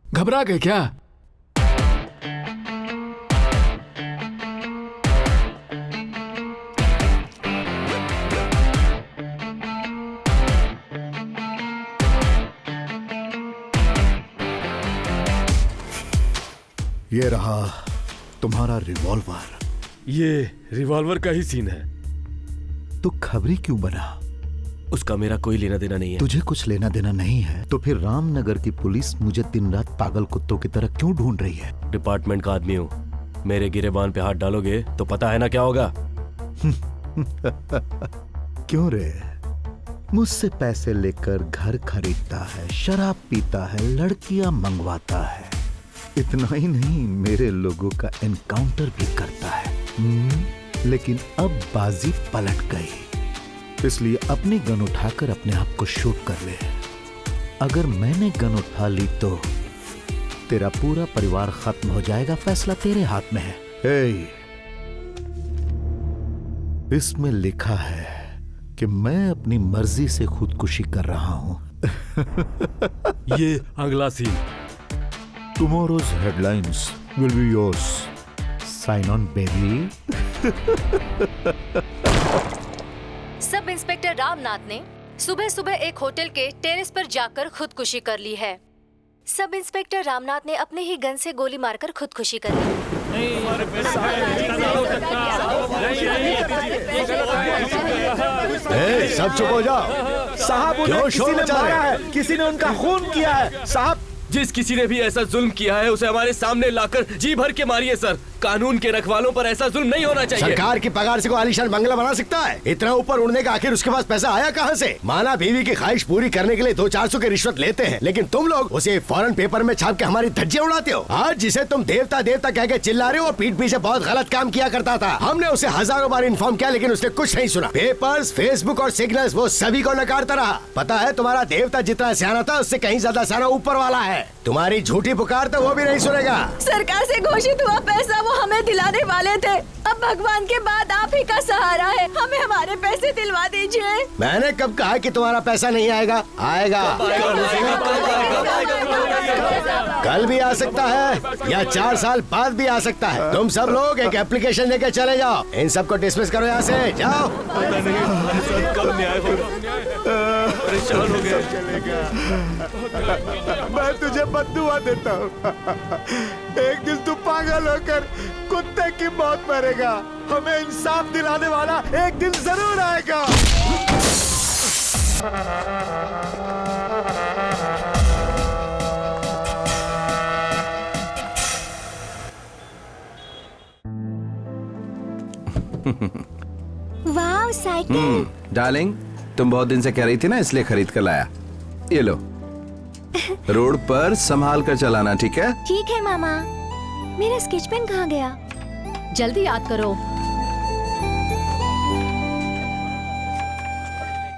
घबरा गए क्या? ये रहा तुम्हारा रिवॉल्वर। ये रिवॉल्वर का ही सीन है। तो खबरी क्यों बना? उसका मेरा कोई लेना देना नहीं है। तुझे कुछ लेना देना नहीं है तो फिर रामनगर की पुलिस मुझे दिन रात पागल कुत्तों की तरह क्यों ढूंढ रही है? डिपार्टमेंट का आदमी हूँ। मेरे गिरेबान पे हाथ डालोगे तो पता है ना क्या होगा। क्यों रे? मुझसे पैसे लेकर घर खरीदता है, शराब पीता है, लड़कियां मंगवाता है। इतना ही नहीं, मेरे लोगों का एनकाउंटर भी करता है। लेकिन अब बाजी पलट गई, इसलिए अपनी गन उठाकर अपने आप को शूट कर ले। अगर मैंने गन उठा ली तो तेरा पूरा परिवार खत्म हो जाएगा। फैसला तेरे हाथ में है। इसमें लिखा है कि मैं अपनी मर्जी से खुदकुशी कर रहा हूं। ये अगला scene. Tomorrow's headlines will be yours. Sign on, baby. सब इंस्पेक्टर रामनाथ ने सुबह सुबह एक होटल के टेरेस पर जाकर खुदकुशी कर ली है। सब इंस्पेक्टर रामनाथ ने अपने ही गन से गोली मारकर खुदकुशी कर ली। सब चुप हो जाओ। साहब, उन्हें किसी ने मारा है, किसी ने उनका खून किया है। साहब, जिस किसी ने भी ऐसा जुल्म किया है उसे हमारे सामने लाकर जी भर के मारिए सर। कानून के रखवालों पर ऐसा जुल्म नहीं होना चाहिए। सरकार की पगार से कोई आलीशान बंगला बना सकता है? इतना ऊपर उड़ने का आखिर उसके पास पैसा आया कहाँ से? माना बीवी की ख्वाहिश पूरी करने के लिए 200-400 की रिश्वत लेते हैं, लेकिन तुम लोग उसे फौरन पेपर में छाप के हमारी धज्जियां उड़ाते हो। आज जिसे तुम देवता देवता कह के चिल्ला रहे हो, पीठ पीछे बहुत गलत काम किया करता था। हमने उसे हजारों बार इन्फॉर्म किया लेकिन उसने कुछ नहीं सुना। पेपर्स, फेसबुक और सिग्नल्स वो सभी को नकारता रहा। पता है, तुम्हारा देवता जितना सियाना था उससे कहीं ज्यादा सियाना ऊपर वाला है। तुम्हारी झूठी पुकार तो वो भी नहीं सुनेगा। सरकार से घोषित हुआ पैसा वो हमें दिलाने वाले थे। अब भगवान के बाद आप ही का सहारा है। हमें हमारे पैसे दिलवा दीजिए। मैंने कब कहा कि तुम्हारा पैसा नहीं आएगा? आएगा। कल भी आ सकता है या 4 साल बाद भी आ सकता है। तुम सब लोग एक एप्लीकेशन लेके चले जाओ। इन सबको डिसमिस करो यहाँ से। जाओ। परेशान हो गए। मैं तुझे बद्दुआ देता हूँ। एक दिन तू पागल होकर कुत्ते की मौत मरेगा। हमें इंसाफ दिलाने वाला एक दिन जरूर आएगा। वाह, साइकिल। डार्लिंग, तुम बहुत दिन से कह रही थी ना, इसलिए खरीद कर लाया। ये लो। रोड पर संभाल कर चलाना, ठीक है? ठीक है मामा। मेरा स्केच पेन कहाँ गया? जल्दी याद करो।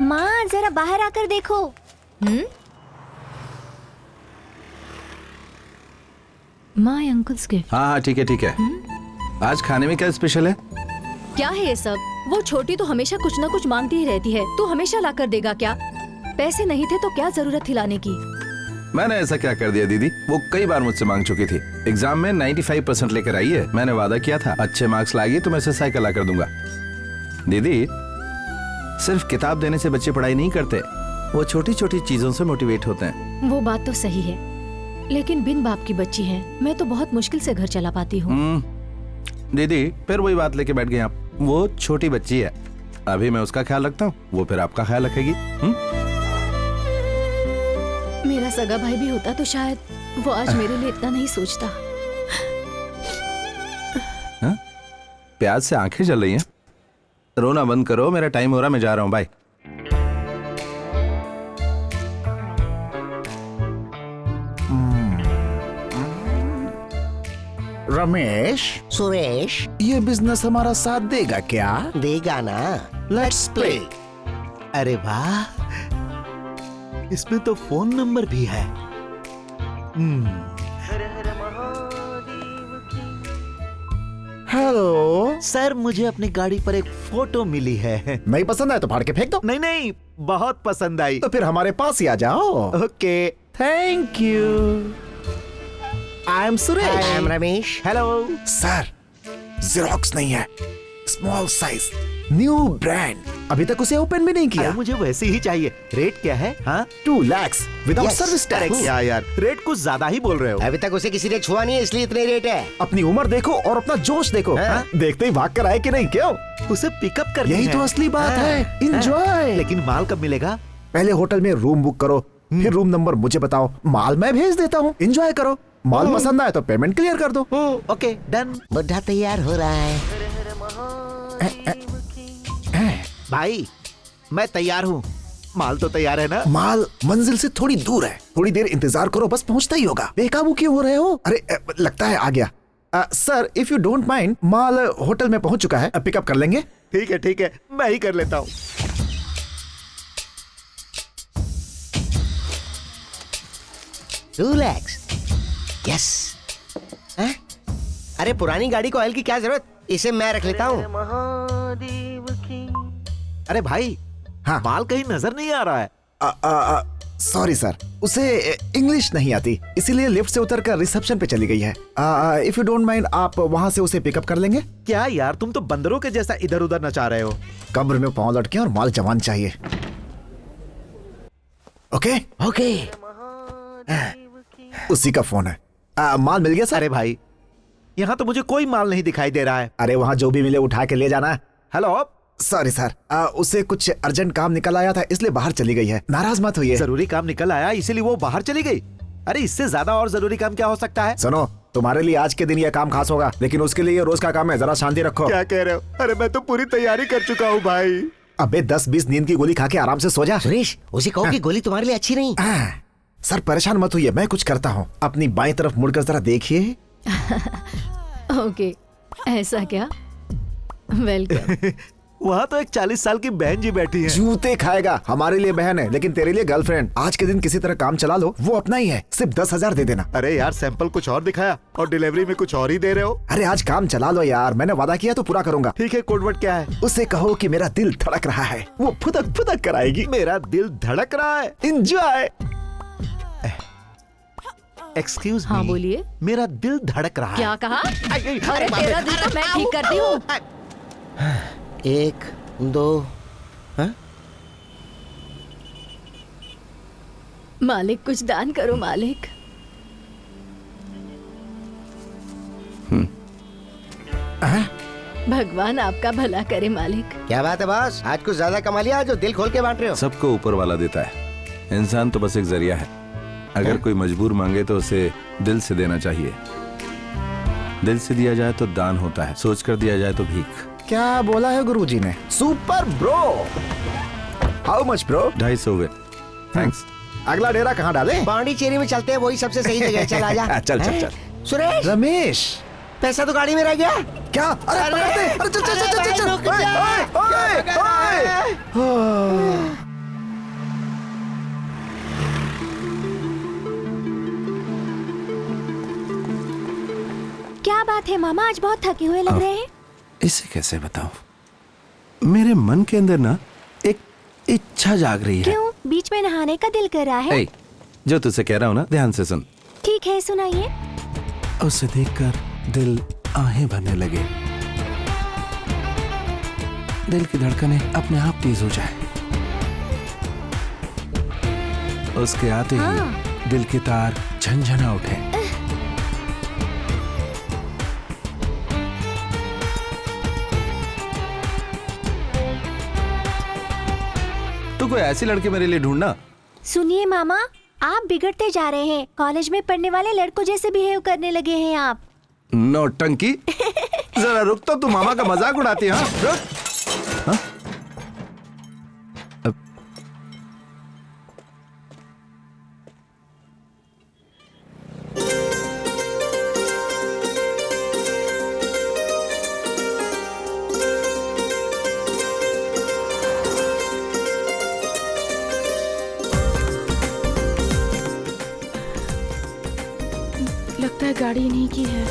माँ, जरा बाहर आकर देखो। My uncle's gift. हाँ हाँ, ठीक है ठीक है। आज खाने में क्या स्पेशल है? क्या है ये सब? वो छोटी तो हमेशा कुछ न कुछ मांगती ही रहती है। तू हमेशा लाकर देगा क्या? पैसे नहीं थे तो क्या जरूरत थी लाने की? मैंने ऐसा क्या कर दिया दीदी? वो कई बार मुझसे मांग चुकी थी। एग्जाम में 95% लेकर आई है। मैंने वादा किया था अच्छे मार्क्स लाएगी तो मैं इसे साइकिल ला कर दूंगा। दीदी, सिर्फ किताब देने से बच्चे पढ़ाई नहीं करते, वो छोटी छोटी चीजों से मोटिवेट होते हैं। वो बात तो सही है, लेकिन बिन बाप की बच्ची है। मैं तो बहुत मुश्किल से घर चला पाती हूँ। दीदी, फिर वही बात लेके बैठ गए आप। वो छोटी बच्ची है, अभी मैं उसका ख्याल रखता हूँ, वो फिर आपका ख्याल रखेगी। मेरा सगा भाई भी होता तो शायद वो आज मेरे लिए इतना नहीं सोचता। प्याज से आंखें जल रही हैं। रोना बंद करो, मेरा टाइम हो रहा, मैं जा रहा हूँ। बाय। रमेश, सुरेश, ये बिजनेस हमारा साथ देगा क्या? देगा ना। Let's play. अरे वाह, इसमें तो फोन नंबर भी है। हेलो सर, मुझे अपनी गाड़ी पर एक फोटो मिली है। नहीं पसंद है तो फाड़ के फेंक दो। नहीं नहीं, बहुत पसंद आई। तो फिर हमारे पास ही आ जाओ। Okay, thank you. I am Suresh. I am Ramesh. Hello. Sir, xerox नहीं है, स्मॉल साइज, न्यू ब्रांड। अभी तक उसे ओपन भी नहीं अरे किया। मुझे वैसे ही चाहिए। रेट क्या है? हाँ 2 lakhs without Yes. Service tax. क्या यार, रेट कुछ ज्यादा ही बोल रहे हो। अभी तक उसे किसी ने छुआ नहीं है, इसलिए इतने रेट है। अपनी उम्र देखो और अपना जोश देखो। हाँ। हाँ? देखते ही भाग कर आए कि नहीं, क्यों? उसे पिकअप करनी यही है। तो असली बात हाँ, है। हाँ। Enjoy। लेकिन माल कब मिलेगा? पहले होटल में रूम बुक करो, फिर रूम नंबर मुझे बताओ, माल मैं भेज देता हूँ। एंजॉय करो, माल पसंद आए तो पेमेंट क्लियर कर दो। Okay done. बुढ़ा तैयार हो रहा है। भाई मैं तैयार हूँ। माल तो तैयार है ना? माल मंजिल से थोड़ी दूर है, थोड़ी देर इंतजार करो, बस पहुंचता ही होगा। बेकाबू क्यों हो रहे हो? अरे लगता है आ गया। Sir if you don't mind, mall hotel में पहुंच चुका है, पिकअप कर लेंगे। ठीक है, मैं ही कर लेता हूँ। $2 lakhs। यस। अरे पुरानी गाड़ी को ऑयल की क्या जरूरत, इसे मैं रख लेता हूँ। अरे भाई, हाँ। माल कहीं नजर नहीं आ रहा है। सॉरी सर, उसे इंग्लिश नहीं आती, इसीलिए लिफ्ट से उतरकर रिसेप्शन पे चली गई है। इफ यू डोंट माइंड, आप वहां से उसे पिकअप कर लेंगे। क्या यार, तुम तो बंदरों के जैसा इधर उधर नचा रहे हो। कब्र में पांव लटके और माल जवान चाहिए। Okay, okay. उसी का फोन है। माल मिल गया सर? अरे भाई, यहाँ तो मुझे कोई माल नहीं दिखाई दे रहा है। अरे वहाँ जो भी मिले उठा के ले जाना। हेलो। सॉरी सर, उसे कुछ अर्जेंट काम निकल आया था, इसलिए बाहर चली गई है। नाराज मत होइए। जरूरी काम निकल आया इसीलिए वो बाहर चली गई? अरे इससे ज्यादा और जरूरी काम क्या हो सकता है? सुनो, तुम्हारे लिए आज के दिन यह काम खास होगा, लेकिन उसके लिए ये रोज का काम है, जरा शांति रखो। क्या कह रहे हो? अरे मैं तो पूरी तैयारी कर चुका हूँ भाई। अबे 10-20 नींद की गोली खा के आराम से सो जा। सुरेश, उसे कहो कि गोली तुम्हारे लिए अच्छी नहीं। सर परेशान मत होइए, मैं कुछ करता हूँ। अपनी बाईं तरफ मुड़कर जरा देखिए। ओके, ऐसा क्या? वेलकम। वहाँ तो एक 40 साल की बहन जी बैठी है। जूते खाएगा। हमारे लिए बहन है, लेकिन तेरे लिए गर्लफ्रेंड। आज के दिन किसी तरह काम चला लो, वो अपना ही है। सिर्फ 10,000 दे देना। अरे यार, सैंपल कुछ और दिखाया और डिलीवरी में कुछ और ही दे रहे हो। अरे आज काम चला लो यार, मैंने वादा किया तो पूरा करूंगा। ठीक है, कोडवर्ड क्या है? उसे कहो कि मेरा दिल धड़क रहा है, वो फुदक फुदक कराएगी। मेरा दिल धड़क रहा है। एंजॉय। एक्सक्यूज हाँ बोलिए। मेरा दिल धड़क रहा क्या है। कहा? अरे तेरा दिल तो मैं ठीक करती हूँ। 1 2। मालिक कुछ दान करो मालिक। भगवान आपका भला करे मालिक। क्या बात है बॉस, आज कुछ ज्यादा कमा लिया जो दिल खोल के बांट रहे हो। सबको ऊपर वाला देता है, इंसान तो बस एक जरिया है। अगर कोई मजबूर मांगे तो उसे दिल से देना चाहिए। दिल से दिया जाए तो दान होता है, सोच कर दिया जाए तो भीख। क्या बोला है गुरुजी ने? Super bro. How much bro? 250 हुए। थैंक्स। अगला डेरा कहाँ डाले? पांडिचेरी में चलते हैं, वही सबसे सही जगह है। चल आजा। चल चल चल। सुरेश, रमेश, पैसा तो गाड़ी में रह गया। क्या? अरे पकड़ दे। अरे चल चल चल चल चल। रुक जा। ओए, ओए, ओए। क्या बात है मामा, आज बहुत थके हुए लग रहे हैं। इसे कैसे बताऊं? मेरे मन के अंदर ना एक इच्छा जाग रही है। क्यों? बीच में नहाने का दिल कर रहा है? ए, जो तुझसे कह रहा हूं ना, ध्यान से सुन। ठीक है, सुनाइए। उसे देखकर दिल आहें भरने लगे, दिल की धड़कनें अपने आप तेज हो जाए। उसके आते ही दिल के तार झंझना उठे। तू कोई ऐसी लड़की मेरे लिए ढूंढना। सुनिए मामा, आप बिगड़ते जा रहे हैं। कॉलेज में पढ़ने वाले लड़कों जैसे बिहेव करने लगे हैं आप। नौटंकी। जरा रुक तो, तू मामा का मजाक उड़ाती है। हाँ? रुक। हाँ? लगता है गाड़ी इन्हीं की है।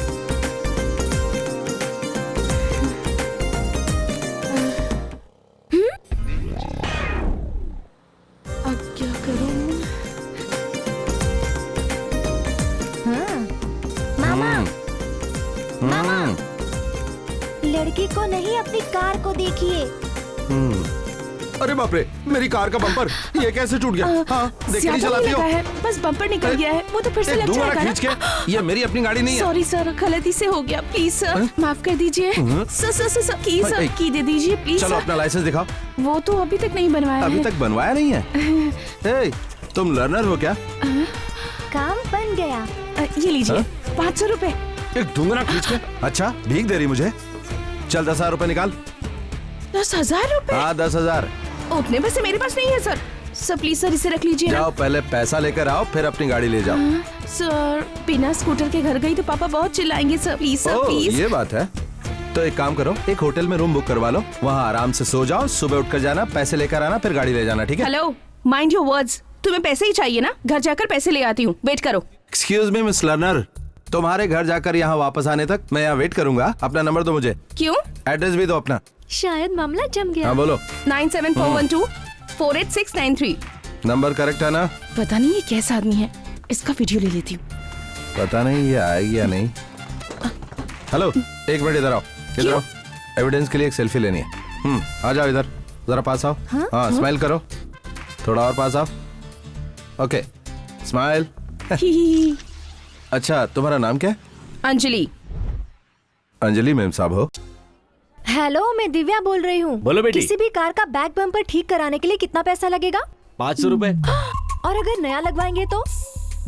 लड़की को नहीं, अपनी कार को देखिए। अरे बाप रे, मेरी कार का बम्पर ये कैसे टूट गया? हाँ, देख नहीं चलाती हो? है, बस बम्पर निकल गया है, वो तो फिर से लग दोबारा जाएगा खींच के, ये मेरी अपनी गाड़ी नहीं है। सॉरी सर, गलती से हो गया, प्लीज सर माफ कर दीजिए। सर की दे दीजिए प्लीज। चलो अपना लाइसेंस दिखाओ। वो तो अभी तक नहीं बनवाया अभी है। तक बनवाया नहीं है? ए, तुम लर्नर हो क्या? काम बन गया। ये लीजिए 500 रुपए। एक दूंगा खींच के। अच्छा, भीख दे रही मुझे? चल 10,000 रुपए निकाल। 10,000 रुपए? हाँ 10,000। उतने पैसे मेरे पास नहीं है सर। सर प्लीज सर इसे रख लीजिए। जाओ पहले पैसा लेकर आओ, फिर अपनी गाड़ी ले जाओ। सर बिना स्कूटर के घर गई तो पापा बहुत चिल्लाएंगे सर, प्लीज सर प्लीज। ये बात है, तो एक काम करो, एक होटल में रूम बुक करवा लो, वहाँ आराम से सो जाओ, सुबह उठकर जाना, पैसे लेकर आना, फिर गाड़ी ले जाना, ठीक है? Hello, mind your words. तुम्हें पैसे ही चाहिए ना? घर जाकर पैसे ले आती हूँ, वेट करो। एक्सक्यूज मी मिस लर्नर, तुम्हारे घर जाकर यहाँ वापस आने तक मैं यहाँ वेट करूंगा। अपना नंबर दो मुझे। क्यों? एड्रेस भी दो अपना। शायद मामला जम गया। हाँ बोलो। 9741248693। नंबर करेक्ट है ना? पता नहीं ये कैसा आदमी है, इसका वीडियो ले लेती हूँ। पता नहीं ये आएगी या नहीं। हेलो, एक मिनट इधर आओ, इधर आओ, एविडेंस के लिए एक सेल्फी लेनी है। आ जाओ इधर, जरा पास आओ। हाँ स्माइल करो, थोड़ा और पास आओ। Okay smile. अच्छा, तुम्हारा नाम क्या है? अंजलि। अंजलि मैम साहब हो? हेलो, मैं दिव्या बोल रही हूँ। बोलो बेटी। किसी भी कार का बैक बम्पर ठीक कराने के लिए कितना पैसा लगेगा? 500 रुपए। और अगर नया लगवाएंगे तो?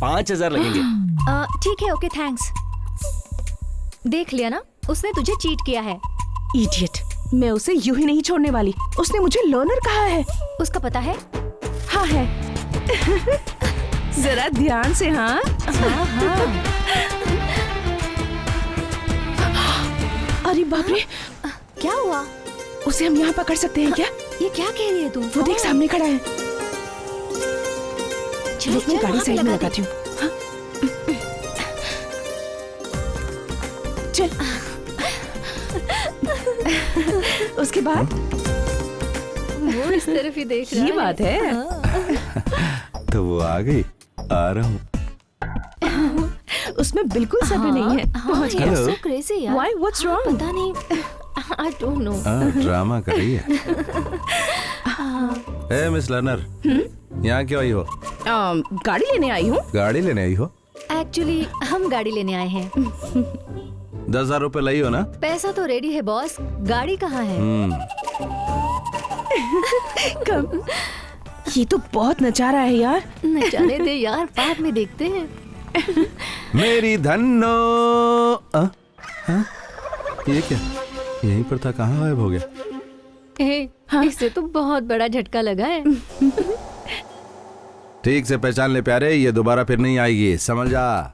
5,000 लगेंगे। ठीक है, ओके थैंक्स। देख लिया ना, उसने तुझे चीट किया है। इडियट, मैं उसे यूं ही नहीं छोड़ने वाली। उसने मुझे लर्नर कहा है। उसका पता है? हाँ है। जरा ध्यान से। हाँ अरे बाप रे, क्या हुआ? उसे हम यहाँ पकड़ सकते हैं क्या? ये क्या कह रही है तू? वो देख सामने खड़ा है। चल, मैं गाड़ी वहाँ पे साइड में लगा दे। लगाती हूँ। हाँ? चल। उसके बाद वो इस तरफ ही देख रहा ये है। बात है। तो वो आ गई, आ रहा हूँ। उसमें बिल्कुल सब्र नहीं है। पहुंच गया। Hello. So crazy यार। Why? What's wrong? पता नहीं। I don't know. ड्रामा कर रही है। ए मिस लर्नर, यहाँ क्यों आई हो? गाड़ी लेने आई हूँ। गाड़ी लेने आई हो? Actually, हम गाड़ी लेने आए हैं। 10,000 रुपए लाई हो ना? पैसा तो रेडी है बॉस, गाड़ी कहाँ है? कम। ये तो बहुत नचा रहा है यार। नचाने दे यार, बाद में देखते हैं। मेरी धन्नो। ये क्या? यहीं पर था, कहाँ गायब हो गया? इससे तो बहुत बड़ा झटका लगा है। ठीक से पहचान ले प्यारे, ये दोबारा फिर नहीं आएगी, समझ जा।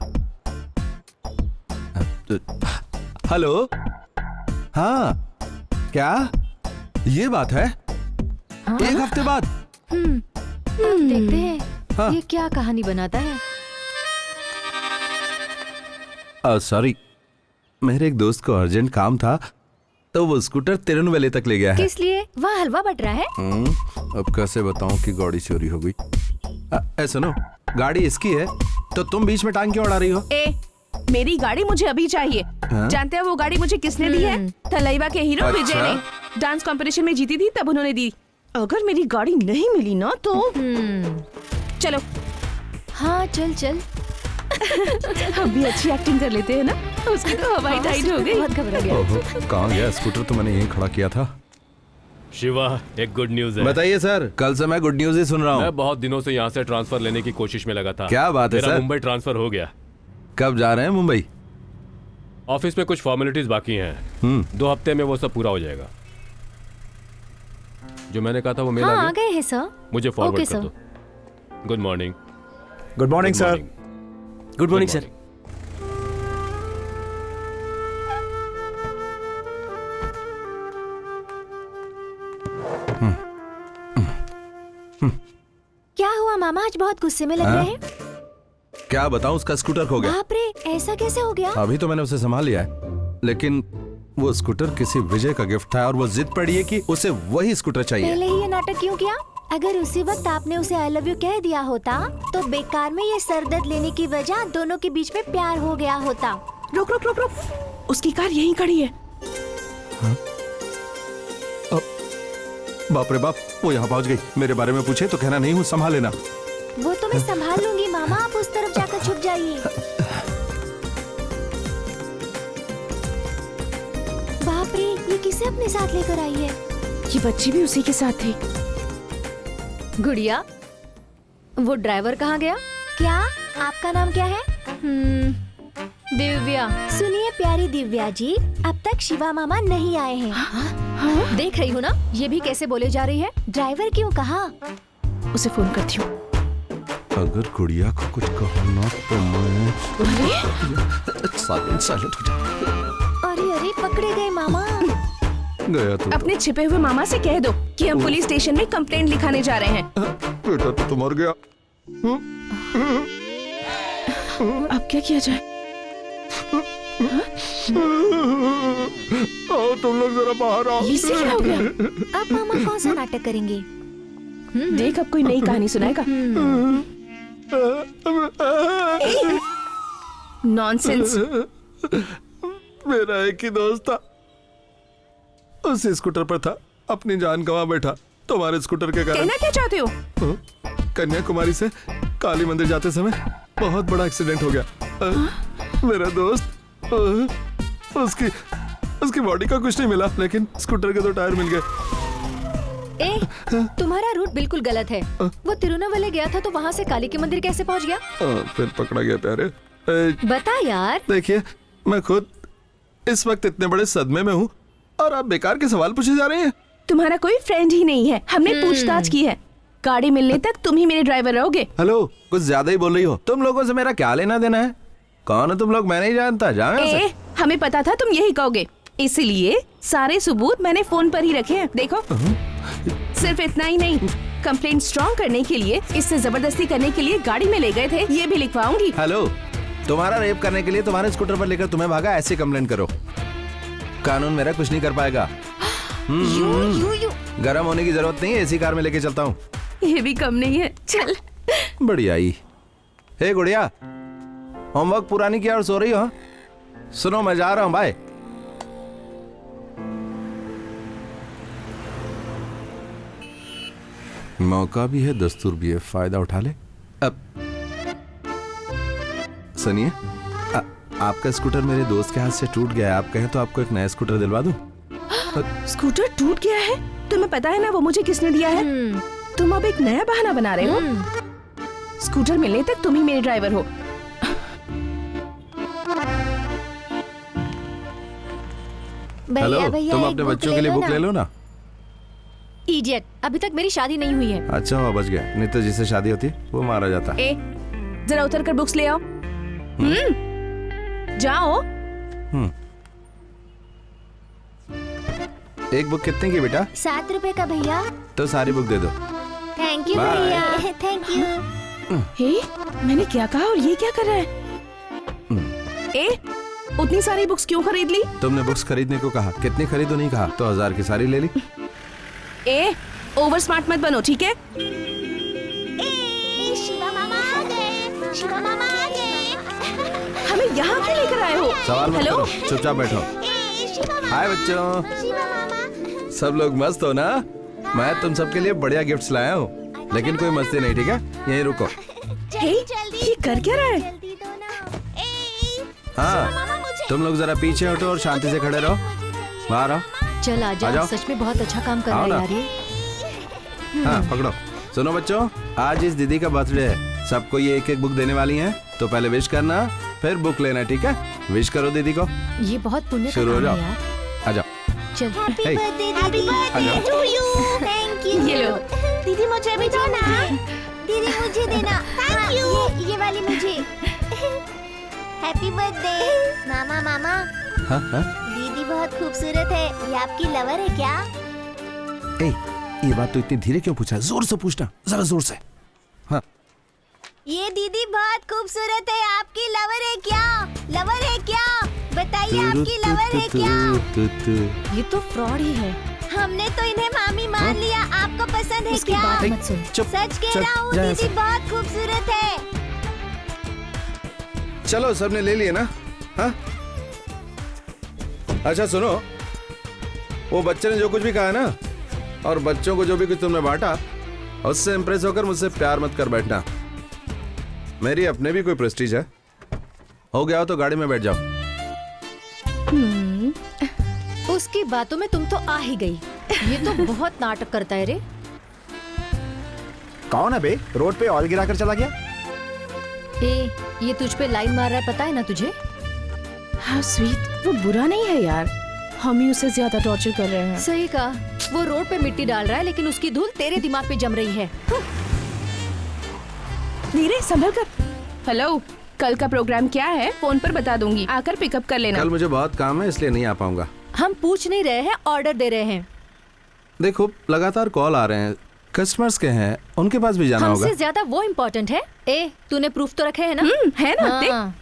हेलो, हाँ क्या ये बात है? एक हफ्ते बाद? अब देखते हैं हाँ। ये क्या कहानी बनाता है। सॉरी, मेरे एक दोस्त को अर्जेंट काम था, तो वो स्कूटर तिरुनवेले तक ले गया है। किस लिए? वहाँ हलवा बट रहा है। अब कैसे बताऊं कि गाड़ी चोरी हो गई? सुनो, गाड़ी इसकी है, तो तुम बीच में टांग क्यों अड़ा रही हो? मेरी गाड़ी मुझे अभी चाहिए। जानते हैं वो गाड़ी मुझे किसने दी है? थलैवा के हीरो अच्छा? विजय ने। डांस कंपटीशन में जीती थी तब उन्होंने दी। अगर मेरी गाड़ी नहीं मिली ना तो चलो। हाँ चल चल। हम भी अच्छी एक्टिंग कर लेते हैं ना। उसकी तो हवाई टाइट हो गई। बहुत घबरा गया। ओहो, कहाँ गया स्कूटर? तो मैंने यहीं खड़ा किया था। शिवा, एक गुड न्यूज है। बताइए सर, कल से मैं गुड न्यूज ही सुन रहा हूँ। मैं बहुत दिनों से यहाँ से ट्रांसफर लेने की कोशिश में लगा था। क्या बात है मेरा सर? मुंबई ट्रांसफर हो गया। कब जा रहे हैं मुंबई? ऑफिस में कुछ फॉर्मेलिटीज बाकी हैं। 2 हफ्ते में वो सब पूरा हो जाएगा। जो मैंने कहा था वो मेल हाँ आ आ गया। गए हैं सर। मुझे फॉरवर्ड ओके, कर दो। Good morning. Good morning sir. Good morning sir. क्या हुआ मामा, आज बहुत गुस्से में लग रहे हैं। क्या बताऊं, उसका स्कूटर खो गया। बाप रे, ऐसा कैसे हो गया? अभी तो मैंने उसे संभाल लिया है, लेकिन वो स्कूटर किसी विजय का गिफ्ट था और वो जिद पड़ी है कि उसे वही स्कूटर चाहिए। पहले ही ये नाटक क्यों किया? अगर उसी वक्त आपने उसे आई लव यू कह दिया होता तो बेकार में ये सरदर्द लेने की वजह दोनों के बीच में प्यार हो गया होता। रुक रुक रुक रुक। उसकी कार यहीं खड़ी है। बाप रे बाप, वो यहाँ पहुंच गई। मेरे बारे में पूछे तो कहना नहीं हूँ, संभाल लेना। वो तो मैं संभाल लूंगी मामा, आप उस तरफ जाकर छुप जाइए। बाप रे, ये किसे अपने साथ लेकर आई है? ये बच्ची भी उसी के साथ थी। गुड़िया, वो ड्राइवर कहाँ गया? क्या आपका नाम क्या है? दिव्या। सुनिए प्यारी दिव्या जी, अब तक शिवा मामा नहीं आए हैं। हाँ? देख रही हूँ ना, ये भी कैसे बोले जा रही है। ड्राइवर क्यों कहा? उसे फोन करती हूँ। अगर गुड़िया को कुछ कहो ना तो मैं साइलेंट हो जा। अरे अरे, पकड़े गए मामा। गया तो अपने छिपे हुए मामा से कह दो कि हम पुलिस स्टेशन में कंप्लेंट लिखाने जा रहे हैं। बेटा तो मर गया। अब क्या किया जाए? आओ तुम लोग जरा बाहर आओ। इससे क्या हो गया? अब मामा कौन सा नाटक करेंगे? देख, अब कोई नई कहानी सुनाएगा। नॉनसेंस। मेरा एक ही दोस्त था, उस स्कूटर पर था, अपनी जान गंवा बैठा तुम्हारे स्कूटर के कारण। कहना क्या चाहते हो? कन्याकुमारी से काली मंदिर जाते समय बहुत बड़ा एक्सीडेंट हो गया। मेरा दोस्त, उसकी बॉडी का कुछ नहीं मिला, लेकिन स्कूटर के 2 टायर मिल गए। तुम्हारा रूट बिल्कुल गलत है। वो तिरुनावले गया था तो वहाँ से काली के मंदिर कैसे पहुँच गया? फिर पकड़ा गया प्यारे। बता यार। देखिए, मैं खुद इस वक्त इतने बड़े सदमे में हूँ और आप बेकार के सवाल पूछे जा रहे हैं। तुम्हारा कोई फ्रेंड ही नहीं है, हमने पूछताछ की है। गाड़ी मिलने तक तुम ही मेरे ड्राइवर रहोगे। हेलो, कुछ ज्यादा ही बोल रही हो। तुम लोगों से मेरा क्या लेना देना है? कौन हो तुम लोग? मैं नहीं जानता। जाओ यहाँ से। हमें पता था तुम यही कहोगे, इसलिए सारे सबूत मैंने फोन पर ही रखे हैं। देखो, सिर्फ इतना ही नहीं, कंप्लेंट स्ट्रॉन्ग करने के लिए, इससे जबरदस्ती करने के लिए गाड़ी में ले गए थे, ये भी लिखवाऊंगी। हेलो, तुम्हारा रेप करने के लिए तुम्हारे स्कूटर पर लेकर तुम्हें भागा, ऐसे कंप्लेंट करो। कानून मेरा कुछ नहीं कर पाएगा। गरम होने की जरूरत नहीं है, एसी कार में लेके चलता हूँ। ये भी कम नहीं है। चल। बढ़िया ही। हे गुड़िया, होमवर्क पूरा नहीं किया और सो रही हो? सुनो, मैं जा रहा हूँ, बाय। मौका भी है, दस्तूर भी है, फायदा उठा ले। अब सुनिए, आपका स्कूटर मेरे दोस्त के हाथ से टूट गया है। आप कहें तो आपको एक नया स्कूटर दिलवा दूं? स्कूटर टूट गया है? तुम्हें पता है ना वो मुझे किसने दिया है? तुम अब एक नया बहाना बना रहे हो। स्कूटर मिलने तक तुम ही मेरे ड्राइवर हो। हेलो, तुम अपने बच्चों के लिए बुक ले लो ना। इडियट, अभी तक मेरी शादी नहीं हुई है। अच्छा हुआ बच गया, नहीं तो जिससे शादी होती वो मारा जाता। जरा उतर कर बुक्स ले आओ। जाओ। एक बुक कितने की बेटा? 7 रुपए का भैया। तो सारी बुक दे दो। थैंक यू भैया। Thank you. हे, मैंने क्या कहा और ये क्या कर रहा है? उतनी सारी बुक्स क्यों खरीद ली? तुमने बुक्स खरीदने को कहा, कितनी खरीदो नहीं कहा, तो 1000 की सारी ले ली। ओवर स्मार्ट मत बनो, ठीक है? शिवा मामा आ गए। शिवा मामा आ गए। हमें यहाँ क्यों लेकर आए हो? सवाल मत हेलो? करो, चुपचाप बैठो। हाय बच्चों, सब लोग मस्त हो ना? मैं तुम सबके लिए बढ़िया गिफ्ट्स लाया हूँ, लेकिन कोई मस्ती नहीं, ठीक है? यहीं रुको। ये कर क्या रहा है? हाँ, तुम लोग जरा पीछे हटो और शांति से खड़े रहो। बाहर आओ। चल आ जाओ, सच में बहुत अच्छा काम कर रहा है यार ये। हाँ, पकड़ो। सुनो बच्चों, आज इस दीदी का बर्थडे है, सबको ये एक एक बुक देने वाली हैं, तो पहले विश करना, फिर बुक लेना, ठीक है? विश करो दीदी को। ये बहुत पुण्य का शुरू हो काम जाओ। है यार। आ जाओ। चल। Hey. Thank you. ये लो। दीदी मुझे भी दो ना। दीदी मुझे देना। Thank you. ये वाली मुझे। हैप्पी बर्थडे मामा। मामा, हाँ, हाँ? दीदी बहुत खूबसूरत है, ये आपकी लवर है क्या? ये बात तो इतनी धीरे क्यों पूछा? जोर से पूछना, जरा जोर से। हाँ। ये दीदी बहुत खूबसूरत है, आपकी लवर है क्या? लवर है क्या? बताइए, आपकी लवर है क्या? ये तो फ्रॉड ही है। हमने तो इन्हें मामी मान लिया, आपको पसंद है क्या? बात मत सुन। सच कह रहा हूँ, दीदी बहुत खूबसूरत है। चलो, सबने ले लिए ना? हाँ? अच्छा सुनो, वो बच्चे ने जो कुछ भी कहा है ना, और बच्चों को जो भी कुछ तुमने बांटा, उससे इंप्रेस होकर मुझसे प्यार मत कर बैठना। मेरी अपने भी कोई प्रेस्टीज है। हो गया हो तो गाड़ी में बैठ जाओ। उसकी बातों में तुम तो आ ही गई। ये तो बहुत नाटक करता है रे। कौन है बे? रोड पे ऑयल गिरा कर चला गया। ये तुझ पे लाइन मार रहा है, पता है ना तुझे? हाँ स्वीट, वो बुरा नहीं है यार, हम ही उसे ज्यादा टॉर्चर कर रहे हैं। सही कहा, वो रोड पे मिट्टी डाल रहा है लेकिन उसकी धूल तेरे दिमाग पे जम रही है। नीरे संभल कर। हेलो, कल का प्रोग्राम क्या है? फोन पर बता दूंगी, आकर पिकअप कर लेना। कल मुझे बहुत काम है इसलिए नहीं आ पाऊंगा। हम पूछ नहीं रहे हैं, ऑर्डर दे रहे हैं। देखो लगातार कॉल आ रहे हैं, कस्टमर्स के हैं, उनके पास भी जाना होगा। हमसे ज्यादा वो इम्पोर्टेंट है। तूने प्रूफ तो रखे है ना? है ना?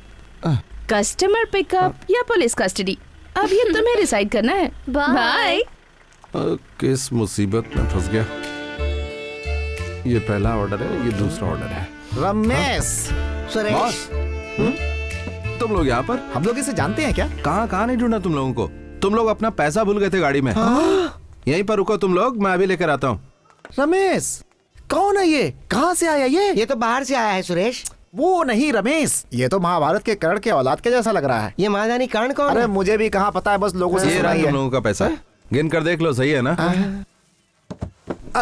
हाँ। कस्टमर पिकअप या पुलिस कस्टडी, अब ये तुम्हें डिसाइड करना है। बाय। किस मुसीबत में फंस गया। ये पहला ऑर्डर है, ये दूसरा ऑर्डर है। रमेश, बॉस, तुम लोग यहाँ पर? हम लोग इसे जानते हैं क्या? कहाँ नहीं ढूंढा तुम लोगों को? तुम लोग अपना पैसा भूल गए थे गाड़ी में। यहीं पर रुको तुम लोग, मैं अभी लेकर आता हूँ। रमेश, कौन है ये? कहाँ से आया ये? तो बाहर से आया है सुरेश। वो नहीं रमेश, ये तो महाभारत के कर्ण के औलाद के जैसा लग रहा है। ये महादानी कर्ण कौन अरे है? मुझे भी कहाँ पता है, बस लोगों से ये सुना रहा ही तुम है। लोगों का पैसा, गिन कर देख लो, सही है ना?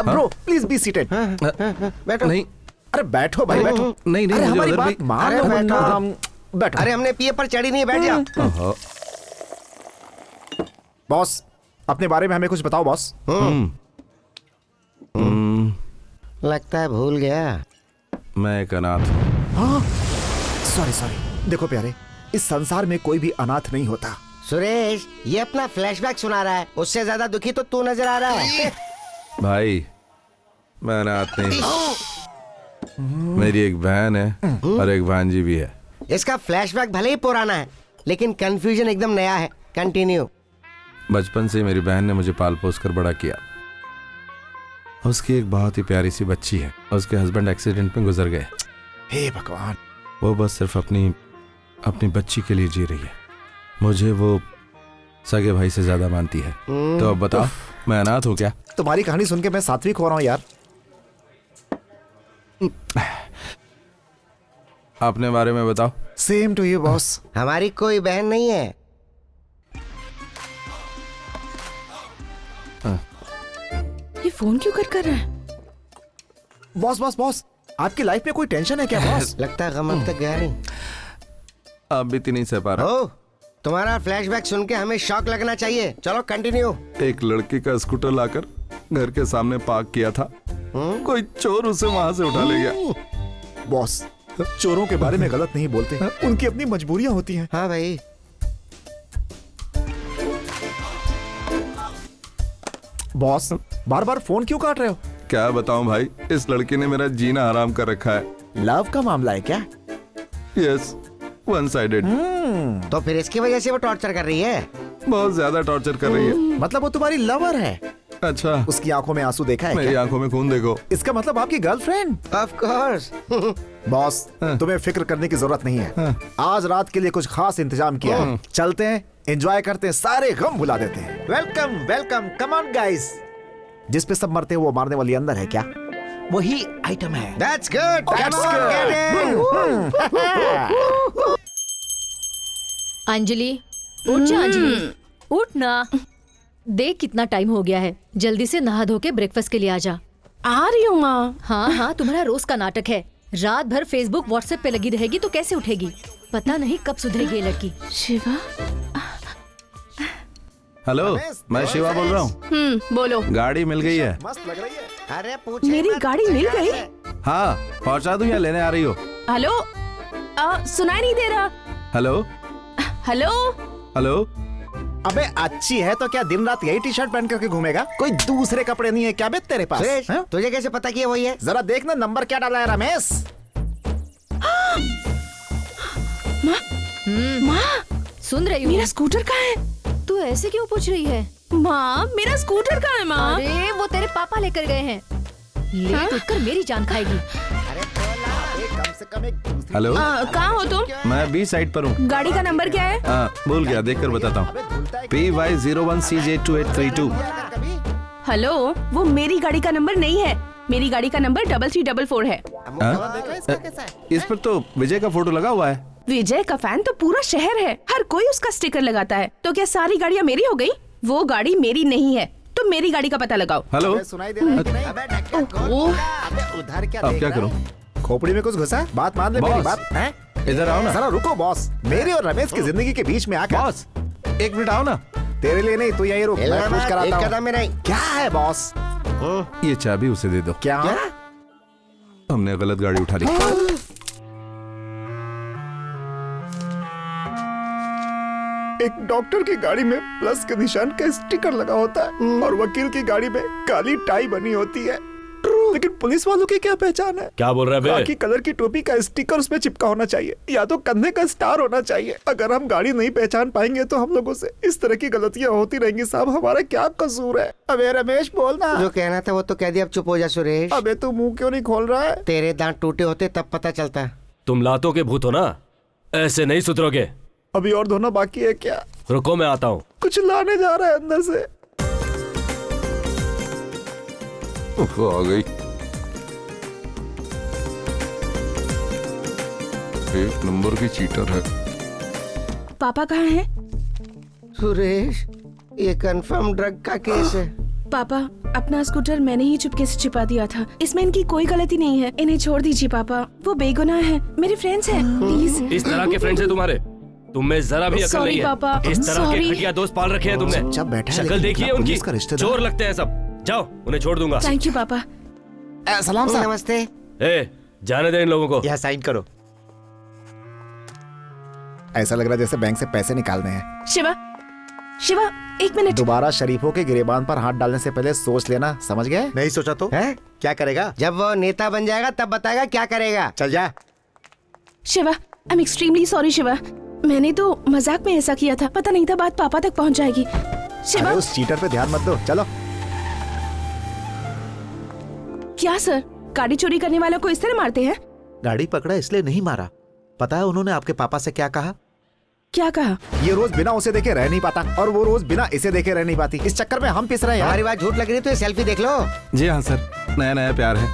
Bro please be seated. बैठो। नहीं अरे बैठो भाई, बैठो। नहीं अरे मुझे हमारी उधर बात भी- मान अरे लो बैठो। वरना बैठो। अरे हमने पिए पर चढ़ी नहीं, बैठ जा। ओहो, बॉस, अपने बारे में हमें कुछ बताओ बॉस। लगता है भूल गया। मैं एक अनाथ हूँ। सॉरी। देखो प्यारे, इस संसार में कोई भी अनाथ नहीं होता। सुरेश, ये अपना फ्लैशबैक सुना रहा है, उससे ज्यादा दुखी तो तू नजर आ रहा है। भाई मैं अनाथ नहीं, मेरी एक बहन है और एक भांजी भी है। इसका फ्लैशबैक भले ही पुराना है लेकिन कंफ्यूजन एकदम नया है। कंटिन्यू। बचपन से मेरी बहन ने मुझे पाल पोस कर बड़ा किया। उसकी एक बहुत ही प्यारी सी बच्ची है, उसके हस्बैंड एक्सीडेंट में गुजर गए। हे भगवान। वो बस सिर्फ अपनी बच्ची के लिए जी रही है। मुझे वो सगे भाई से ज्यादा मानती है। तो अब बताओ, मैं अनाथ हूँ क्या? तुम्हारी कहानी सुन के मैं सात्विक हो रहा हूँ यार। अपने बारे में बताओ। Same to you boss. हमारी कोई बहन नहीं है। ये फोन क्यों कर रहा है? बॉस, आपकी लाइफ में कोई टेंशन है क्या बॉस? लगता है गम अब तक गया नहीं। अब भी नहीं सह पा रहा। ओ, तुम्हारा फ्लैशबैक सुन के हमें शॉक लगना चाहिए। चलो कंटिन्यू। एक लड़की का स्कूटर लाकर घर के सामने पार्क किया था, कोई चोर उसे वहां से उठा ले गया। बॉस, चोरों के बारे में गलत नहीं बोलते, उनकी अपनी मजबूरियां होती हैं। हाँ भाई। बॉस, बार बार फोन क्यों काट रहे हो? क्या बताऊं भाई, इस लड़की ने मेरा जीना हराम कर रखा है। लव का मामला है क्या? Yes, one sided. तो फिर इसकी वजह से वो टॉर्चर कर रही है। बहुत ज्यादा टॉर्चर कर रही है। मतलब वो तुम्हारी लवर है? अच्छा, उसकी आंखों में आंसू देखा है मेरी क्या? आंखों में खून देखो। इसका मतलब आपकी गर्लफ्रेंड? Of course. बॉस, तुम्हें फिक्र करने की जरूरत नहीं है। आज रात के लिए कुछ खास इंतजाम किया है। चलते हैं, एंजॉय करते हैं, सारे गम भुला देते हैं। Welcome, come on guys. जिस पे सब मरते हैं वो मारने वाली अंदर है क्या? वही आइटम है। That's good. That's Come on, good. get in. Anjali, उठ जा अंजलि, उठ ना। देख कितना टाइम हो गया है, जल्दी से नहा धो के ब्रेकफास्ट के लिए आ जा। आ रही हूँ माँ। हाँ, तुम्हारा रोज का नाटक है। रात भर फेसबुक व्हाट्सएप पे लगी रहेगी तो कैसे उठेगी? पता नहीं कब सुधरेगी ये लड़की। शिवा। हेलो, मैं शिवा बोल रहा हूँ। बोलो। गाड़ी मिल गई है। मस्त लग रही है। अरे पूछ। मेरी गाड़ी मिल गई? हाँ, पहुँचा दूं या लेने आ रही हो? हेलो, सुनाई नहीं दे रहा। Hello hello. अबे अच्छी है तो क्या दिन रात यही टी शर्ट पहन करके घूमेगा? कोई दूसरे कपड़े नहीं है क्या बे तेरे पास? सुरेश, हाँ? तुझे कैसे पता कि ये वही है? जरा देखना नंबर क्या डाला है रमेश। माँ, सुन रही मेरा हूँ। स्कूटर कहाँ है? तू ऐसे क्यों पूछ रही है? माँ, मेरा स्कूटर कहाँ है माँ? अरे वो तेरे पापा लेकर गए हैं। लेट उठकर मेरी जान खाएगी। अरे बोला। कम से कम हेलो, कहाँ हो तुम? मैं बी साइड पर हूँ। गाड़ी का नंबर क्या है? भूल गया, देख कर बताता हूँ। PY01CJ2832। हेलो, वो मेरी गाड़ी का नंबर नहीं है। मेरी गाड़ी का नंबर 3344 है। इस पर तो विजय का फोटो लगा हुआ है। विजय का फैन तो पूरा शहर है, हर कोई उसका स्टिकर लगाता है। तो क्या सारी गाड़ियाँ मेरी हो गई? वो गाड़ी मेरी नहीं है, तुम मेरी गाड़ी का पता लगाओ। हेलो, सुनाई दे रहा है कि नहीं? अबे ढक्कन खोल ओह। ना। अबे उधर क्या अब देख क्या रहा करूं? है? खोपड़ी में कुछ घुसा? बात मान ले मेरी बॉस। बात। हैं? इधर आओ ना। जरा रुको बॉस, मेरी और रमेश की जिंदगी के बीच में आकर। बॉस, एक मिनट आओ ना। तेरे लिए नहीं, तू यहीं रुक, मैं कुछ एक कराता कदम हूँ। में नहीं। क्या है बॉस? ये चाबी उसे दे दो। क्या? हमने गलत गाड़ी उठा ली। एक डॉक्टर की गाड़ी में प्लस के निशान का स्टिकर लगा होता है और वकील की गाड़ी में काली टाई बनी होती है। लेकिन पुलिस वालों की क्या पहचान है? क्या बोल रहा है बे? खाकी कलर की टोपी का स्टिकर उसमें चिपका होना चाहिए या तो कंधे का स्टार होना चाहिए। अगर हम गाड़ी नहीं पहचान पाएंगे तो हम लोगों से इस तरह की गलतियां होती रहेंगी। साहब, हमारा क्या कसूर है? अबे रमेश बोलना। जो कहना था वो तो कह दिया, अब चुप हो जा सुरेश। अबे तू मुंह क्यों नहीं खोल रहा है? तेरे दांत टूटे होते तब पता चलता। तुम लातों के भूत हो ना, ऐसे नहीं सुधरोगे। अभी और धोना बाकी है क्या? रुको, मैं आता हूँ। कुछ लाने जा रहा है अंदर से। आ गई। एक नंबर की चीटर है। पापा कहाँ हैं? सुरेश, ये कंफर्म ड्रग का केस है। पापा, अपना स्कूटर मैंने ही चुपके से छिपा दिया था। इसमें इनकी कोई गलती नहीं है। इन्हें छोड़ दीजिए पापा, वो बेगुनाह है, मेरे फ्रेंड्स हैं। प्लीज। इस तरह के फ्रेंड्स हैं तुम्हारे? तुम में जरा भी अकल Sorry, नहीं है। पापा, इस तरह के sorry। घटिया दोस्त पाल रखे हैं तुमने। चुपचाप बैठा है, शक्ल लेकिन देखिए अपना उनकी, पुलिस का रिश्तेदार। चोर लगते हैं सब। जाओ, उन्हें छोड़ दूंगा। थैंक यू पापा। सलाम साहब। नमस्ते। ए, जाने दे इन लोगों को। यहाँ साइन करो। ऐसा लग रहा है जैसे बैंक से पैसे निकालने हैं। शिवा, शिवा, एक मिनट। दोबारा शरीफों के गिरेबान पर हाथ डालने से पहले सोच लेना, समझ गए? नहीं सोचा तो है? क्या करेगा? जब वो नेता बन जाएगा तब बताएगा क्या करेगा। चल जा। Shiva, I am extremely sorry Shiva. मैंने तो मजाक में ऐसा किया था, पता नहीं था बात पापा तक पहुंच जाएगी। शिवा। अरे उस चीटर पे ध्यान मत दो, चलो। क्या सर, गाड़ी चोरी करने वालों को इस तरह मारते हैं? गाड़ी पकड़ा इसलिए नहीं मारा। पता है उन्होंने आपके पापा से क्या कहा? क्या कहा? ये रोज बिना उसे देखे रह नहीं पाता और वो रोज बिना इसे देखे रह नहीं पाती। इस चक्कर में हम पिस रहे हैं यार। हमारी बात झूठ लग रही है तो ये सेल्फी देख लो। जी हाँ सर, नया नया प्यार है।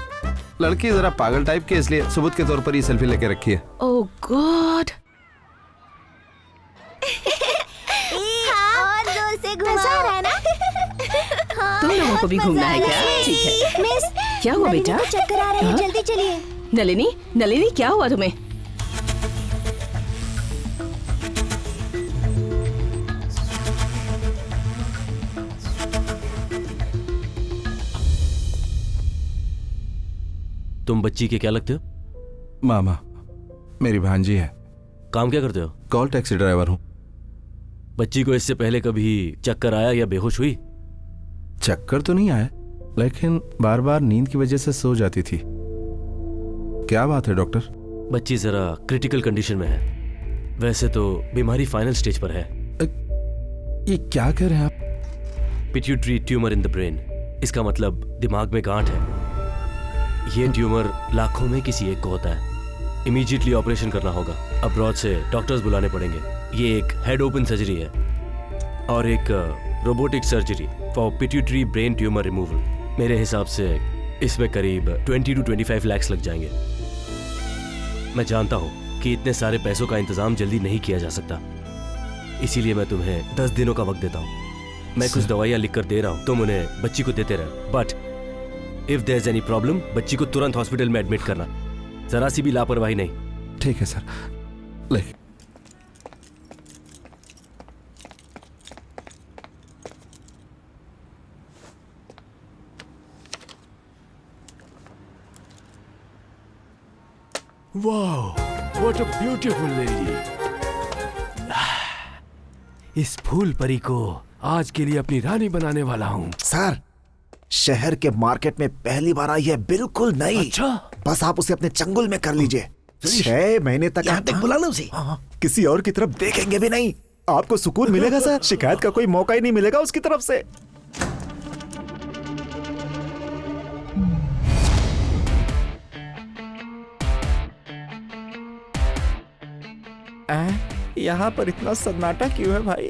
लड़की जरा पागल टाइप की, इसलिए सबूत के तौर पर ये सेल्फी लेके रखी है। ओह गॉड। और जोर से घुमा रहा है ना? तुम लोगों को भी घूमना है क्या? ठीक है। मिस, क्या हुआ बेटा? नलिनी को चक्कर आ रहा है, हाँ? जल्दी चलिए। नलिनी, नलिनी क्या हुआ तुम्हें? तुम बच्ची के क्या लगते हो? मामा, मेरी भांजी है। काम क्या करते हो? कॉल टैक्सी ड्राइवर हूँ। बच्ची को इससे पहले कभी चक्कर आया या बेहोश हुई? चक्कर तो नहीं आया, लेकिन बार बार नींद की वजह से सो जाती थी। क्या बात है डॉक्टर? बच्ची जरा क्रिटिकल कंडीशन में है। वैसे तो बीमारी फाइनल स्टेज पर है। ये क्या कह रहे हैं आप? Pituitary tumour in the brain. इसका मतलब दिमाग में गांठ है। ये ट्यूमर लाखों में किसी एक को होता है। इमीडिएटली ऑपरेशन करना होगा। अब्रॉड से डॉक्टर्स बुलाने पड़ेंगे। ये एक हेड ओपन सर्जरी है और एक robotic surgery for pituitary brain tumour removal. मेरे हिसाब से इसमें करीब 20 to 25 लाख लग जाएंगे। मैं जानता हूँ कि इतने सारे पैसों का इंतजाम जल्दी नहीं किया जा सकता, इसीलिए मैं तुम्हें 10 दिनों का वक्त देता हूँ। मैं कुछ दवाइयाँ लिख कर दे रहा हूँ, तुम उन्हें बच्ची को देते रहो। But if there is any problem, बच्ची को तुरंत हॉस्पिटल में एडमिट करना, जरा सी भी लापरवाही नहीं। ठीक है सर। ले। वाह, व्हाट अ ब्यूटीफुल लेडी। इस फूल परी को आज के लिए अपनी रानी बनाने वाला हूँ। सर, शहर के मार्केट में पहली बार आई है, बिल्कुल नई। अच्छा? बस आप उसे अपने चंगुल में कर लीजिए। 6 महीने तक यहाँ तक बुलाना उसे। किसी और की तरफ देखेंगे भी नहीं। आपको सुकून मिलेगा सर, शिकायत का कोई मौका ही नहीं मिलेगा उसकी तरफ से। यहाँ पर इतना सन्नाटा क्यों है भाई?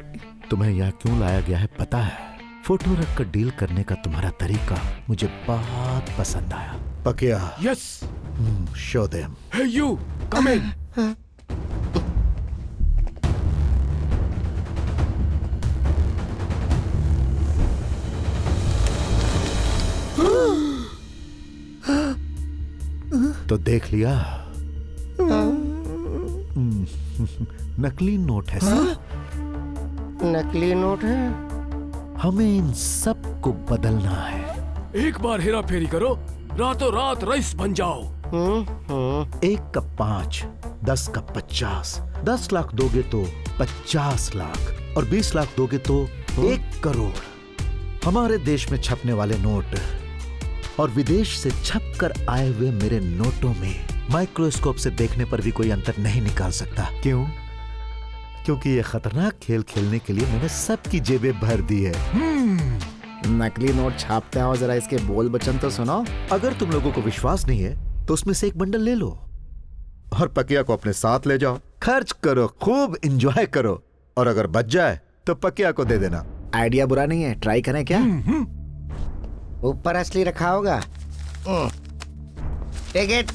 तुम्हें यहाँ क्यों लाया गया है पता है? फोटो रखकर डील करने का तुम्हारा तरीका मुझे बहुत पसंद आया। पकिया, yes. Show them. Hey you, come in. तो देख लिया, नकली नोट है सर। नकली नोट है? हमें इन सब को बदलना है। एक बार हेरा फेरी करो, रातों रात रईस बन जाओ। 1 का 5, 10 का 50, 10 लाख दोगे तो 50 लाख और 20 लाख दोगे तो 1 करोड़। हमारे देश में छपने वाले नोट और विदेश से छप कर आए हुए मेरे नोटों में माइक्रोस्कोप से देखने पर भी कोई अंतर नहीं निकाल सकता। क्यों? क्योंकि ये खतरनाक खेल खेलने के लिए मैंने सबकी जेबें भर दी है। नकली नोट छापते हो, जरा इसके बोल बचन तो सुनो। अगर तुम लोगों को विश्वास नहीं है तो उसमें से एक बंडल ले लो और पकिया को अपने साथ ले जाओ, खर्च करो, खूब एंजॉय करो और अगर बच जाए तो पकिया को दे देना। आइडिया बुरा नहीं है, ट्राई करें क्या? ऊपर असली रखा होगा। Take it.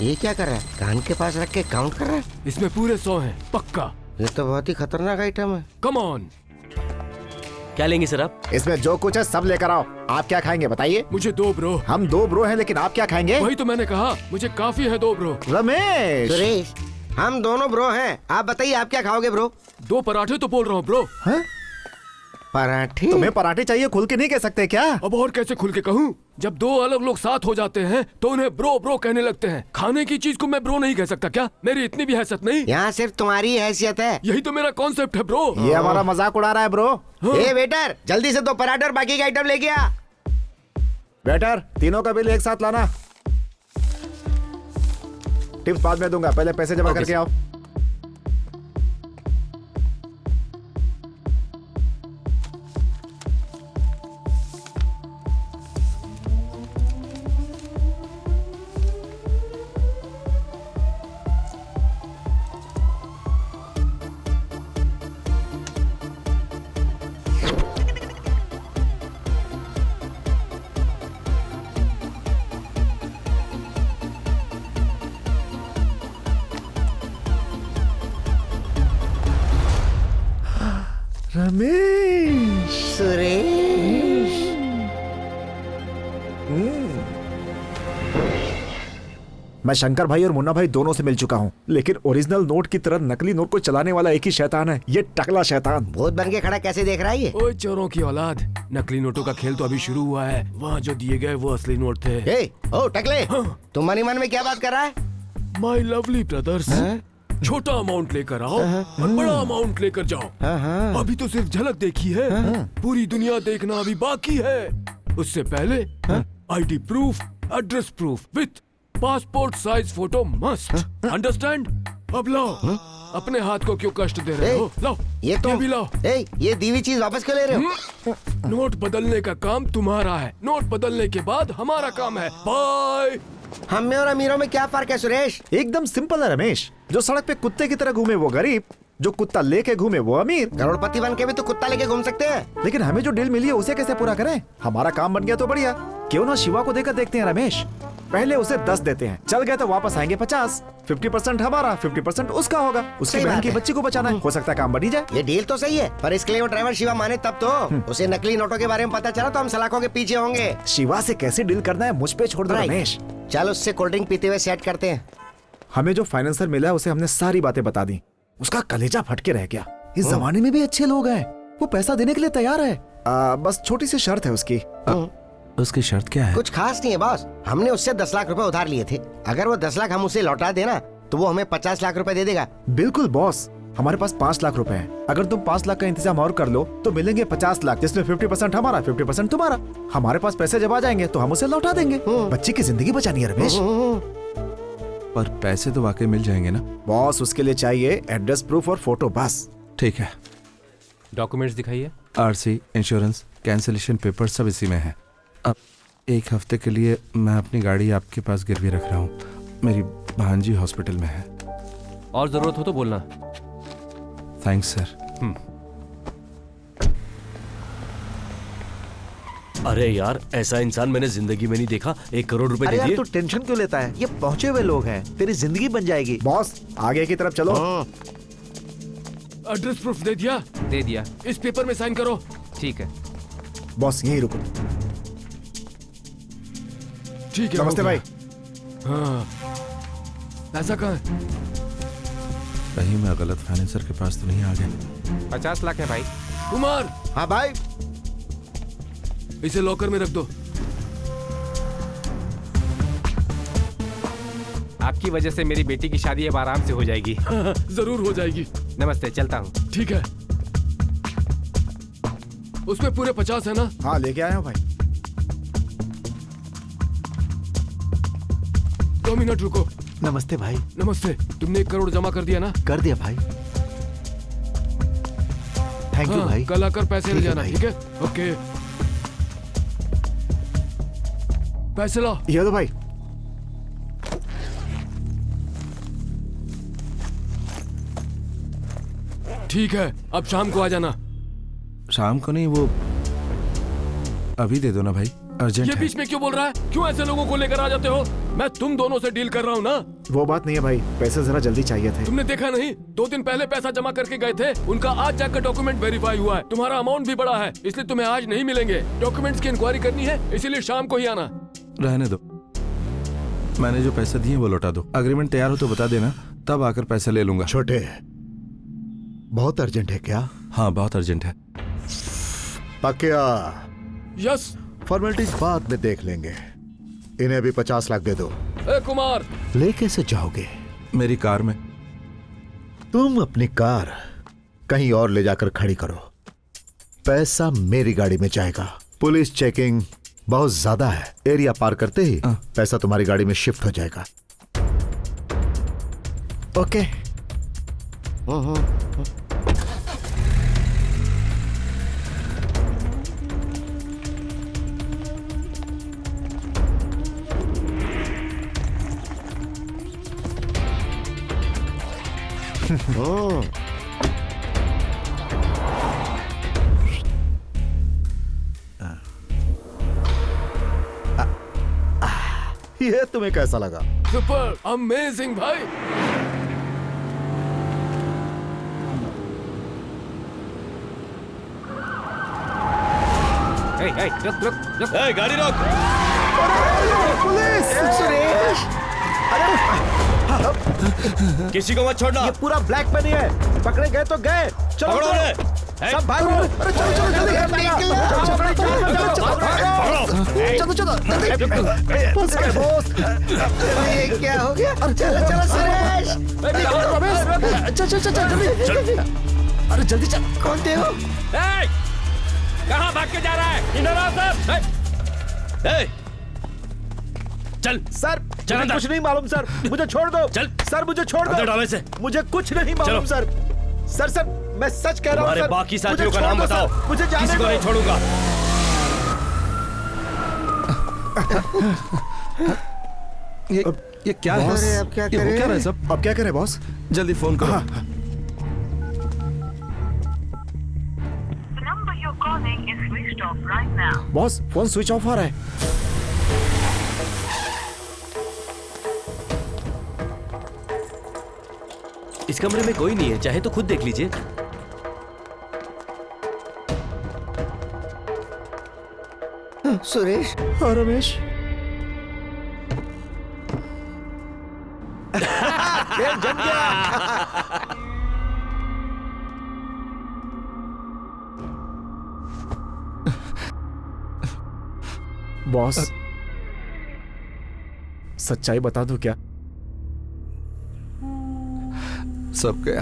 ये क्या कर रहा है? कान के पास रख के काउंट कर रहा है? इसमें पूरे 100 हैं, पक्का। ये तो बहुत ही खतरनाक आइटम है। Come on. क्या लेंगे सर आप? इसमें जो कुछ है सब लेकर आओ। आप क्या खाएंगे बताइए? मुझे 2 ब्रो। हम 2 ब्रो हैं, लेकिन आप क्या खाएंगे? वही तो मैंने कहा, मुझे काफी है 2 ब्रो। रमेश, सुरेश, हम दोनों ब्रो हैं। आप बताइए आप क्या खाओगे ब्रो? 2 पराठे तो बोल रहा हूँ ब्रो। हाँ? पराठे? तुम्हें पराठे चाहिए? खुल के नहीं कह सकते क्या? अब और कैसे खुल के कहूँ? जब 2 अलग लोग साथ हो जाते हैं तो उन्हें ब्रो ब्रो कहने लगते हैं। खाने की चीज को मैं ब्रो नहीं कह सकता क्या? मेरी इतनी भी हैसियत नहीं। यहाँ सिर्फ तुम्हारी हैसियत है। यही तो मेरा कॉन्सेप्ट है ब्रो। ये हमारा मजाक उड़ा रहा है ब्रो। ए वेटर, जल्दी से 2 पराठे और बाकी के आइटम लेके आ। वेटर, तीनों का बिल एक साथ लाना। टिप्स बाद में दूंगा, पहले पैसे जमा करके आओ। रमेश, सुरेश, मैं शंकर भाई और मुन्ना भाई दोनों से मिल चुका हूँ, लेकिन ओरिजिनल नोट की तरह नकली नोट को चलाने वाला एक ही शैतान है, ये टकला शैतान। भूत बन के खड़ा कैसे देख रहा है ये? ओए चोरों की औलाद, नकली नोटों का खेल तो अभी शुरू हुआ है। वहाँ जो दिए गए वो असली नोट थे। ए, ओ टकले, तुम मनी मन में क्या बात कर रहा है? माय लवली ब्रदर्स, छोटा अमाउंट लेकर आओ और बड़ा अमाउंट लेकर जाओ। अभी तो सिर्फ झलक देखी है, पूरी दुनिया देखना अभी बाकी है। उससे पहले ID proof, address proof with passport size photo must. Understand? अब लाओ, अपने हाथ को क्यों कष्ट दे रहे हो? लाओ, ये तो भी लाओ। ये दीवी चीज वापस क्यों ले रहे हो? नोट बदलने का काम तुम्हारा है, नोट बदलने के बाद हमारा काम है। बाय। हम में और अमीरों में क्या फर्क है सुरेश? एकदम सिंपल है रमेश, जो सड़क पे कुत्ते की तरह घूमे वो गरीब, जो कुत्ता लेके घूमे वो अमीर। करोड़पति बन के भी तो कुत्ता लेके घूम सकते हैं। लेकिन हमें जो डील मिली है उसे कैसे पूरा करें? हमारा काम बन गया तो बढ़िया, क्यों ना शिवा को देकर देखते हैं रमेश। पहले उसे 10 देते हैं, चल गए तो वापस आएंगे 50। 50% हमारा, 50% उसका होगा। उसकी सही बहन बात की है। बच्ची को बचाना है, हो सकता है काम बनी जाए। ये डील तो सही है, पर इसके लिए वो ड्राइवर शिवा माने तब तो। उसे नकली नोटों के बारे में पता चला तो हम सलाखों के पीछे होंगे। शिवा से कैसे डील करना है मुझ पे छोड़ दो राइट। रमेश। चल उससे कोल्ड ड्रिंक पीते हुए सेट करते हैं। हमें जो फाइनेंसर मिला है उसे हमने सारी बातें बता दी, उसका कलेजा फट के रह गया। इस जमाने में भी अच्छे लोग हैं, वो पैसा देने के लिए तैयार है। बस छोटी सी शर्त है उसकी। उसकी शर्त क्या है? कुछ खास नहीं है बॉस, हमने उससे 10 लाख रुपए उधार लिए थे। अगर वो 10 लाख हम उसे लौटा देना तो वो हमें 50 लाख रुपए दे देगा। बिल्कुल बॉस, हमारे पास 5 लाख रुपए हैं। अगर तुम 5 लाख का इंतजाम और कर लो तो मिलेंगे 50 लाख, जिसमें 50% हमारा, 50% तुम्हारा। हमारे पास पैसे जब आ जाएंगे तो हम उसे लौटा देंगे। बच्ची की जिंदगी बचानी है रमेश। पर पैसे तो वाकई मिल जाएंगे ना? बॉस उसके लिए चाहिए एड्रेस प्रूफ और फोटो बस। ठीक है। डॉक्यूमेंट्स दिखाइए। आरसी, इंश्योरेंस, कैंसिलेशन पेपर सब इसी में है। अब 1 हफ्ते के लिए मैं अपनी गाड़ी आपके पास गिरवी रख रहा हूँ। मेरी भांजी हॉस्पिटल में है। और जरूरत हो तो बोलना। Thanks sir. अरे यार, ऐसा इंसान मैंने जिंदगी में नहीं देखा। 1 करोड़ रुपए अरे दे यार दिए। तू टेंशन क्यों लेता है? ये पहुंचे हुए लोग हैं, तेरी जिंदगी बन जाएगी। बॉस आगे की तरफ चलो। एड्रेस प्रूफ दे दिया? दे दिया। इस पेपर में साइन करो। ठीक है बॉस यहीं रुको। ठीक है। नमस्ते हो भाई। गया। हाँ, पैसा कहाँ है? कहीं मैं गलत फाइनेंसर के पास तो नहीं आ गया। 50 लाख है भाई। कुमार, हाँ भाई। इसे लॉकर में रख दो। आपकी वजह से मेरी बेटी की शादी अब आराम से हो जाएगी। जरूर हो जाएगी। नमस्ते, चलता हूँ। ठीक है। उसमें पूरे 50 है ना? हाँ लेके आया हूँ भाई। 2 मिनट रुको। नमस्ते भाई। नमस्ते। तुमने 1 करोड़ जमा कर दिया ना? कर दिया भाई। थैंक यू भाई। कल आकर पैसे ले ठीक है जाना। भाई। ठीक है? ओके। पैसे लो। ये दो भाई। ठीक है, अब शाम को आ जाना। शाम को नहीं, वो अभी दे दो ना भाई, अर्जेंट ये है। बीच में क्यों बोल रहा है? क्यों ऐसे लोगों को लेकर आ जाते हो? मैं तुम दोनों से डील कर रहा हूँ ना। वो बात नहीं है भाई, पैसे जरा जल्दी चाहिए थे। तुमने देखा नहीं? 2 दिन पहले पैसा जमा करके गए थे, उनका आज जाकर डॉक्यूमेंट वेरीफाई हुआ है। तुम्हारा अमाउंट भी बड़ा है, इसलिए तुम्हें आज नहीं मिलेंगे। डॉक्यूमेंट्स की इंक्वायरी करनी है, इसीलिए शाम को ही आना। रहने दो, मैंने जो पैसे दिए वो लौटा दो। अग्रीमेंट तैयार हो तो बता देना, तब आकर पैसे ले लूंगा। छोटे, बहुत अर्जेंट है क्या? हाँ बहुत अर्जेंट है। पक्या। यस। फॉर्मेलिटीज बाद में देख लेंगे। इन्हें अभी 50 लाख दे दो। ए कुमार, ले कैसे जाओगे? मेरी कार में। तुम अपनी कार कहीं और ले जाकर खड़ी करो, पैसा मेरी गाड़ी में जाएगा। पुलिस चेकिंग बहुत ज्यादा है, एरिया पार करते ही पैसा तुम्हारी गाड़ी में शिफ्ट हो जाएगा। ओके। ये तुम्हें कैसा लगा? सुपर अमेजिंग भाई। रुक। गाड़ी रोक। पुलिस! सुरेश! किसी को मत छोड़ना। ये पूरा ब्लैक मनी है, पकड़े गए तो गए। चलो पकड़ो चलो। उन्हें। सब भागो। अरे चलो चलो जल्दी चलो। क्या हो गया? चलो चलो सुरेश। चल। अरे जल्दी चल। कौन थे हो? कहाँ भाग के जा रहा है? इधर आओ सर। चल सर चल मुझे अंदर। कुछ नहीं मालूम सर, मुझे छोड़ दो। चल। सर मुझे छोड़ अंदर दो। डाले से। मुझे कुछ नहीं मालूम चलो। सर। सर मैं सच कह रहा हूँ तुम्हारे सर। बाकी मुझे साथियों का छोड़ नाम दो, बताओ। सर। मुझे जाने किसी को दो। नहीं छोड़ूंगा। ये क्या है? बॉस, अब क्या ये हो करें? क्या रहा है सब? अब क्या करें बॉस? जल्दी फोन करो। The number you're calling is switched off right now. Boss phone switch off आ रहा है। इस कमरे में कोई नहीं है, चाहे तो खुद देख लीजिए। सुरेश और रमेश। खेल जम गया। बॉस सच्चाई बता दूं क्या? सब गया।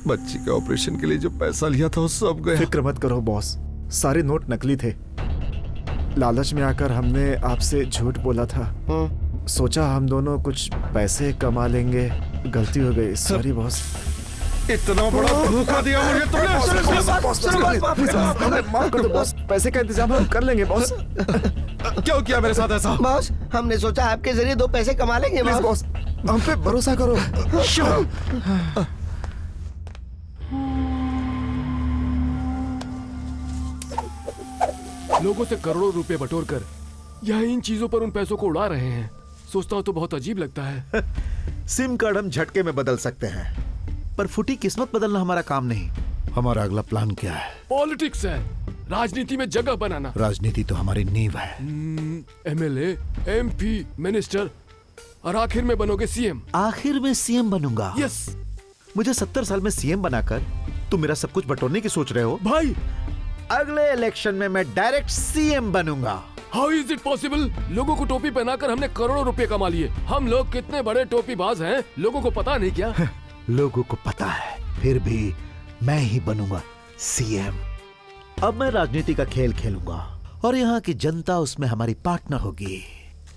बच्ची के ऑपरेशन के लिए जो पैसा लिया था वो सब गया। फिक्र मत करो बॉस, सारे नोट नकली थे। लालच में आकर हमने आपसे झूठ बोला था। सोचा हम दोनों कुछ पैसे कमा लेंगे, गलती हो गई। Sorry boss. इतना बड़ा धोखा दिया मुझे तुमने। माफ कर दो बॉस, पैसे का इंतजाम हम कर लेंगे बॉस। क्यों किया मेरे साथ ऐसा? बॉस, हमने सोचा आपके जरिए 2 पैसे कमा लेंगे। प्लीज बॉस, हम पे भरोसा करो। लोगों से करोड़ों रुपए बटोर कर यह इन चीजों पर उन पैसों को उड़ा रहे हैं। सोचता हूँ तो बहुत अजीब लगता है। सिम कार्ड हम झटके में बदल सकते हैं, पर फूटी किस्मत बदलना हमारा काम नहीं। हमारा अगला प्लान क्या है? पॉलिटिक्स है, राजनीति में जगह बनाना। राजनीति तो हमारी नींव है। एमएलए, एमपी, मिनिस्टर और आखिर में बनोगे सीएम। आखिर में सीएम बनूंगा? यस। मुझे 70 साल में सीएम बनाकर तुम मेरा सब कुछ बटोरने की सोच रहे हो? भाई, अगले इलेक्शन में मैं डायरेक्ट सीएम बनूंगा। How is it possible? लोगों को टोपी पहनाकर हमने करोड़ों रुपए कमा लिए। हम लोग कितने बड़े टोपीबाज हैं, लोगों को पता नहीं क्या? लोगों को पता है, फिर भी मैं ही बनूंगा सीएम। अब मैं राजनीति का खेल खेलूंगा और यहाँ की जनता उसमें हमारी पार्टनर होगी।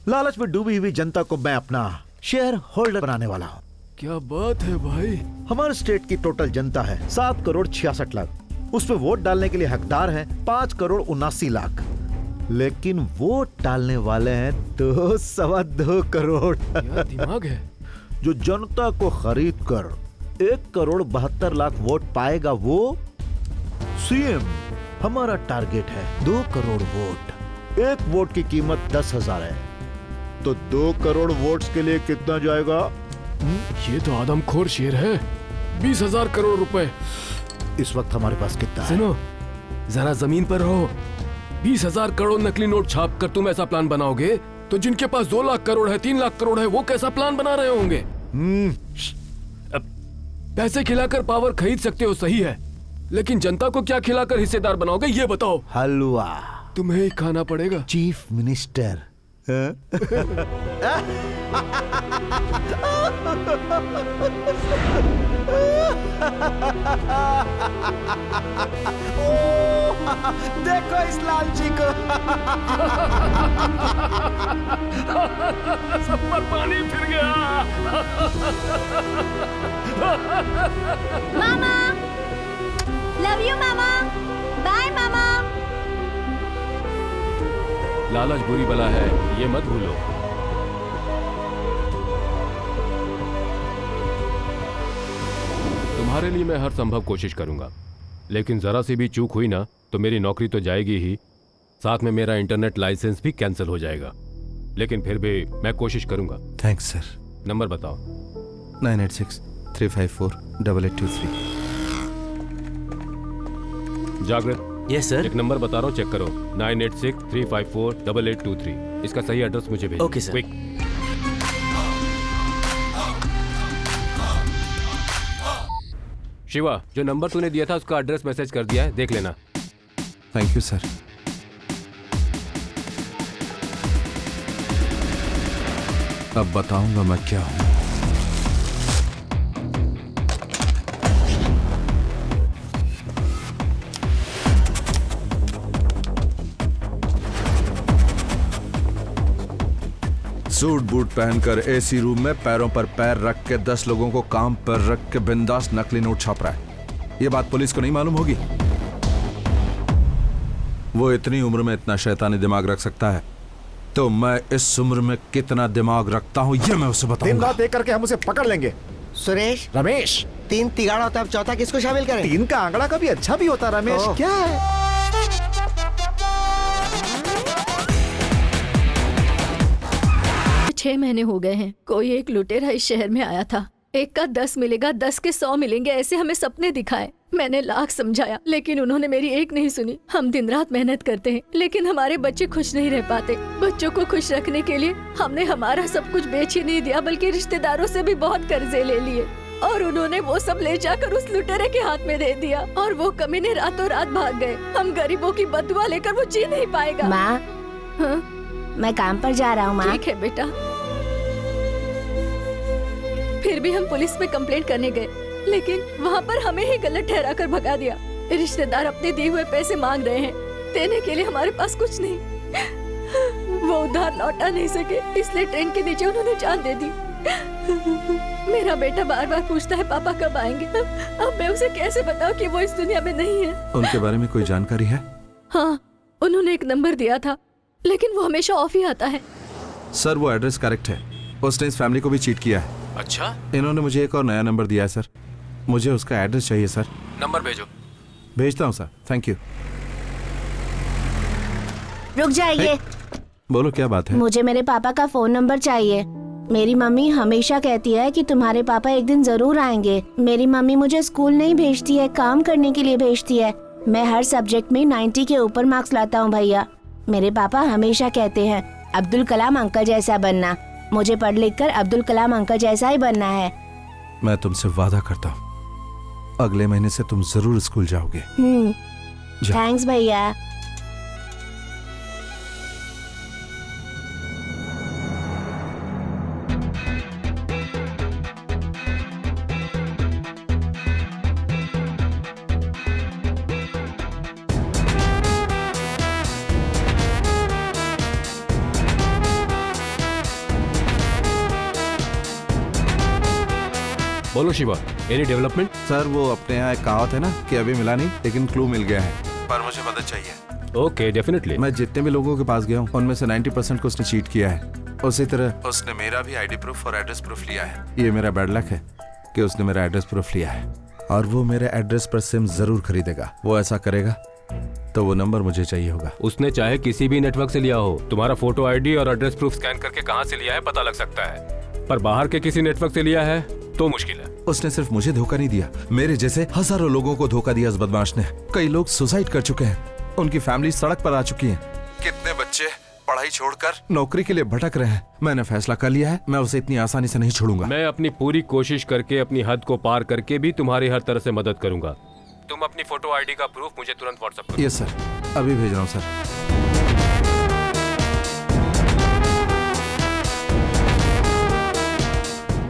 लालच में डूबी हुई जनता को मैं अपना शेयर होल्डर बनाने वाला हूँ। क्या बात है भाई। हमारे स्टेट की टोटल जनता है 7 करोड़ 66 लाख। उसमें वोट डालने के लिए हकदार हैं 5 करोड़ 79 लाख, लेकिन वोट डालने वाले हैं 2.25 करोड़। क्या दिमाग है। जो जनता को खरीद कर 1 करोड़ 72 लाख वोट पाएगा वो सीएम। हमारा टारगेट है 2 करोड़ वोट। 1 वोट की कीमत 10,000 है, तो 2 करोड़ वोट्स के लिए कितना जाएगा? ये तो आदमखोर शेर है। 20,000 करोड़ रुपए। इस वक्त हमारे पास कितना है? सुनो, जरा जमीन पर रहो। 20,000 करोड़ नकली नोट छाप कर तुम ऐसा प्लान बनाओगे तो जिनके पास 2 लाख करोड़ है, 3 लाख करोड़ है, वो कैसा प्लान बना रहे होंगे? पैसे खिलाकर पावर खरीद सकते हो, सही है, लेकिन जनता को क्या खिलाकर हिस्सेदार बनाओगे ये बताओ। हलवा तुम्हें ही खाना पड़ेगा। Chief minister. देखो इस लालची को। सब पर पानी फिर गया। मामा, लव यू मामा, बाय मामा। लालच बुरी बला है, ये मत भूलो। तुम्हारे लिए मैं हर संभव कोशिश करूंगा, लेकिन जरा सी भी चूक हुई ना तो मेरी नौकरी तो जाएगी ही, साथ में मेरा इंटरनेट लाइसेंस भी कैंसिल हो जाएगा। लेकिन फिर भी मैं कोशिश करूंगा। Thanks sir. नंबर बताओ। 9863548823। जागृत। Yes sir. एक नंबर बता रहा हूँ, चेक करो। 9863548823। इसका सही एड्रेस मुझे भेजो। Okay sir. क्विक। शिवा, जो नंबर तूने दिया था उसका एड्रेस मैसेज कर दिया है, देख लेना। Thank you sir. अब बताऊंगा मैं क्या हूं। सूट बूट पहनकर एसी रूम में पैरों पर पैर रख के 10 लोगों को काम पर रख के बिंदास नकली नोट छाप रहा है। ये बात पुलिस को नहीं मालूम होगी। वो इतनी उम्र में इतना शैतानी दिमाग रख सकता है, तो मैं इस उम्र में कितना दिमाग रखता हूँ ये मैं उसे बताऊंगा। दिन रात एक करके हम उसे पकड़ लेंगे। सुरेश, रमेश, 3 तिगाड़ा होता है, अब चौथा किसको शामिल करें? 3 का आंकड़ा कभी अच्छा भी होता। रमेश क्या है? 6 महीने हो गए हैं। कोई एक लुटेरा इस शहर में आया था। 1 का 10 मिलेगा, 10 के 100 मिलेंगे, ऐसे हमें सपने दिखाए। मैंने लाख समझाया, लेकिन उन्होंने मेरी एक नहीं सुनी। हम दिन रात मेहनत करते हैं, लेकिन हमारे बच्चे खुश नहीं रह पाते। बच्चों को खुश रखने के लिए हमने हमारा सब कुछ बेच ही नहीं दिया, बल्कि रिश्तेदारों से भी बहुत कर्जे ले लिए, और उन्होंने वो सब ले जाकर उस लुटेरे के हाथ में दे दिया, और वो कमीने रातों रात भाग गए। हम गरीबों की बदुआ लेकर वो जी नहीं पाएगा। माँ, हाँ? मैं काम पर जा रहा हूँ माँ। ठीक है बेटा। फिर भी हम पुलिस में कंप्लेंट करने गए, लेकिन वहाँ पर हमें ही गलत ठहरा कर भगा दिया। रिश्तेदार अपने दिए हुए पैसे मांग रहे हैं, देने के लिए हमारे पास कुछ नहीं। वो उधार लौटा नहीं सके, इसलिए ट्रेन के नीचे उन्होंने जान दे दी। मेरा बेटा बार बार पूछता है पापा कब आएंगे। अब मैं उसे कैसे बताऊं कि वो इस दुनिया में नहीं है। उनके बारे में कोई जानकारी है? हाँ, उन्होंने एक नंबर दिया था, लेकिन वो हमेशा ऑफ ही आता है। सर वो एड्रेस करेक्ट है, उसने इस फैमिली को भी चीट किया है। अच्छा, इन्होंने मुझे एक और नया नंबर दिया है सर, मुझे उसका एड्रेस चाहिए सर। नंबर भेजो। भेजता हूँ सर, थैंक यू। रुक जाइए। बोलो क्या बात है? मुझे मेरे पापा का फोन नंबर चाहिए। मेरी मम्मी हमेशा कहती है कि तुम्हारे पापा एक दिन जरूर आएंगे। मेरी मम्मी मुझे स्कूल नहीं भेजती है, काम करने के लिए भेजती है। मैं हर सब्जेक्ट में 90 के ऊपर मार्क्स लाता हूँ भैया। मेरे पापा हमेशा कहते हैं अब्दुल कलाम अंकल जैसा बनना। मुझे पढ़ लिख कर अब्दुल कलाम अंकल जैसा ही बनना है। मैं तुमसे वादा करता हूँ अगले महीने से तुम जरूर स्कूल जाओगे। थैंक्स भैया। बोलो शिवा, एनी डेवलपमेंट? सर वो अपने यहाँ एक कहावत है ना कि अभी मिला नहीं लेकिन क्लू मिल गया है, पर मुझे मदद चाहिए। Okay, definitely. मैं जितने भी लोगों के पास गया हूँ उनमें से 90% को उसने चीट किया है। उसी तरह उसने मेरा भी आईडी प्रूफ और एड्रेस प्रूफ लिया है। ये मेरा बैड लक है कि उसने मेरा एड्रेस प्रूफ लिया है, और वो मेरे एड्रेस पर सिम जरूर खरीदेगा। वो ऐसा करेगा तो वो नंबर मुझे चाहिए होगा। उसने चाहे किसी भी नेटवर्क से लिया हो, तुम्हारा फोटो आईडी और एड्रेस प्रूफ स्कैन करके कहाँ से लिया है पता लग सकता है, पर बाहर के किसी नेटवर्क से लिया है तो मुश्किल है। उसने सिर्फ मुझे धोखा नहीं दिया, मेरे जैसे हजारों लोगों को धोखा दिया इस बदमाश ने। कई लोग सुसाइड कर चुके हैं, उनकी फैमिली सड़क पर आ चुकी है। कितने बच्चे पढ़ाई छोड़कर नौकरी के लिए भटक रहे हैं। मैंने फैसला कर लिया है, मैं उसे इतनी आसानी से नहीं छोड़ूंगा। मैं अपनी पूरी कोशिश करके अपनी हद को पार करके भी तुम्हारी हर तरह से मदद करूंगा। तुम अपनी फोटो आईडी का प्रूफ मुझे तुरंत व्हाट्सएप करो। यस सर, अभी भेज रहा हूँ सर।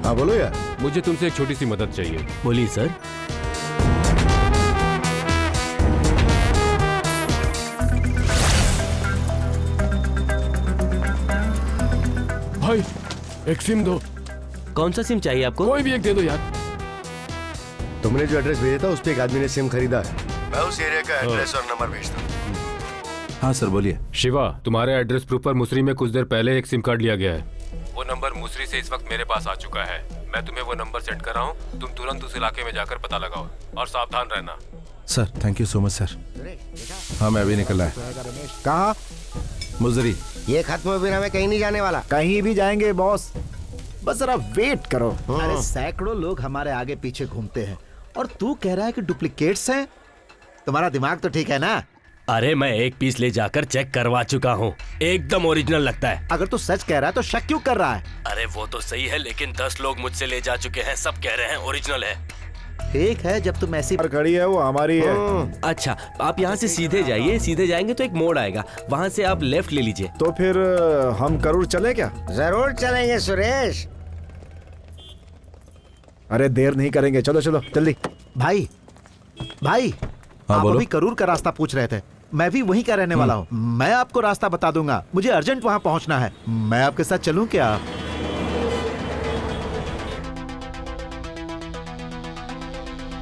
हाँ बोलो यार। मुझे तुमसे एक छोटी सी मदद चाहिए। बोलिए सर। भाई एक सिम दो। कौन सा सिम चाहिए आपको? कोई भी एक दे दो यार। तुमने जो एड्रेस भेजा था उस पे एक आदमी ने सिम खरीदा है। मैं उस एरिया का एड्रेस और नंबर भेजता हूँ। हाँ सर बोलिए। शिवा, तुम्हारे एड्रेस प्रूफ पर मुसरी में कुछ देर पहले एक सिम कार्ड लिया गया है। वो नंबर मुसरी से इस वक्त मेरे पास आ चुका है। मैं तुम्हें वो नंबर सेंड कर रहा हूँ, तुम तुरंत उस इलाके में जाकर पता लगाओ और सावधान रहना। Sir thank you so much sir. हाँ मैं अभी निकल रहा है। कहाँ? मुजरी। ये खत्म हो बिना मैं कहीं नहीं जाने वाला। कहीं भी जाएंगे बॉस, बस जरा वेट करो। अरे सैकड़ों लोग हमारे आगे पीछे घूमते हैं और तू कह रहा है कि डुप्लीकेट्स हैं? तुम्हारा दिमाग तो ठीक है ना? अरे मैं एक पीस ले जाकर चेक करवा चुका हूँ, एकदम ओरिजिनल लगता है। अगर तू सच कह रहा है तो शक क्यों कर रहा है? अरे वो तो सही है, लेकिन 10 लोग मुझसे ले जा चुके हैं, सब कह रहे हैं ओरिजिनल है। ठीक है, जब तुम ऐसी खड़ी है वो हमारी है। अच्छा, आप यहाँ से सीधे जाइए, सीधे जाएंगे तो एक मोड़ आएगा, वहाँ से आप लेफ्ट ले लीजिए। तो फिर हम करूर चले क्या? जरूर चलेंगे सुरेश। अरे देर नहीं करेंगे, चलो चलो जल्दी। भाई भाई हाँ, आप बोलो। अभी करूर का रास्ता पूछ रहे थे, मैं भी वहीं का रहने वाला हूँ। मैं आपको रास्ता बता दूंगा, मुझे अर्जेंट वहाँ पहुँचना है। मैं आपके साथ चलूँ क्या?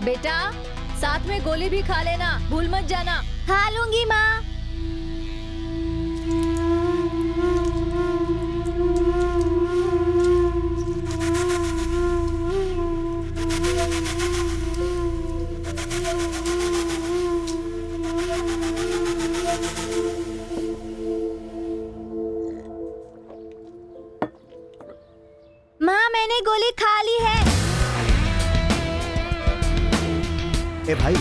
बेटा साथ में गोली भी खा लेना, भूल मत जाना। खा लूंगी माँ। माँ मैंने गोली खा ली है। ए भाई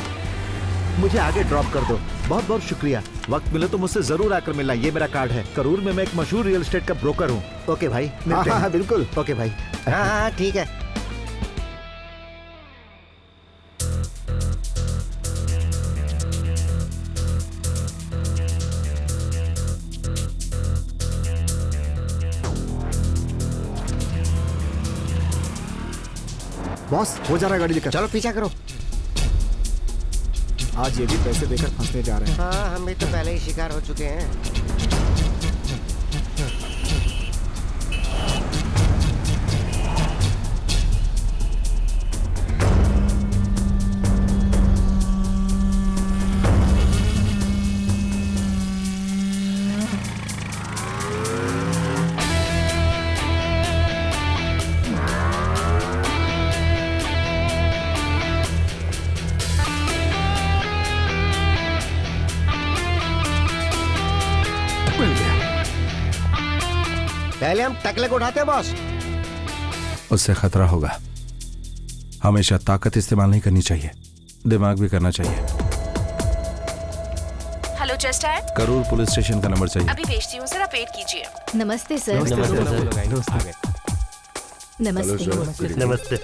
मुझे आगे ड्रॉप कर दो, बहुत बहुत शुक्रिया। वक्त मिले तो मुझसे जरूर आकर मिलना, ये मेरा कार्ड है। करूर में मैं एक मशहूर रियल एस्टेट का ब्रोकर हूँ। ओके भाई, मिलते हैं। हाँ बिल्कुल। ओके भाई। हाँ ठीक है। बॉस हो जा रहा है गाड़ी लेकर। चलो पीछा करो। आज ये भी पैसे देकर फंसने जा रहे हैं। हाँ हम भी तो पहले ही शिकार हो चुके हैं। पहले हम टकले को उठाते हैं बॉस। उससे खतरा होगा। हमेशा ताकत इस्तेमाल नहीं करनी चाहिए, दिमाग भी करना चाहिए। हेलो जस्ट आया, करूर पुलिस स्टेशन का नंबर चाहिए। अभी भेजती हूँ सर, आप वेट कीजिए। नमस्ते सर। नमस्ते।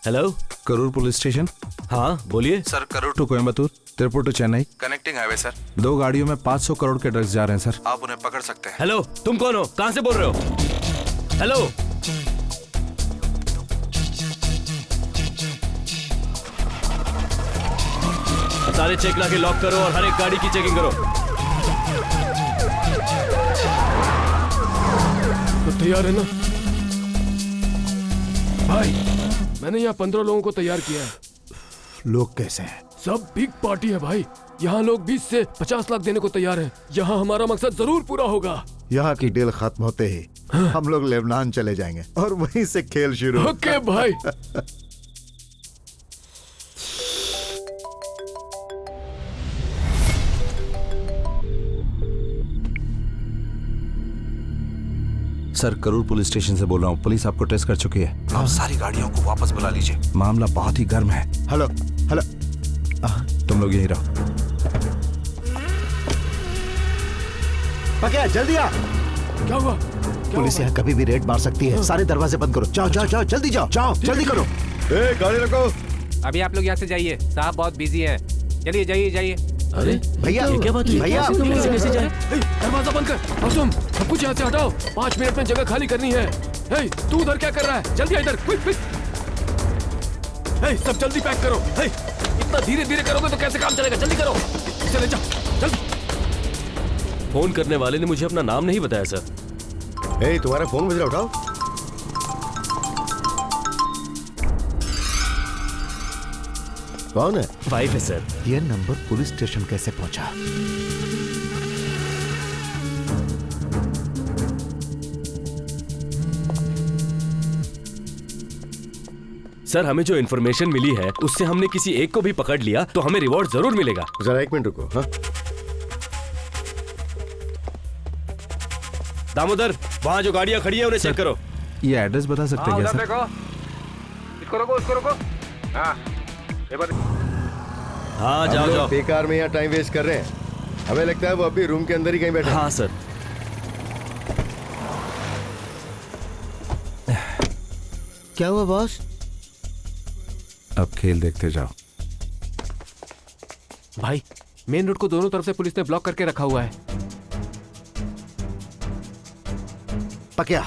Hello, Karur police station. हाँ बोलिए sir, Karur to Coimbatore, Tiruppur to Chennai connecting highway sir. 2 गाड़ियों में 500 करोड़ के ड्रग्स जा रहे हैं सर, आप उन्हें पकड़ सकते हैं। हेलो, तुम कौन हो, कहाँ से बोल रहे हो? हेलो, सारे चेक ला के लॉक करो और हर एक गाड़ी की चेकिंग करो। तो तैयार है ना भाई? मैंने यहाँ 15 लोगों को तैयार किया है। लोग कैसे हैं? सब बिग पार्टी है भाई। यहाँ लोग 20 से 50 लाख देने को तैयार हैं। यहाँ हमारा मकसद जरूर पूरा होगा। यहाँ की डील खत्म होते ही हम लोग लेबनान चले जाएंगे और वहीं से खेल शुरू। ओके भाई। सर, करूर पुलिस स्टेशन से बोल रहा हूँ। पुलिस आपको ट्रेस कर चुकी है। आप सारी गाड़ियों को वापस बुला लीजिए, मामला बहुत ही गर्म है। हेलो हेलो, तुम लोग यहीं रहो। पक्या जल्दी आ। क्या हुआ? पुलिस यहाँ कभी भी रेड मार सकती है। सारे दरवाजे बंद करो। जाओ जाओ जाओ, जल्दी जाओ जाओ, जल्दी करो। गाड़ी रखो। अभी आप लोग यहाँ से जाइए, साहब बहुत बिजी हैं। चलिए जाइए जाइए। अरे भैया, ये क्या बात हुई? भैया, कैसे जाए? दरवाजा बंद कर। मासूम, सब कुछ यहाँ से हटाओ। 5 मिनट में जगह खाली करनी है। तू उधर क्या कर रहा है? जल्दी आ इधर, क्विक क्विक। सब जल्दी पैक करो। इतना धीरे धीरे करोगे तो कैसे काम चलेगा? जल्दी करो, इसे ले जाओ जल्दी। फोन करने वाले ने मुझे अपना नाम नहीं बताया सर। तुम्हारा फोन बज रहा, उठाओ। कौन है? वाइफ है सर। ये नंबर पुलिस स्टेशन कैसे पहुंचा? सर, हमें जो इन्फॉर्मेशन मिली है उससे हमने किसी एक को भी पकड़ लिया तो हमें रिवॉर्ड जरूर मिलेगा। जरा 1 मिनट रुको। हाँ, दामोदर, वहाँ जो गाड़ियाँ खड़ी है उन्हें चेक करो। ये एड्रेस बता सकते हैं क्या सर? इसको रोको, इसको रोको। हाँ, हाँ जाओ जाओ। बेकार में यहाँ टाइम वेस्ट कर रहे हैं। हमें लगता है वो अभी रूम के अंदर ही कहीं बैठे। हाँ सर। क्या हुआ बॉस? अब खेल देखते जाओ। भाई, मेन रोड को दोनों तरफ से पुलिस ने ब्लॉक करके रखा हुआ है। पक्या,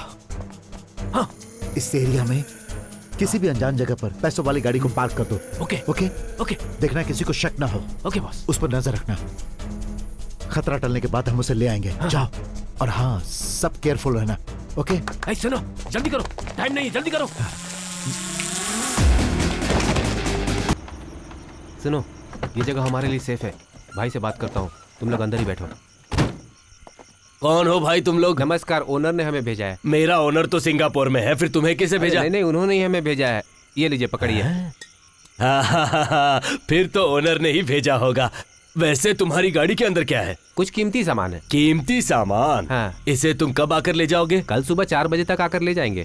हाँ, इस एरिया में किसी भी अनजान जगह पर पैसों वाली गाड़ी को पार्क कर दो। Okay okay okay. देखना किसी को शक ना हो। Okay boss. उस पर नजर रखना। खतरा टलने के बाद हम उसे ले आएंगे। जाओ। और हाँ, सब केयरफुल रहना। ओके? सुनो, जल्दी करो, टाइम नहीं है, जल्दी करो। सुनो, ये जगह हमारे लिए सेफ है। भाई से बात करता हूँ, तुम लोग अंदर ही बैठो। कौन हो भाई तुम लोग? नमस्कार, ओनर ने हमें भेजा है। मेरा ओनर तो सिंगापुर में है, फिर तुम्हें किसे भेजा? नहीं, उन्होंने ही हमें भेजा है। ये लीजिए, पकड़िए। फिर तो ओनर ने ही भेजा होगा। वैसे तुम्हारी गाड़ी के अंदर क्या है? कुछ कीमती सामान है। कीमती सामान? हाँ। इसे तुम कब आकर ले जाओगे? कल सुबह 4 बजे तक आकर ले जाएंगे।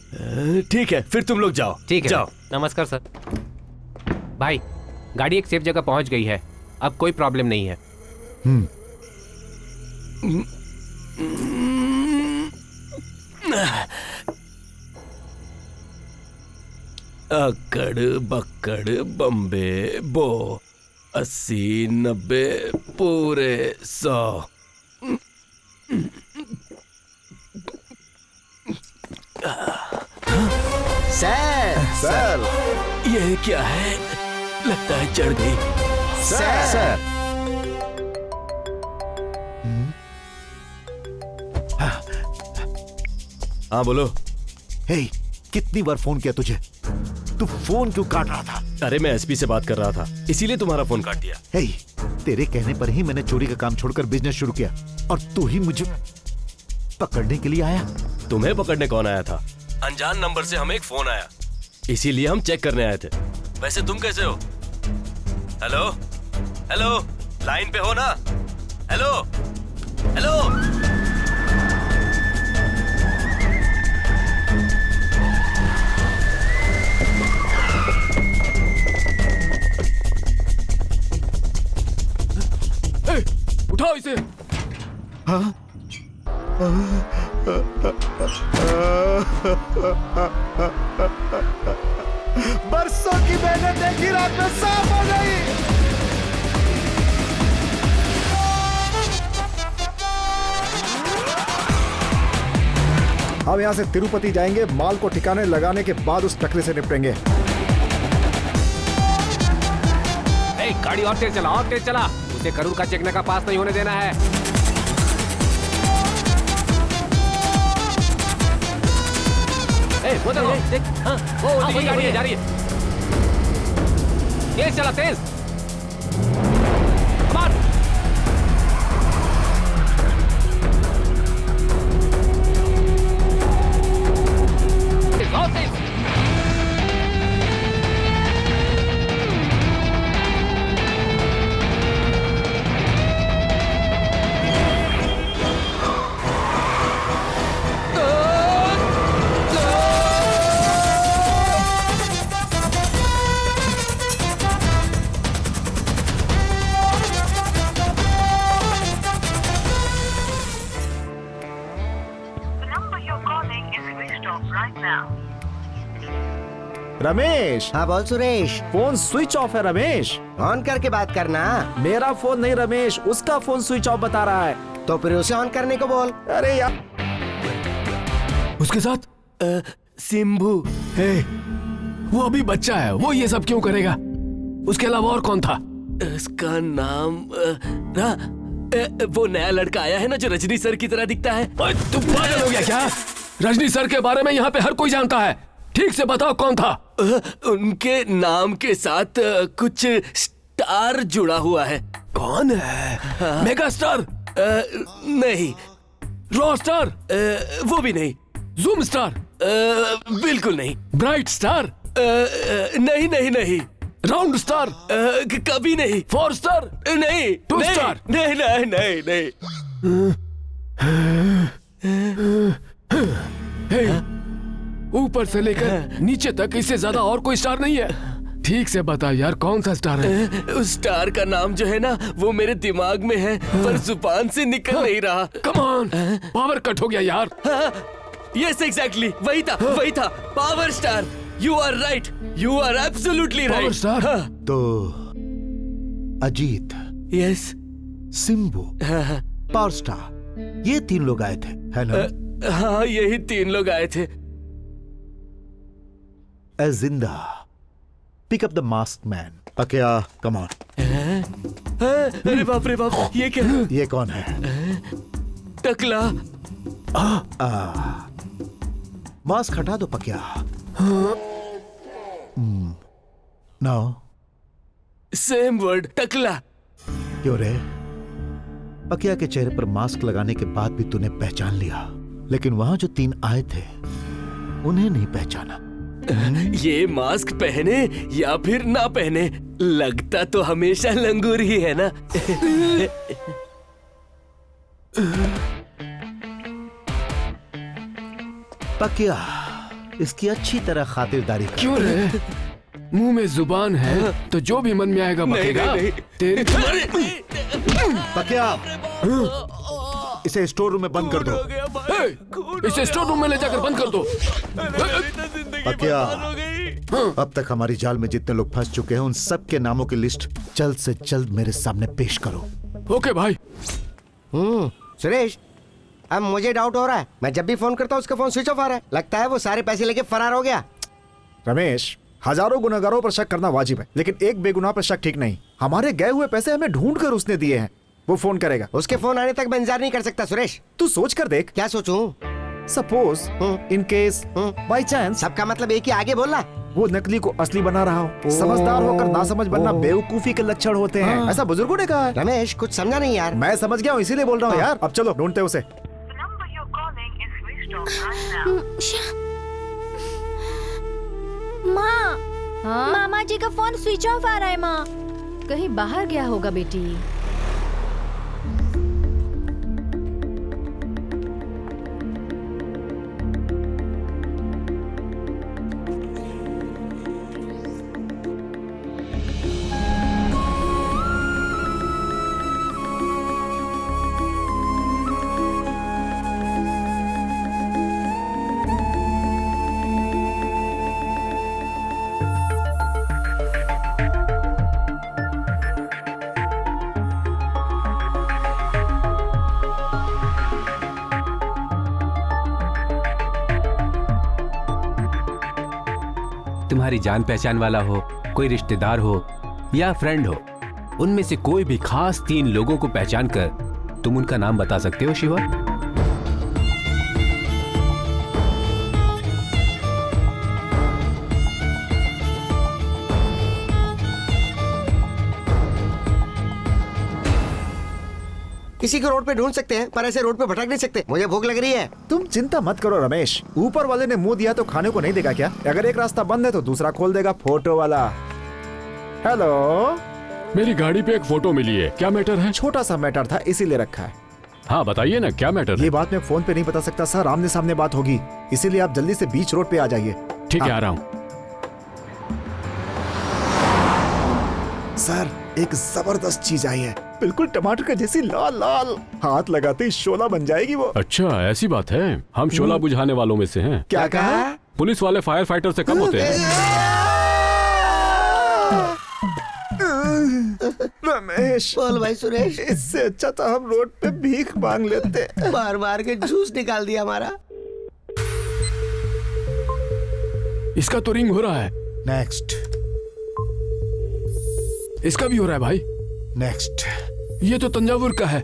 ठीक है, फिर तुम लोग जाओ। ठीक है, जाओ। नमस्कार सर। भाई, गाड़ी एक सेफ जगह पहुंच गई है, अब कोई प्रॉब्लम नहीं है। अकड़ बक्कड़ बम्बे बो 80 90 पूरे 100। सर, ये क्या है? लगता है चढ़ गई। सर। हाँ बोलो। हे, कितनी बार फोन किया तुझे? तू फोन क्यों काट रहा था? अरे मैं एसपी से बात कर रहा था, इसीलिए तुम्हारा फोन काट दिया। हे, तेरे कहने पर ही मैंने चोरी का काम छोड़कर बिजनेस शुरू किया और तू ही मुझे पकड़ने के लिए आया। तुम्हें पकड़ने कौन आया था? अनजान नंबर से हमें एक फोन आया, इसीलिए हम चेक करने आए थे। वैसे तुम कैसे हो? हेलो हेलो, लाइन पे हो ना? Hello hello. बरसों की मेहनत एक ही रात में साफ हो गई। हम यहाँ से तिरुपति जाएंगे, माल को ठिकाने लगाने के बाद उस टकले से निपटेंगे। गाड़ी और तेज चला, और तेज चला। उसे करूर का चेकने का पास नहीं होने देना है। वो देखो, देख, हाँ, वो वही गाड़ी है, जा रही है। तेज चला, तेज। Come on। बहुत तेज। रमेश। हाँ बोल सुरेश। फोन स्विच ऑफ है रमेश। ऑन करके बात करना। मेरा फोन नहीं रमेश, उसका फोन स्विच ऑफ बता रहा है। तो फिर उसे ऑन करने को बोल। अरे यार, उसके साथ सिम्बू है, वो अभी बच्चा है, वो ये सब क्यों करेगा? उसके अलावा और कौन था? इसका नाम वो नया लड़का आया है ना जो रजनी सर की तरह दिखता है। तुम पागल हो गया क्या? रजनी सर के बारे में यहाँ पे हर कोई जानता है। ठीक से बताओ कौन था? उनके नाम के साथ कुछ स्टार जुड़ा हुआ है। कौन है? Mega star? नहीं। Raw star? वो भी नहीं। Zoom star? बिल्कुल नहीं। Bright star? नहीं नहीं नहीं। Round star? कभी नहीं। Four star? नहीं। Two star? नहीं नहीं नहीं नहीं। ऊपर से लेकर नीचे तक इससे ज्यादा और कोई स्टार नहीं है। ठीक से बता यार, कौन सा स्टार है? उस स्टार का नाम जो है ना, वो मेरे दिमाग में है पर जुबान से निकल नहीं रहा। कम ऑन, पावर कट हो गया यार। यस एग्जैक्टली, वही था वही था। Power star. You are right, you are absolutely right. Power star? तो Ajith, yes, Simbu, power star, ये 3 लोग आए थे, है ना? हाँ, यही 3 लोग आए थे। जिंदा, pick up the mask man. Pakiya, come on. अरे बाप रे बाप, ये क्या? ये कौन है? टकला। मास्क हटा दो पकिया। नाउ सेम वर्ड, टकला। क्यों रे? पकिया के चेहरे पर मास्क लगाने के बाद भी तूने पहचान लिया, लेकिन वहां जो 3 आए थे उन्हें नहीं पहचाना। ये मास्क पहने या फिर ना पहने, लगता तो हमेशा लंगूर ही है ना। पकिया, इसकी अच्छी तरह खातिरदारी कर। क्यों रे? मुंह में जुबान है तो जो भी मन में आएगा बकेगा। तेरी पकिया, इसे स्टोर रूम में बंद कर दो। इसे स्टोर रूम में ले जाकर बंद कर दो। पकिया, अब तक हमारी जाल में जितने लोग फंस चुके हैं उन सब के नामों की लिस्ट जल्द से जल्द मेरे सामने पेश करो। ओके भाई। सुरेश, अब मुझे डाउट हो रहा है। मैं जब भी फोन करता हूँ उसका फोन स्विच ऑफ आ रहा है। लगता है वो सारे पैसे लेके फरार हो गया। रमेश, हजारों गुनहगारों पर शक करना वाजिब है, लेकिन एक बेगुनाह पर शक ठीक नहीं। हमारे गए हुए पैसे हमें ढूंढ कर उसने दिए हैं। वो फोन करेगा। उसके फोन आने तक मैं इंतजार नहीं कर सकता सुरेश। तू सोच कर देख। क्या सोचूं? Suppose, in case, by chance. सबका मतलब एक ही, आगे बोलना। वो नकली को असली बना रहा हो। समझदार होकर नासमझ बनना बेवकूफी के लक्षण होते हैं, ऐसा बुजुर्गों ने कहा है। रमेश, कुछ समझा नहीं यार। मैं समझ गया हूँ, इसीलिए बोल रहा हूँ यार। अब चलो ढूंढते उसे। माँ, मामा जी का फोन स्विच ऑफ आ रहा है। माँ, कहीं बाहर गया होगा बेटी। तुम्हारी जान पहचान वाला हो, कोई रिश्तेदार हो या फ्रेंड हो, उनमें से कोई भी खास 3 लोगों को पहचान कर तुम उनका नाम बता सकते हो शिवा? किसी को रोड पे ढूंढ सकते हैं, पर ऐसे रोड पे भटक नहीं सकते। मुझे भूख लग रही है। तुम चिंता मत करो रमेश, ऊपर वाले ने मुंह दिया तो खाने को नहीं देगा क्या? अगर एक रास्ता बंद है तो दूसरा खोल देगा। फोटो वाला। हेलो, मेरी गाड़ी पे एक फोटो मिली है, क्या मैटर है? छोटा सा मैटर था इसीलिए रखा है। हाँ बताइए ना, क्या मैटर है? ये बात मैं फोन पे नहीं बता सकता सर, आमने सामने बात होगी, इसीलिए आप जल्दी से बीच रोड पे आ जाइए। ठीक है, आ रहा हूँ। सर एक जबरदस्त चीज आई है, बिल्कुल टमाटर का जैसी लाल लाल, हाथ लगाते ही शोला बन जाएगी वो। अच्छा ऐसी बात है, हम शोला बुझाने वालों में से हैं। क्या कहा? पुलिस वाले फायर फाइटर से कम होते हैं। रमेश, बोल भाई सुरेश। इससे अच्छा तो हम रोड पे भीख मांग लेते। बार बार के जूस निकाल दिया हमारा। इसका तो रिंग हो रहा है। नेक्स्ट। इसका भी हो रहा है भाई। नेक्स्ट। ये तो तंजावुर का है,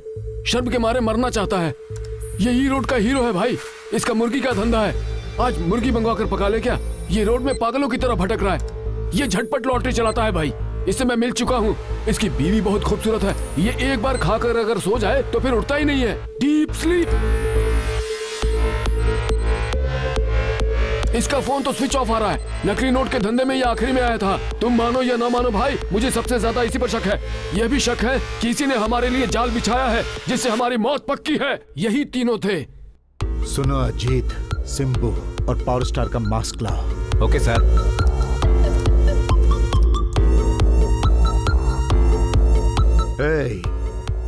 शर्म के मारे मरना चाहता है। यही रोड का हीरो है भाई, इसका मुर्गी का धंधा है। आज मुर्गी मंगवा कर पका ले क्या? ये रोड में पागलों की तरह भटक रहा है। ये झटपट लॉटरी चलाता है भाई, इससे मैं मिल चुका हूँ। इसकी बीवी बहुत खूबसूरत है, ये एक बार खाकर अगर सो जाए तो फिर उठता ही नहीं है, डीप स्लीप। इसका फोन तो स्विच ऑफ आ रहा है। नकली नोट के धंधे में ये आखिरी में आया था। तुम मानो या ना मानो भाई, मुझे सबसे ज्यादा इसी पर शक है। यह भी शक है कि इसी ने हमारे लिए जाल बिछाया है, जिससे हमारी मौत पक्की है। यही तीनों थे। सुनो अजीत, सिंबू और पावर स्टार का मास्क लाओ। Okay sir.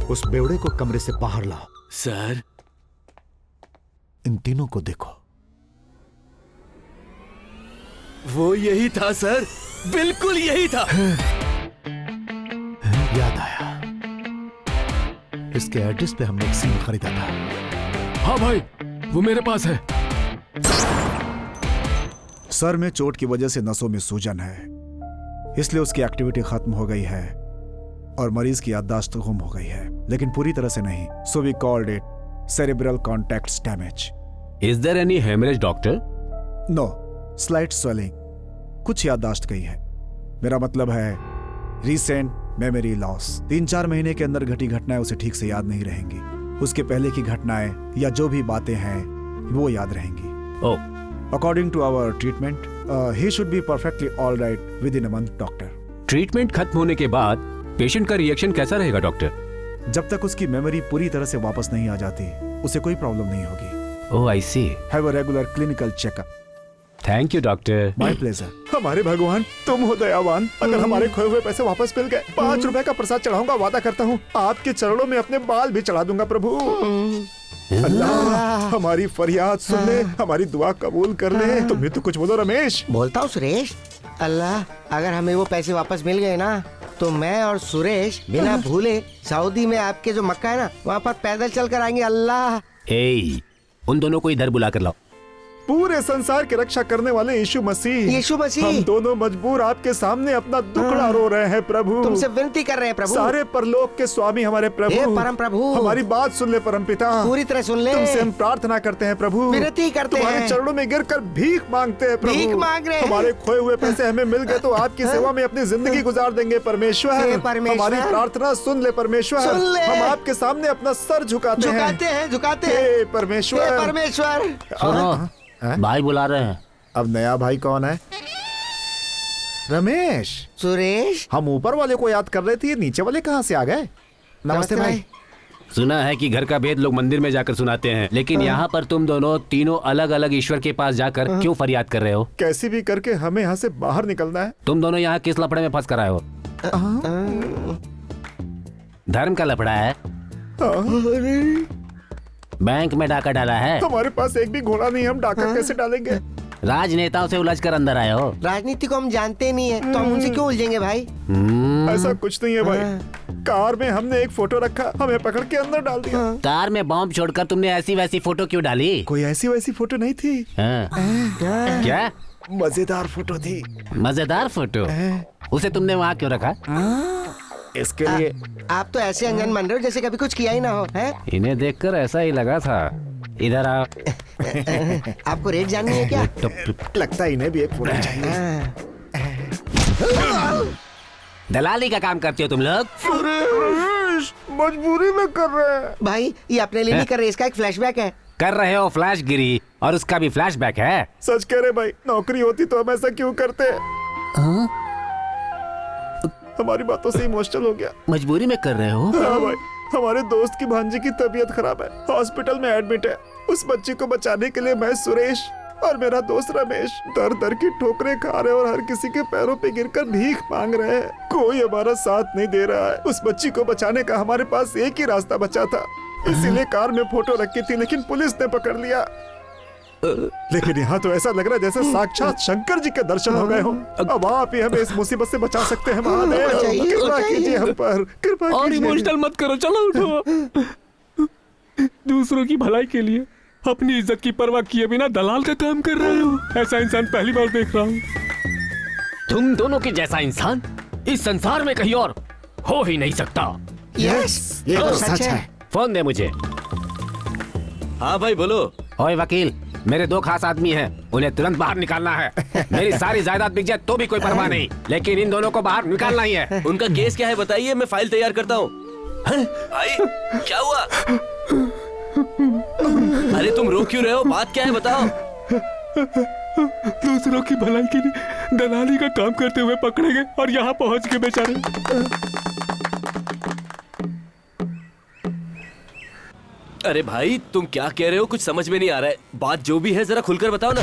उस बेवड़े को कमरे से बाहर लाओ। सर, इन तीनों को देखो। वो यही था सर, बिल्कुल यही था। याद आया, इसके एड्रेस पे हमने एक सिम खरीदा था। हाँ भाई, वो मेरे पास है। सर में चोट की वजह से नसों में सूजन है, इसलिए उसकी एक्टिविटी खत्म हो गई है और मरीज की याददाश्त गुम हो गई है, लेकिन पूरी तरह से नहीं। So we called it cerebral contact damage. Is there any haemorrhage doctor? No, slight swelling, कुछ याददाश्त गई है। मेरा मतलब है रीसेंट मेमोरी लॉस। 3-4 महीने के अंदर घटी घटनाएं उसे ठीक से याद नहीं रहेंगी। उसके पहले की घटनाएं या जो भी बातें हैं वो याद रहेंगी। According to our treatment he should be perfectly all right within a month doctor. Treatment खत्म होने के बाद पेशेंट का रिएक्शन कैसा रहेगा डॉक्टर? जब तक उसकी मेमोरी पूरी तरह से वापस नहीं आ जाती, उसे कोई प्रॉब्लम नहीं होगी। Oh I see. Have a regular clinical checkup. Thank you doctor. My pleasure. हमारे भगवान, तुम हो दयावान। अगर हमारे खोए हुए पैसे वापस मिल गए, 5 रुपए का प्रसाद चढ़ाऊंगा, वादा करता हूँ। आपके चरणों में अपने बाल भी चढ़ा दूंगा प्रभु। अल्लाह हमारी फरियाद सुन ले, हमारी दुआ कबूल कर ले। तुम्हें तो कुछ बोलो रमेश। बोलता हूँ सुरेश। अल्लाह, अगर हमें वो पैसे वापस मिल गए ना, तो मैं और सुरेश बिना भूले सऊदी में आपके जो मक्का है ना, वहाँ पर पैदल चल कर आएंगे। अल्लाह, उन दोनों को इधर बुला कर लाओ। पूरे संसार की रक्षा करने वाले यीशु मसीह, हम दोनों मजबूर आपके सामने अपना दुखड़ा रो रहे हैं प्रभु। तुमसे विनती कर रहे हैं प्रभु। सारे परलोक के स्वामी हमारे प्रभु, परम प्रभु, हमारी बात सुन ले परम पिता, पूरी तरह सुन ले। तुमसे हम प्रार्थना करते हैं प्रभु, विनती करते हैं, तुम्हारे चरणों में गिरकर भीख मांगते हैं प्रभु। भीख मांग रहे हैं। हमारे खोए हुए पैसे हमें मिल गए तो आपकी सेवा में अपनी जिंदगी गुजार देंगे परमेश्वर। हमारी प्रार्थना सुन ले परमेश्वर। हम आपके सामने अपना सर झुकाते हैं परमेश्वर। भाई बुला रहे हैं। अब नया भाई कौन है? रमेश, सुरेश। हम ऊपर वाले को याद कर रहे थे, नीचे वाले कहाँ से आ गए? नमस्ते भाई। सुना है कि घर का भेद लोग मंदिर में जाकर सुनाते हैं, लेकिन यहाँ पर तुम दोनों तीनों अलग अलग ईश्वर के पास जाकर क्यों फरियाद कर रहे हो? कैसी भी करके हमें यहाँ से बाहर निकलना है। तुम दोनों यहाँ किस लफड़े में फंस कर आए हो? धर्म का लफड़ा है? बैंक में डाका डाला है? हमारे पास एक भी घोड़ा नहीं, हम डाका कैसे डालेंगे? राजनेताओं से उलझ कर अंदर आए हो? राजनीति को हम जानते नहीं है, तो हम उनसे क्यों उलझेंगे भाई? ऐसा कुछ नहीं है भाई। कार में हमने एक फोटो रखा, हमें पकड़ के अंदर डाल दिया। कार में बॉम्ब छोड़कर तुमने ऐसी वैसी फोटो क्यों डाली? कोई ऐसी वैसी फोटो नहीं थी। क्या? मजेदार फोटो थी। मजेदार फोटो? उसे तुमने वहाँ क्यों रखा? इसके लिए आप तो ऐसे अनजान बन रहे हो जैसे कभी कुछ किया ही ना हो, हैं? इन्हें देखकर ऐसा ही लगा था। इधर आओ। आपको रेट जाननी है क्या? लगता है इन्हें भी एक फोटो चाहिए। दलाली का काम करते हो तुम लोग? सुरेश, मजबूरी में कर रहे हैं। भाई ये अपने लिए नहीं कर रहे, इसका एक फ्लैशबैक है। कर रहे हो फ्लैश गिरी और उसका भी फ्लैशबैक है। सच कह रहे भाई, नौकरी होती तो हम ऐसा क्यों करते? हमारी बातों से इमोशनल हो गया। मजबूरी में कर रहे हो? हाँ भाई, हमारे दोस्त की भांजी की तबीयत खराब है, हॉस्पिटल में एडमिट है। उस बच्ची को बचाने के लिए मैं, सुरेश और मेरा दोस्त रमेश दर दर की ठोकरें खा रहे और हर किसी के पैरों पे गिरकर भीख मांग रहे हैं। कोई हमारा साथ नहीं दे रहा है। उस बच्ची को बचाने का हमारे पास एक ही रास्ता बचा था, इसीलिए कार में फोटो रखी थी, लेकिन पुलिस ने पकड़ लिया। लेकिन यहाँ तो ऐसा लग रहा है जैसे साक्षात शंकर जी के दर्शन हो गए हो। अब आप ही हमें इस मुसीबत से बचा सकते हैं महादेव। कृपा कीजिए हम पर, कृपा और कीजिए। इमोशनल मत करो, चलो उठो। दूसरों की भलाई के लिए अपनी इज्जत की परवाह किए बिना दलाल का काम कर रहे हो। ऐसा इंसान पहली बार देख रहा हूँ। तुम दोनों के जैसा इंसान इस संसार में कहीं और हो ही नहीं सकता। यस, ये तो सच है। फोन दे मुझे। हाँ भाई बोलो। ओए वकील, मेरे दो खास आदमी हैं, उन्हें तुरंत बाहर निकालना है। मेरी सारी जायदाद बिक जाए तो भी कोई परवाह नहीं, लेकिन इन दोनों को बाहर निकालना ही है। उनका केस क्या है बताइए, मैं फाइल तैयार करता हूँ। भाई क्या हुआ? अरे तुम रो क्यों रहे हो? बात क्या है बताओ। दूसरों की भलाई के लिए दलाली का काम करते हुए पकड़े गए और यहाँ पहुँच गए बेचारे। अरे भाई तुम क्या कह रहे हो? कुछ समझ में नहीं आ रहा है। बात जो भी है जरा खुलकर बताओ ना।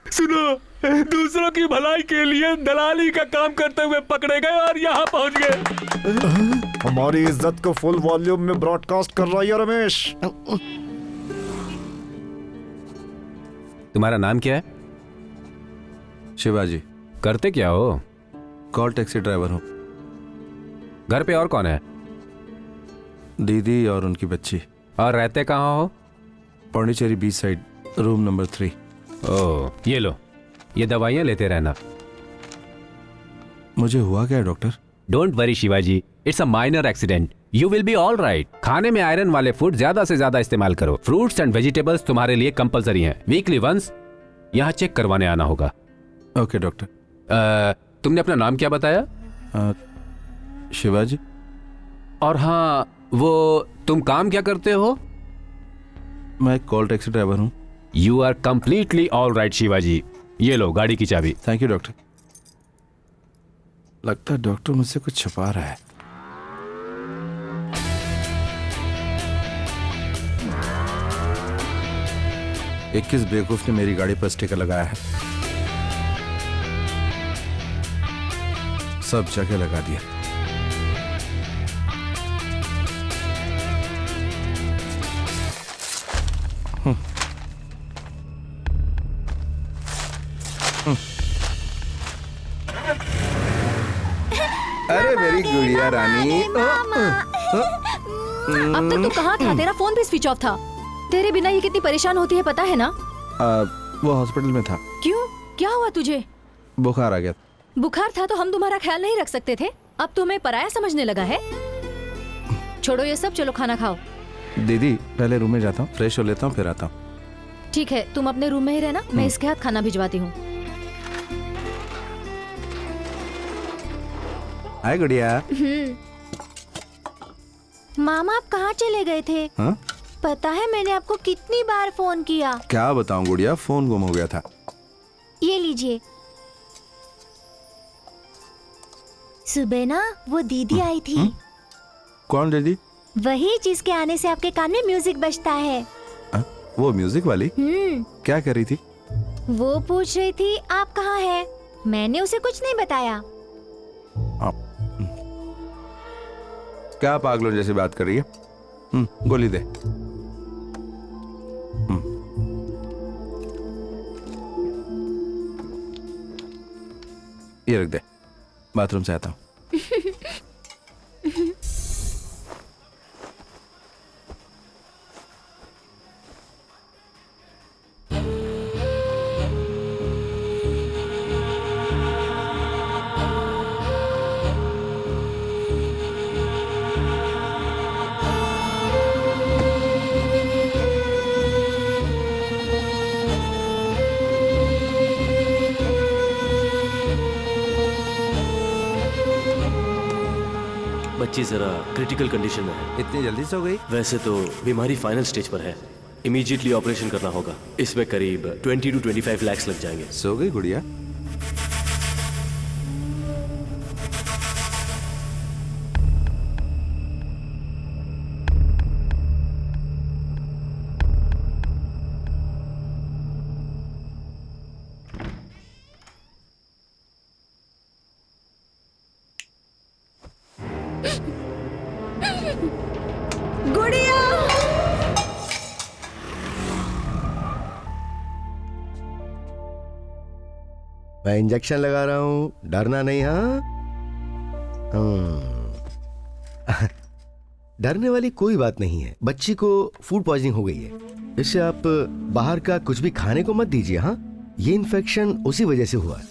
सुनो, दूसरों की भलाई के लिए दलाली का काम करते हुए पकड़े गए और यहाँ पहुँच गए। हमारी इज्जत को फुल वॉल्यूम में ब्रॉडकास्ट कर रहा है रमेश। तुम्हारा नाम क्या है? शिवाजी। करते क्या हो? कॉल टैक्सी ड्राइवर हूँ। घर पे और कौन है? दीदी और उनकी बच्ची। और रहते कहाँ हो? Pondicherry beach side, room number 3। ओह, ये लो, ये दवाइयाँ लेते रहना। मुझे हुआ क्या है doctor? Don't worry Shivaji, it's a minor accident, you will be all right. खाने में आयरन वाले फूड ज्यादा से ज्यादा इस्तेमाल करो। फ्रूट्स एंड वेजिटेबल्स तुम्हारे लिए कंपलसरी हैं। वीकली वंस यहाँ चेक करवाने आना होगा। Okay doctor. तुमने अपना नाम क्या बताया? शिवाजी। और हाँ, वो तुम काम क्या करते हो? मैं कॉल टैक्सी ड्राइवर हूँ। You are completely all right Shivaji. ये लो गाड़ी की चाबी। Thank you doctor. लगता है डॉक्टर मुझसे कुछ छुपा रहा है। किस बेवकूफ ने मेरी गाड़ी पर स्टिकर लगाया है? सब जगह लगा दिया। अरे मेरी गुड़िया रानी। अब तक तू कहाँ था? तेरा फोन भी स्विच ऑफ था। तेरे बिना ये कितनी परेशान होती है पता है ना? वो हॉस्पिटल में था। क्यों? क्या हुआ तुझे? बुखार आ गया। बुखार था तो हम तुम्हारा ख्याल नहीं रख सकते थे? अब तुम्हें पराया समझने लगा है? छोड़ो ये सब, चलो खाना खाओ। दीदी पहले रूम में जाता हूँ, फ्रेश हो लेता हूँ, फिर आता हूँ। ठीक है, तुम अपने रूम में ही रहना, मैं इसके हाथ खाना भिजवाती हूँ। हाय गुड़िया। मामा आप कहाँ चले गए थे? हाँ? पता है मैंने आपको कितनी बार फोन किया। क्या बताऊं गुड़िया, फोन गुम हो गया था। ये लीजिए। सुबह ना वो दीदी आई थी। कौन दीदी? वही जिसके आने से आपके कान में म्यूजिक बजता है। वो म्यूजिक वाली? क्या कर रही थी? वो पूछ रही थी आप कहाँ हैं? मैंने उसे कुछ नहीं बताया। क्या पागलों जैसी बात कर रही है? गोली दे। ये रख दे, बाथरूम से आता हूँ। बच्ची जरा क्रिटिकल कंडीशन में है। इतनी जल्दी से हो गई? वैसे तो बीमारी फाइनल स्टेज पर है, इमीडिएटली ऑपरेशन करना होगा। इसमें करीब 20 to 25 लाख लग जाएंगे। सो गई गुड़िया? गुड़िया! मैं इंजेक्शन लगा रहा हूँ, डरना नहीं। हाँ डरने वाली कोई बात नहीं है। बच्ची को फूड पॉइजनिंग हो गई है, इससे आप बाहर का कुछ भी खाने को मत दीजिए। हाँ, ये इन्फेक्शन उसी वजह से हुआ है।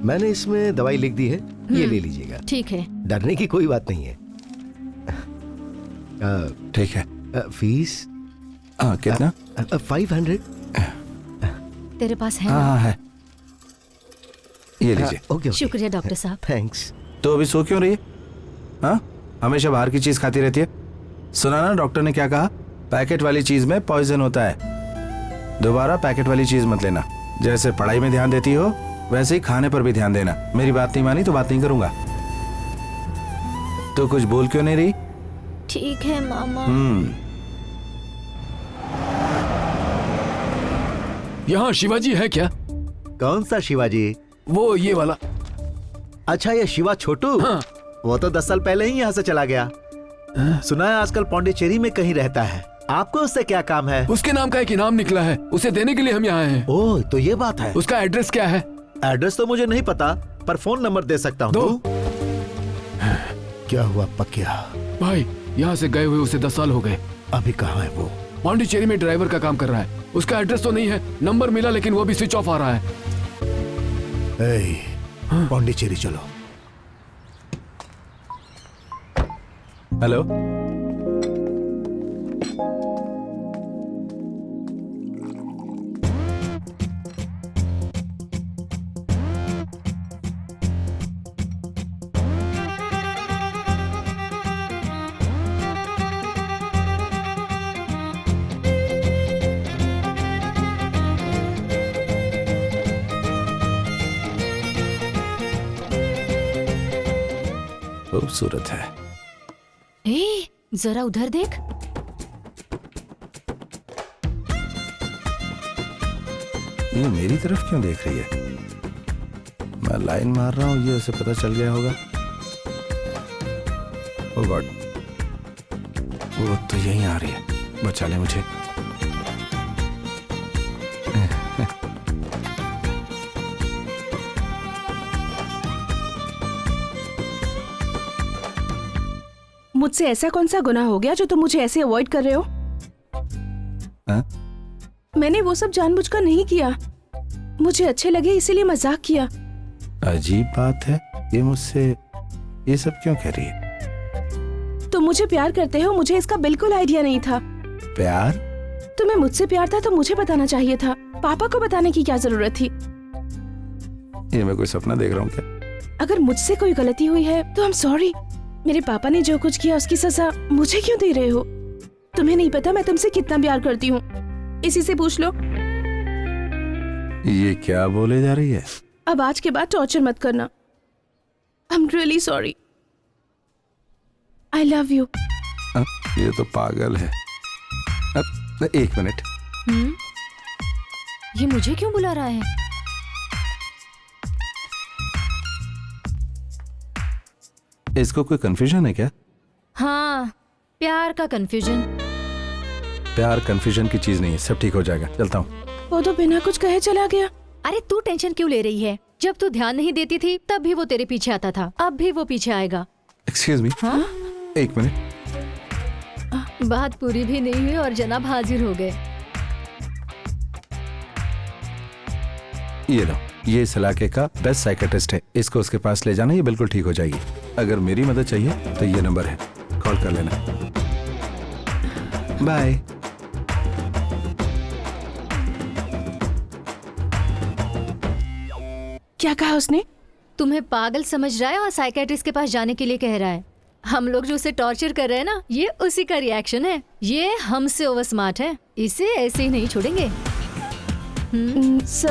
मैंने इसमें दवाई लिख दी है, ये ले लीजिएगा। ठीक है। डरने की कोई बात नहीं है। ठीक है। फीस कितना? 500। तेरे पास है? हाँ है, ये लीजिए। ओके, शुक्रिया डॉक्टर साहब। थैंक्स। तो अभी सो क्यों रही है? हाँ, हमेशा बाहर की चीज खाती रहती है। सुना ना डॉक्टर ने क्या कहा? पैकेट वाली चीज में पॉइजन होता है। दोबारा पैकेट वाली चीज मत लेना। जैसे पढ़ाई में ध्यान देती हो वैसे ही खाने पर भी ध्यान देना। मेरी बात नहीं मानी तो बात नहीं करूंगा। तो कुछ बोल क्यों नहीं रही? ठीक है मामा। यहाँ शिवाजी है क्या? कौन सा शिवाजी? वो ये वाला। अच्छा, ये शिवा छोटू। हाँ। वो तो 10 साल पहले ही यहाँ से चला गया। सुना है आजकल पौंडीचेरी में कहीं रहता है। आपको उससे क्या काम है? उसके नाम का एक इनाम निकला है, उसे देने के लिए हम यहाँ हैं। ओह, तो ये बात है। उसका एड्रेस क्या है? एड्रेस तो मुझे नहीं पता, पर फोन नंबर दे सकता हूँ। दो। क्या हुआ पकिया? भाई, यहाँ से गए हुए उसे 10 साल हो गए। अभी कहाँ है वो? पौंडीचेरी में ड्राइवर का काम कर रहा है। उसका एड्रेस तो नहीं है, नंबर मिला लेकिन वो भी स्विच ऑफ आ रहा है। पौंडीचेरी चलो। हेलो, खूबसूरत है। ए, जरा उधर देख। ये मेरी तरफ क्यों देख रही है? मैं लाइन मार रहा हूँ, ये उसे पता चल गया होगा। ओह गॉड, वो तो यहीं आ रही है। बचा ले मुझे। मुझसे ऐसा कौन सा गुनाह हो गया जो तुम मुझे ऐसे अवॉइड कर रहे हो? मैंने वो सब जानबूझकर नहीं किया। मुझे अच्छे लगे इसीलिए मजाक किया। अजीब बात है, ये मुझसे ये सब क्यों कह रही है? तुम मुझे प्यार करते हो, मुझे इसका बिल्कुल आइडिया नहीं था। प्यार? तुम्हें मुझसे प्यार था तो मुझे बताना चाहिए था। पापा को बताने की क्या जरूरत थी? ये मैं कोई सपना देख रहा हूँ क्या? अगर मुझसे कोई गलती हुई है तो आई एम सॉरी। मेरे पापा ने जो कुछ किया उसकी सजा मुझे क्यों दे रहे हो? तुम्हें नहीं पता मैं तुमसे कितना प्यार करती हूँ। इसी से पूछ लो। ये क्या बोले जा रही है? अब आज के बाद टॉर्चर मत करना। I am really sorry. I love you. ये तो पागल है। एक मिनट। ये मुझे क्यों बुला रहा है? इसको कोई कंफ्यूजन है क्या? हाँ, प्यार का कंफ्यूजन। प्यार कंफ्यूजन की चीज नहीं है, सब ठीक हो जाएगा। चलता हूँ। वो तो बिना कुछ कहे चला गया। अरे तू टेंशन क्यों ले रही है? जब तू ध्यान नहीं देती थी तब भी वो तेरे पीछे आता था, अब भी वो पीछे आएगा। Excuse me. हाँ? एक मिनट। बात पूरी भी नहीं हुई और जनाब हाजिर हो गए। ये लो, ये इस इलाके का बेस्ट साइकेट्रिस्ट है। इसको उसके पास ले जाना, ये बिल्कुल ठीक हो जाएगी। अगर मेरी मदद चाहिए तो ये नंबर है, कॉल कर लेना। बाय। क्या कहा उसने? तुम्हें पागल समझ रहा है और साइकेट्रिस्ट के पास जाने के लिए कह रहा है। हम लोग जो उसे टॉर्चर कर रहे हैं ना, ये उसी का रिएक्शन है। ये हमसे ओवर स्मार्ट है, इसे ऐसे ही नहीं छोड़ेंगे। सो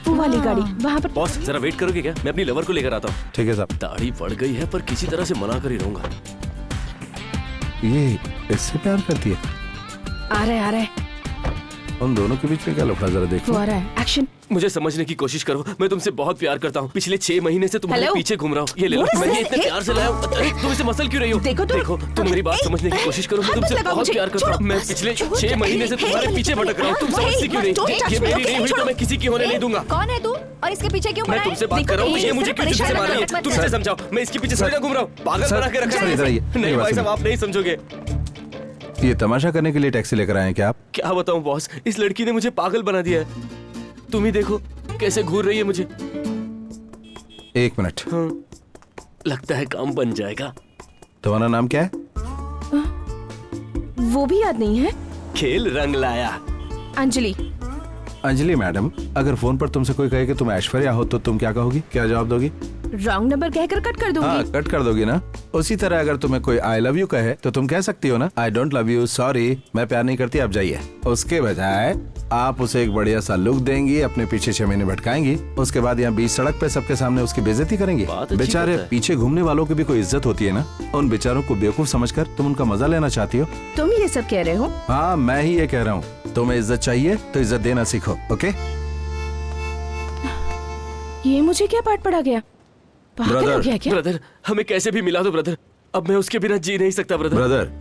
वो वाली गाड़ी वहाँ पर। बॉस जरा वेट करोगे क्या? मैं अपनी लवर को लेकर आता हूँ। ठीक है साहब। दाढ़ी बढ़ गई है पर किसी तरह से मना कर ही रहूंगा। ये इससे प्यार करती है? आ रहा है उन दोनों के बीच में क्या लफड़ा, जरा देखो। वो आ रहा है। एक्शन। मुझे समझने की कोशिश करो, मैं तुमसे बहुत प्यार करता हूँ। पिछले 6 महीने से तुम्हारे पीछे घूम रहा हूँ। ये ले लो, मैंने इतने प्यार से लाया हूँ। तुम इसे मसल क्यों रही हो? देखो तुम मेरी बात समझने की कोशिश करो। मैं तुमसे बहुत प्यार करता हूँ। मैं पिछले 6 महीने से तुम्हारे पीछे भटक रहा हूँ। तुम समझती क्यों नहीं? ये मेरी नहीं हुई तो मैं किसी की होने नहीं दूंगा। कौन है तू और इसके पीछे क्यों? मैं तुमसे बात कर रहा हूँ, ये मुझे क्यों से मार रही है? तुम इसे समझाओ, मैं इसके पीछे थोड़ी ना घूम रहा हूँ। पागल बना के रखा है। नहीं भाई साहब, आप नहीं समझोगे। ये तमाशा करने के लिए टैक्सी लेकर आए हैं क्या आप? क्या बताऊं बॉस, इस लड़की ने मुझे पागल बना दिया है। तुम ही देखो कैसे घूर रही है मुझे। 1 मिनट। हाँ, लगता है काम बन जाएगा। तुम्हारा नाम क्या है? वो भी याद नहीं है। खेल रंग लाया। अंजलि। अंजलि मैडम, अगर फोन पर तुमसे कोई कहे कि तुम ऐश्वर्या हो तो तुम क्या कहोगी? क्या जवाब दोगी? रॉन्ग नंबर कहकर कट कर दूंगी। हाँ, कट कर दोगी ना। उसी तरह अगर तुम्हें कोई आई लव यू कहे तो तुम कह सकती हो ना, I don't love you, sorry, मैं प्यार नहीं करती, आप जाइए। उसके बजाय आप उसे एक बढ़िया सा लुक देंगी, अपने पीछे 6 महीने भटकाएंगी, उसके बाद यहाँ बीच सड़क पे सबके सामने उसकी बेइज्जती करेंगी। बेचारे पीछे घूमने वालों की भी कोई इज्जत होती है ना। उन बेचारों को बेवकूफ समझकर तुम उनका मजा लेना चाहती हो। तुम ये सब कह रहे हो? हाँ, मैं ही ये कह रहा हूँ। तुम्हें इज्जत चाहिए तो इज्जत देना सीखो, ओके? ये मुझे क्या पाठ पड़ा गया? ब्रदर, हमें कैसे भी मिला दो ब्रदर। अब मैं उसके बिना जी नहीं सकता ब्रदर,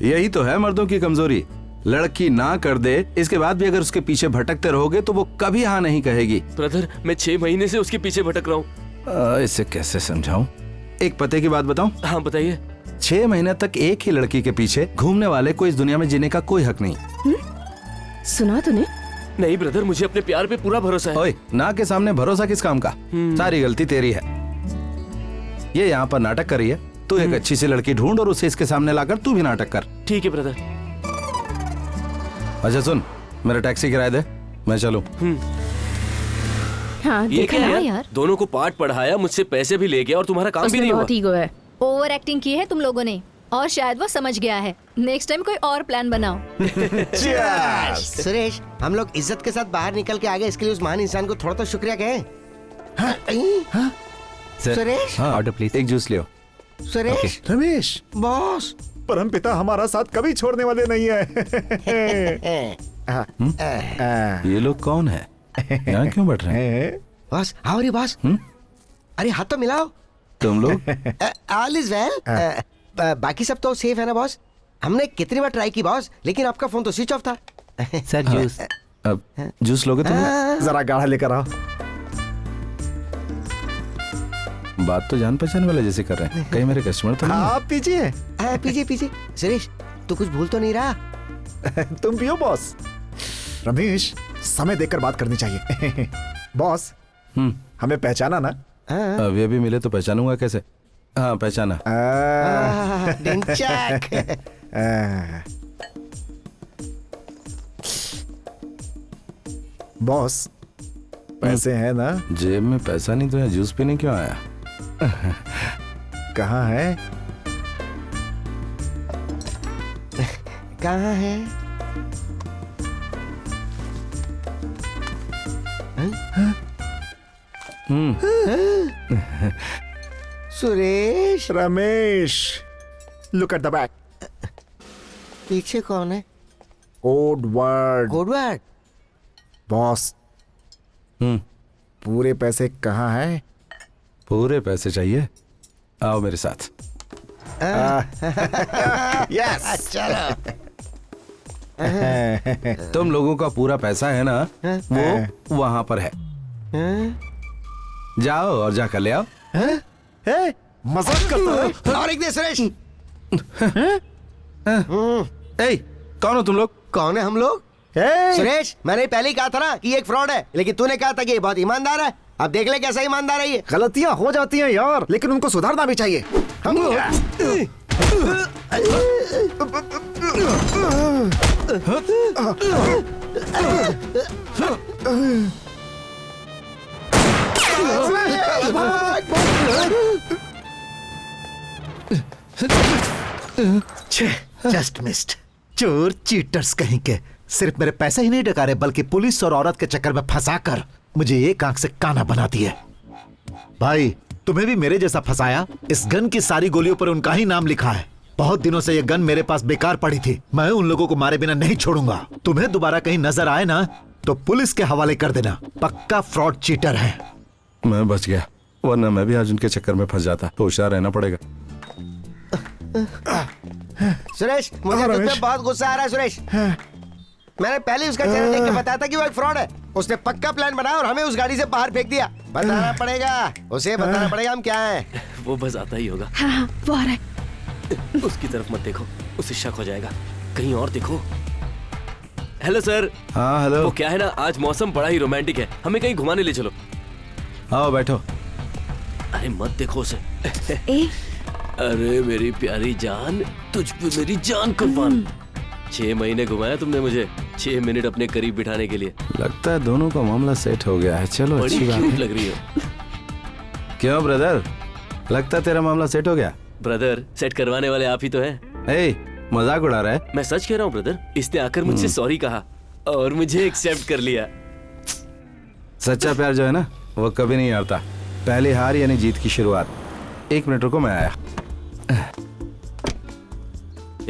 यही तो है मर्दों की कमजोरी। लड़की ना कर दे, इसके बाद भी अगर उसके पीछे भटकते रहोगे तो वो कभी हाँ नहीं कहेगी। ब्रदर, मैं 6 महीने से उसके पीछे भटक रहा हूँ। इसे कैसे समझाऊं? एक पते की बात बताऊं? हाँ बताइए। 6 महीने तक एक ही लड़की के पीछे घूमने वाले को इस दुनिया में जीने का कोई हक नहीं। सुना तूने? नहीं ब्रदर, मुझे अपने प्यार पे पूरा भरोसा है। ओए, ना के सामने भरोसा किस काम का? सारी गलती तेरी है। ये यहाँ पर नाटक कर रही है, तू एक अच्छी सी लड़की ढूंढ और उसे इसके सामने लाकर तू भी नाटक कर। ठीक है ब्रदर। अच्छा सुन, मेरा टैक्सी किराया दे, मैं चलूं। हाँ, ये क्या है यार? दोनों को पाठ पढ़ाया, मुझसे पैसे भी ले गया और तुम्हारा काम भी नहीं हुआ। बहुत ईगो है। ओवर एक्टिंग की है तुम लोगों ने और शायद वो समझ गया है। नेक्स्ट टाइम कोई और प्लान बनाओ। सुरेश, हम लोग इज्जत के साथ बाहर निकल के आ गए, इसके लिए उस महान इंसान को थोड़ा तो शुक्रिया कहें। Suresh, order please. एक जूस लियो। सुरेश। रमेश, बॉस, परमपिता हमारा साथ कभी छोड़ने वाले नहीं है। ये लोग कौन है? यहाँ क्यों बैठ रहे हैं? बॉस, आओ रे बॉस। अरे हाथ तो मिलाओ। तुम लोग? All is well. बाकी सब तो सेफ है ना बॉस? हमने कितनी बार ट्राई की बॉस, लेकिन आपका फोन तो स्विच ऑफ था। Sir juice. अब जूस लोगे तुम? जरा गाढ़ा लेकर आओ। बात तो जान पहचान वाले जैसे कर रहे हैं, कहीं मेरे कस्टमर तो नहीं? आप पीजिए। पीजिए पीजिए। सुरेश, तू कुछ भूल तो नहीं रहा? तुम पियो बॉस। रमेश, समय देखकर बात करनी चाहिए। बॉस, हमें पहचाना ना? अब ये भी मिले तो पहचानूंगा कैसे? हाँ, पहचाना। बॉस, पैसे हैं ना? जेब में पैसा नहीं तो यहाँ जूस पीने क्यों आया? कहाँ है? कहाँ है? Suresh. Ramesh, look at the back. पीछे कौन है? Code word. Code word? Boss, पूरे पैसे कहाँ हैं? पूरे पैसे चाहिए? आओ मेरे साथ। यस, चलो। तुम लोगों का पूरा पैसा है ना, वो वहां पर है। जाओ और जाकर ले आओ। मजाक करता है? और एक दे सुरेश। कौन हो तुम लोग? कौन है हम लोग? सुरेश, मैंने पहले ही कहा था ना कि ये एक फ्रॉड है, लेकिन तूने कहा था कि ये बहुत ईमानदार है। अब देख ले कैसा ईमानदार है ये। गलतियां हो जाती हैं यार, लेकिन उनको सुधारना भी चाहिए। Just missed. चोर चीटर्स कहीं के सिर्फ मेरे पैसे ही नहीं डकारे बल्कि पुलिस और औरत के चक्कर में फंसाकर मुझे एक आंख से काना बना दिए। भाई तुम्हें भी मेरे जैसा फंसाया। इस गन की सारी गोलियों पर उनका ही नाम लिखा है। बहुत दिनों से ये गन मेरे पास बेकार पड़ी थी। मैं उन लोगों को मारे बिना नहीं छोड़ूंगा। तुम्हें दोबारा कहीं नजर आए ना तो पुलिस के हवाले कर देना। पक्का फ्रॉड चीटर है। मैं बच गया, वरना मैं भी आज उनके चक्कर में फंस जाता। तो होशियार रहना पड़ेगा। सुरेश, मुझे तुझ पे बहुत गुस्सा आ रहा है सुरेश। मैंने पहले उसका चेहरा देख के बताया था कि वो एक फ्रॉड है। उसने पक्का प्लान बनाया और हमें उस गाड़ी से बाहर फेंक दिया। बताना पड़ेगा उसे, बताना पड़ेगा हम क्या हैं। वो बस आता ही होगा। हाँ, वो आ रहा है। उसकी तरफ मत देखो, उसे शक हो जाएगा। कहीं और देखो। Hello sir. हाँ हेलो। वो क्या है ना, आज मौसम बड़ा ही रोमांटिक है, हमें कहीं घुमाने ले चलो। आओ बैठो। अरे मत देखो उसे। अरे मेरी प्यारी जान, तुझ पे मेरी जान कुर्बान। 6 महीने घुमाया तुमने मुझे, 6 मिनट अपने करीब बिठाने के लिए। लगता है दोनों का मामला सेट हो गया है। चलो बड़ी अच्छी बात क्यूट है। लग रही है। क्यों ब्रदर, लगता है तेरा मामला सेट हो गया? ब्रदर, सेट करवाने वाले आप ही तो हैं। मजाक उड़ा रहा है? मैं सच कह रहा हूँ ब्रदर। इसने आकर मुझसे सॉरी कहा और मुझे एक्सेप्ट कर लिया। सच्चा प्यार जो है ना, वो कभी नहीं हारता। पहली हार यानी जीत की शुरुआत। 1 मिनट रुको, मैं आया।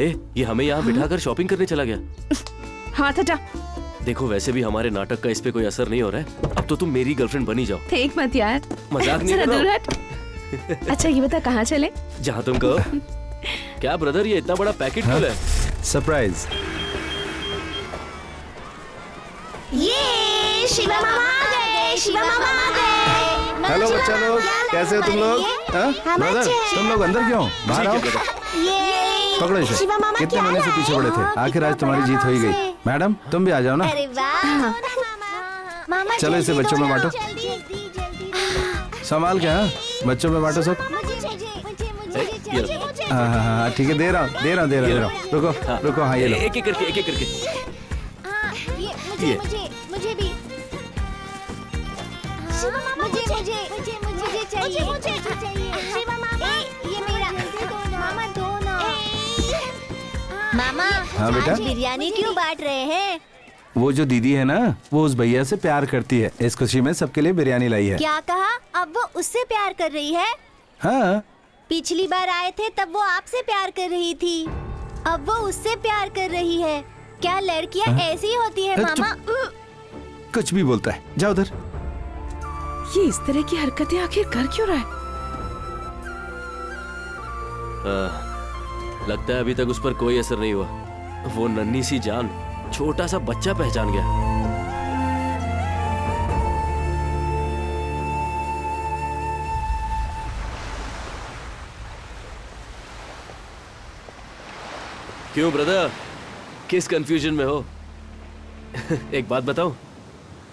ये हमें यहाँ बिठाकर शॉपिंग करने चला गया। हाथ हटा। देखो वैसे भी हमारे नाटक का इस पे कोई असर नहीं हो रहा है। अब तो तुम मेरी गर्लफ्रेंड बनी जाओ। फेंक मत यार, मजाक नहीं जरा कर दूर रहा हट। अच्छा ये बता कहाँ चले? जहाँ तुम कहो। क्या ब्रदर, ये इतना बड़ा पैकेट क्यों है? सरप्राइज। ये शिवा मामा आ गए, शिवा मामा आ गए। हेलो बच्चा लोग, कैसे हो तुम लोग? ब्रदर, तुम लोग अंदर क्यों? बाहर आओ। पकड़ो इसे। शिवा मामा कितने क्या महीने से पीछे पड़े थे, आखिर आज तुम्हारी जीत हो ही गई। मैडम तुम भी आ जाओ ना। अरे वाह मामा, चलो इसे बच्चों में बांटो। संभाल के। हाँ बच्चों में बांटो सब। हाँ ठीक है, दे रहा हूँ। रुको। हाँ ये लो। एक करके। मुझे भी। शिवा मामा मुझे चाहिए। शिवा मामा ये मेरा। मामा दो ना। मामा हाँ बेटा। आज बिरयानी क्यों बांट रहे हैं? वो जो दीदी है ना, वो उस भैया से प्यार करती है। इस खुशी में सबके लिए बिरयानी लाई है। क्या कहा? अब वो उससे प्यार कर रही है? हाँ। पिछली बार आए थे तब वो आपसे प्यार कर रही थी, अब वो उससे प्यार कर रही है। क्या लड़कियां ऐसी होती है मामा? कुछ भी बोलता है, जाओ उधर। ये इस तरह की हरकतें आखिर कर क्यों रहा है? लगता है अभी तक उस पर कोई असर नहीं हुआ। वो नन्ही सी जान छोटा सा बच्चा पहचान गया। क्यों ब्रदर, किस कंफ्यूजन में हो? एक बात बताऊं,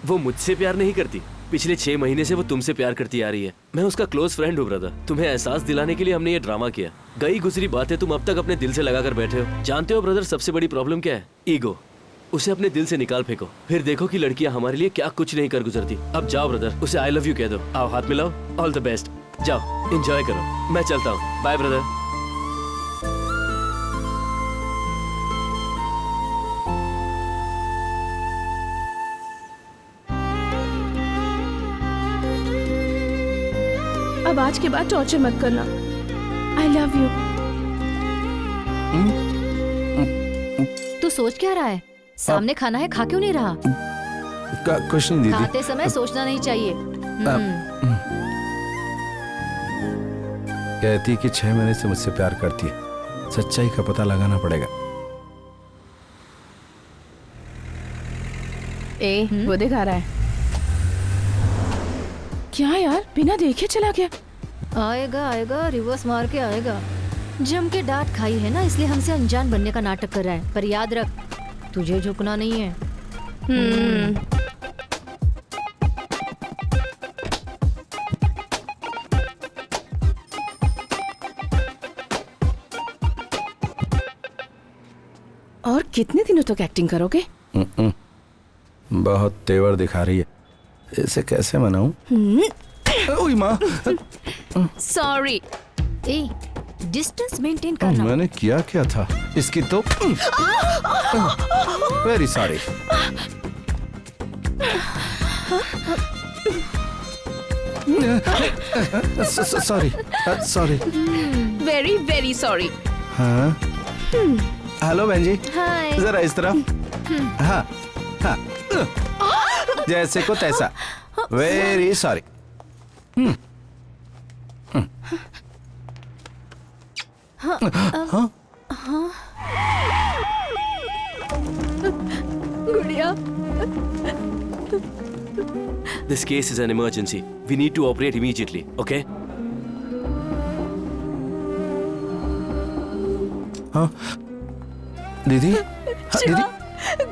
वो मुझसे प्यार नहीं करती। पिछले 6 महीने से वो तुमसे प्यार करती आ रही है। मैं उसका क्लोज फ्रेंड हूँ ब्रदर। तुम्हें एहसास दिलाने के लिए हमने ये ड्रामा किया। गई गुजरी बातें तुम अब तक अपने दिल से लगाकर बैठे हो। जानते हो ब्रदर, सबसे बड़ी प्रॉब्लम क्या है? ईगो। उसे अपने दिल से निकाल फेंको, फिर देखो कि लड़कियां हमारे लिए क्या कुछ नहीं कर गुजरती। अब जाओ ब्रदर, उसे आई लव यू कह दो। आओ हाथ मिलाओ। All the best. जाओ एंजॉय करो। मैं चलता हूँ। Bye brother. अब आज के बाद टॉर्चर मत करना। I love you. तू सोच क्या रहा है? सामने खाना है, खा क्यों नहीं रहा? कुछ नहीं दीदी। खाते समय सोचना नहीं चाहिए। कहती कि 6 महीने से मुझसे प्यार करती है। सच्चाई का पता लगाना पड़ेगा। वो दिखा रहा है। क्या यार, बिना देखे चला गया। आएगा, रिवर्स मार के आएगा। जम के डांट खाई है ना, इसलिए हमसे अनजान बनने का नाटक कर रहा है। पर याद रख, तुझे झुकना नहीं है। और कितने दिनों तक एक्टिंग करोगे? बहुत तेवर दिखा रही है, इसे कैसे मनाऊं? ओए माँ। सॉरी। डिस्टेंस मेंटेन करना। मैंने किया क्या था इसकी तो very sorry. Sorry sorry very very sorry. हाँ हेलो बहन जी, हाय। जरा इस तरफ। हाँ हाँ जैसे को तैसा। Very sorry. हाँ गुड़िया, This case is an emergency. We need to operate immediately, okay? हाँ दीदी, शिवा,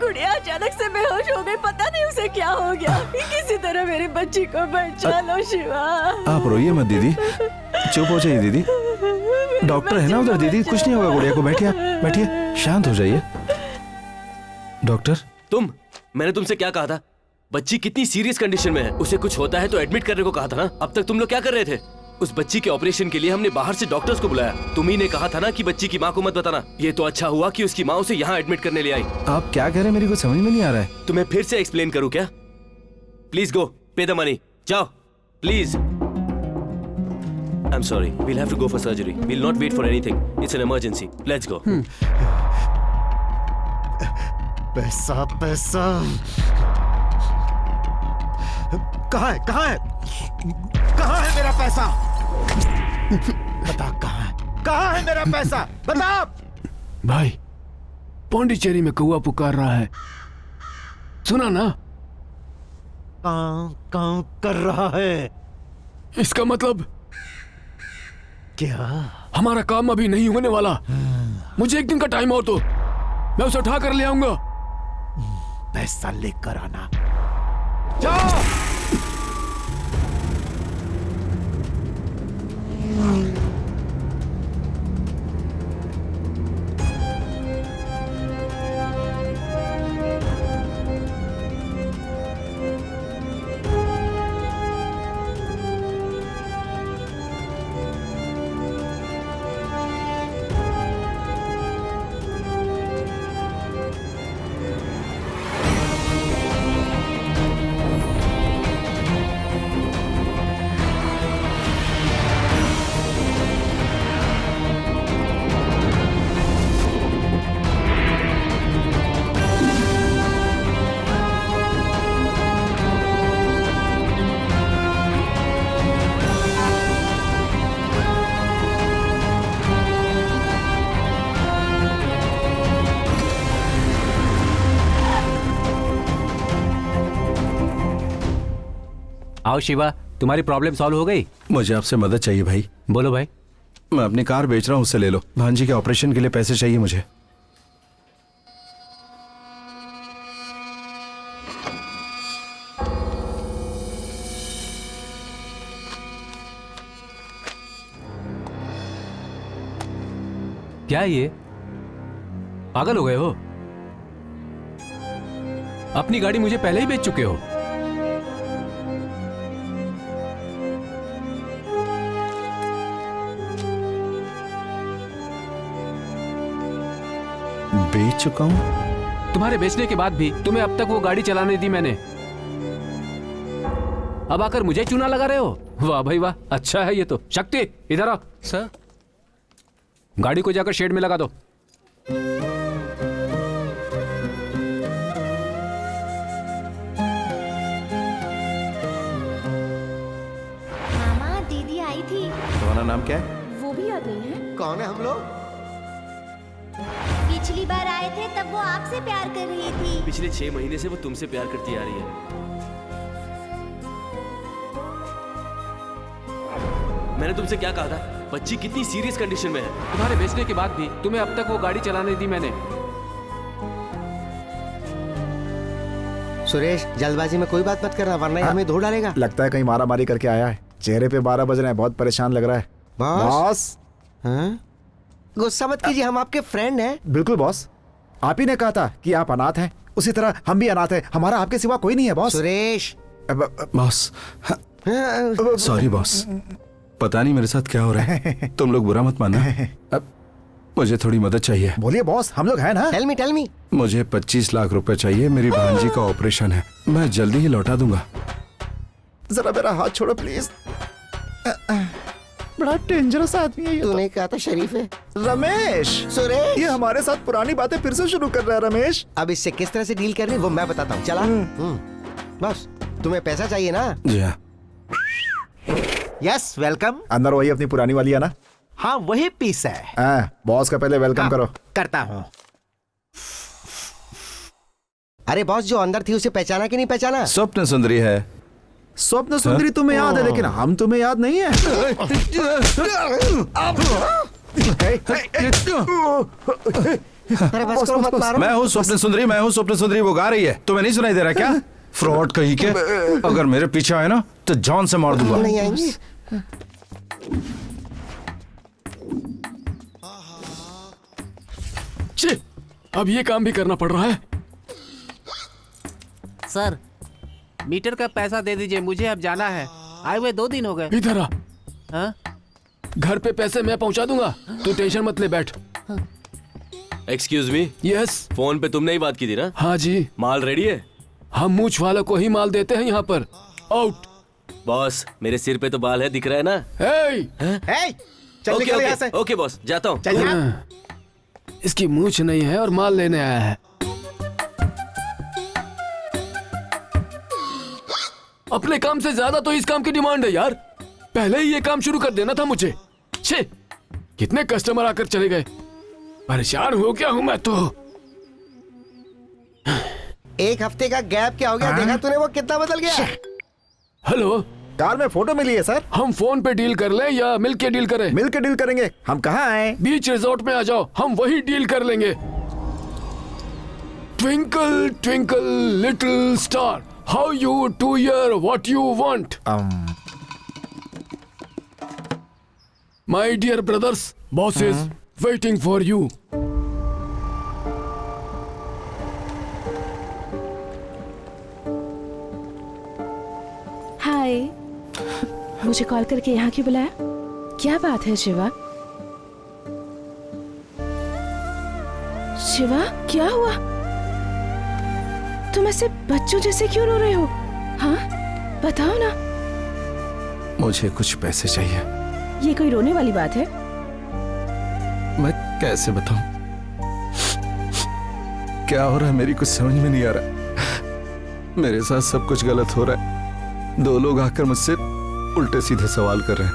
गुड़िया अचानक से बेहोश हो गई, पता नहीं उसे क्या हो गया। किसी तरह मेरी बच्ची को बचा लो शिवा। आप रोइए मत दीदी, चुप हो जाइए दीदी। डॉक्टर है ना उधर दीदी, कुछ नहीं होगा गुड़िया को। बैठिए बैठिए, शांत हो जाइए। डॉक्टर मैंने तुमसे क्या कहा था? बच्ची कितनी सीरियस कंडीशन में है, उसे कुछ होता है तो एडमिट करने को कहा था ना। अब तक तुम लोग क्या कर रहे थे? उस बच्ची के ऑपरेशन के लिए हमने बाहर से डॉक्टर्स को बुलाया। तुम ही ने कहा था ना कि बच्ची की माँ को मत बताना। ये तो अच्छा हुआ कि उसकी माँ उसे यहाँ एडमिट करने ले आई। आप क्या कह रहे हैं, मेरी कुछ समझ में नहीं आ रहा है। तुम्हें फिर से एक्सप्लेन करूँ क्या? Please go, pay the money, जाओ please. I am sorry, we'll have to go for surgery. We'll not wait for anything, it's an emergency. Let's go. पैसा पैसा कहाँ है, कहाँ है, कहाँ है मेरा पैसा? बता कहाँ है मेरा पैसा? बता। भाई, पौंडीचेरी में कौआ पुकार रहा है, सुना ना? कां कर रहा है। इसका मतलब क्या? हमारा काम अभी नहीं होने वाला। मुझे एक दिन का टाइम और दो, मैं उसे उठा कर ले आऊंगा। पैसा लेकर आना। जाओ। आओ शिवा, तुम्हारी प्रॉब्लम सॉल्व हो गई? मुझे आपसे मदद चाहिए भाई। बोलो भाई। मैं अपनी कार बेच रहा हूँ, उससे ले लो। भांजी के ऑपरेशन के लिए पैसे चाहिए मुझे। क्या ये पागल हो गए हो? अपनी गाड़ी मुझे पहले ही बेच चुके हो। बेच चुका हूं? तुम्हारे बेचने के बाद भी तुम्हें अब तक वो गाड़ी चलाने दी मैंने। अब आकर मुझे चूना लगा रहे हो? वाह भाई वाह, अच्छा है ये तो। शक्ति इधर आओ। सर, गाड़ी को जाकर शेड में लगा दो। मामा, दीदी आई थी। तुम्हारा नाम क्या है? वो भी याद नहीं है। कौन है हम लोग? पिछली बार आए थे तब वो आपसे प्यार कर रही थी। पिछले 6 महीने से वो तुमसे प्यार करती आ रही है। मैंने तुमसे क्या कहा था? बच्ची कितनी सीरियस कंडीशन में है। तुम्हारे बेचने के बाद भी तुम्हें अब तक वो गाड़ी चलाने दी मैंने। सुरेश, जल्दबाजी में कोई बात मत करना, वरना हमें धो डालेगा। लगता है कहीं मारा मारी करके आया है। चेहरे पे 12 बज रहे हैं, बहुत परेशान लग रहा है। बॉस, हाँ? गुस्सा मत कीजिए, हम आपके फ्रेंड हैं। बिल्कुल बॉस, आप ही ने कहा था कि आप अनाथ हैं, उसी तरह हम भी अनाथ हैं। हमारा आपके सिवा कोई नहीं है boss. Suresh. Boss, sorry boss, पता नहीं मेरे साथ क्या हो रहा है। तुम लोग बुरा मत मानना। अब मुझे थोड़ी मदद चाहिए। बोलिए बॉस, हम लोग हैं ना। Tell me. मुझे 25 लाख रुपए चाहिए। मेरी भांजी का ऑपरेशन है, मैं जल्दी ही लौटा दूंगा। जरा मेरा हाथ छोड़ो प्लीज। बड़ा डेंजरस आदमी है ये। तूने कहा था शरीफ है। रमेश, सुरेश, ये हमारे साथ पुरानी बातें फिर से शुरू कर रहा है रमेश। अब इससे किस तरह से डील करनी वो मैं बताता हूँ। चला। बस तुम्हें पैसा चाहिए ना? जी हाँ। Yes welcome. अंदर वही अपनी पुरानी वाली है ना? हाँ वही पीस है। बॉस का पहले वेलकम करो। करता हूँ। अरे बॉस, जो अंदर थी उसे पहचाना कि नहीं पहचाना? स्वप्न सुंदरी है। स्वप्न सुंदरी तुम्हें याद है, लेकिन हम तुम्हें याद नहीं है। मैं हूँ स्वप्न सुंदरी, मैं हूँ स्वप्न सुंदरी। वो गा रही है, तुम्हें नहीं सुनाई दे रहा क्या? फ्रॉड कहीं के। अगर मेरे पीछे आए ना तो जान से मार दूंगा। नहीं आएंगे। अब ये काम भी करना पड़ रहा है। सर, मीटर का पैसा दे दीजिए, मुझे अब जाना है। आए हुए 2 दिन हो गए। इधर आ। हाँ? घर पे पैसे मैं पहुंचा दूंगा, तू टेंशन मत ले, बैठ। Excuse me. यस। फोन पे तुमने ही बात की थी ना? हाँ जी। माल रेडी है? हम मूछ वालों को ही माल देते हैं यहाँ पर। आउट। बॉस, मेरे सिर पे तो बाल है, दिख रहा है ना? चल निकल यहाँ से। ओके बॉस, जाता हूँ। इसकी मूछ नहीं है और माल लेने आया है। अपने काम से ज्यादा तो इस काम की डिमांड है यार। पहले ही ये काम शुरू कर देना था मुझे। छे, कितने कस्टमर आकर चले गए, परेशान हो गया हूं मैं तो। 1 हफ्ते का गैप क्या हो गया? देखा तूने वो कितना बदल गया? हेलो, कार में फोटो मिली है सर। हम फोन पे डील कर लें या मिल के डील करें? मिल के डील करेंगे। हम कहाँ आए? बीच रिजॉर्ट में आ जाओ, हम वही डील कर लेंगे। Twinkle twinkle little star, how you do here what you want. My dear brothers, boss is waiting for you. Hi, मुझे कॉल करके यहाँ क्यों बुलाया? क्या बात है शिवा? शिवा, क्या हुआ? तुम ऐसे बच्चों जैसे क्यों रो रहे हो? हाँ, बताओ ना। मुझे कुछ पैसे चाहिए। ये कोई रोने वाली बात है? मैं कैसे बताऊं क्या हो रहा है? मेरी कुछ समझ में नहीं आ रहा। मेरे साथ सब कुछ गलत हो रहा है। 2 लोग आकर मुझसे उल्टे सीधे सवाल कर रहे हैं।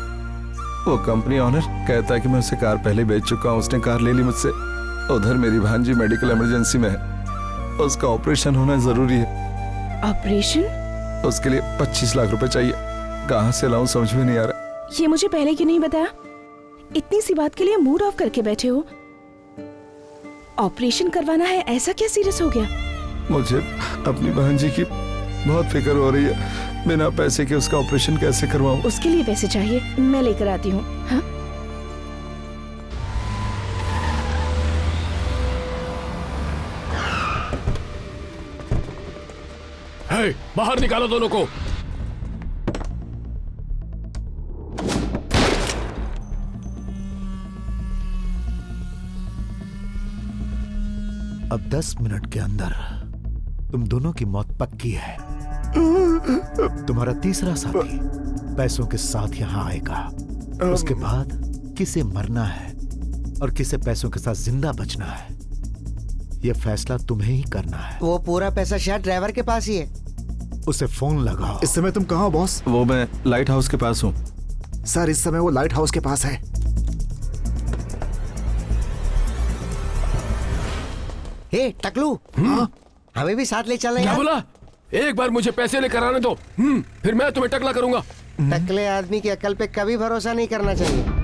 वो कंपनी ऑनर कहता है कि मैं उसे कार पहले बेच चुका हूँ, उसने कार ले ली मुझसे। उधर मेरी भांजी मेडिकल इमरजेंसी में है, उसका ऑपरेशन होना जरूरी है। ऑपरेशन? उसके लिए 25 लाख रुपए चाहिए। कहाँ से लाऊं समझ में नहीं आ रहा। ये मुझे पहले क्यों नहीं बताया? इतनी सी बात के लिए मूड ऑफ करके बैठे हो। ऑपरेशन करवाना है, ऐसा क्या सीरियस हो गया? मुझे अपनी भांजी की बहुत फिक्र हो रही है। बिना पैसे के उसका ऑपरेशन कैसे करवाऊं? उसके लिए पैसे चाहिए, मैं लेकर आती हूँ। हाँ? हे, बाहर निकालो दोनों को। अब 10 मिनट के अंदर तुम दोनों की मौत पक्की है। तुम्हारा तीसरा साथी पैसों के साथ यहां आएगा। उसके बाद किसे मरना है और किसे पैसों के साथ जिंदा बचना है, यह फैसला तुम्हें ही करना है। वो पूरा पैसा शायद ड्राइवर के पास ही है। उसे फोन लगाओ। इस समय तुम कहाँ हो बॉस? वो मैं लाइट हाउस के पास हूँ। सर, इस समय वो लाइट हाउस के पास है। हे टकलू, हमें भी साथ ले चलें क्या यार। बोला? एक बार मुझे पैसे लेकर आने दो, फिर मैं तुम्हें टकला करूंगा। टकले आदमी की अकल पे कभी भरोसा नहीं करना चाहिए।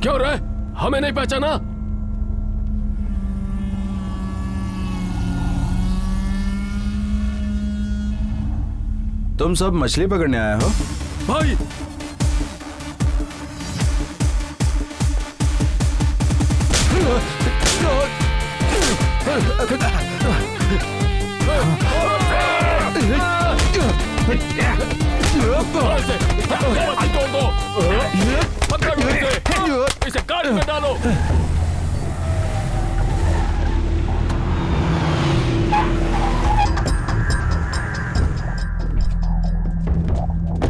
क्यों रे, हमें नहीं पहचाना? तुम सब मछली पकड़ने आए हो? भाई तोड़ दो, पकड़ो इसे गाड़ी में डालो।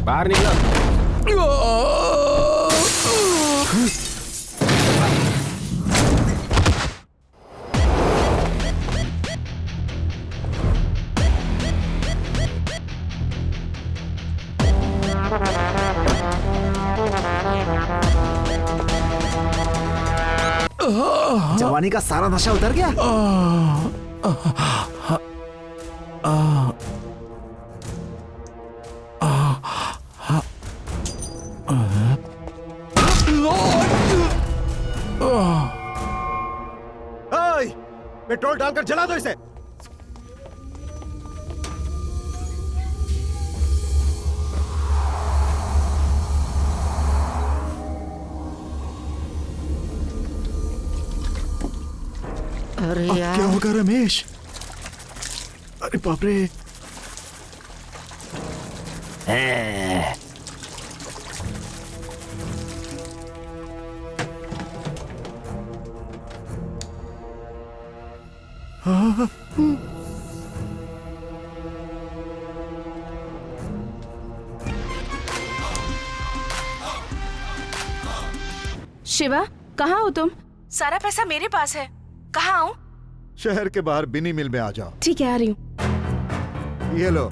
बाहर निकलो। जवानी का सारा नशा उतर गया। पेट्रोल डालकर जला दो इसे। अरे अब यार, क्या होगा रमेश? अरे बाप रे। शिवा, कहाँ हो तुम? सारा पैसा मेरे पास है। कहाँ हूँ? शहर के बाहर बिनी मिल में आ जाओ। ठीक है, आ रही हूँ। ये लो।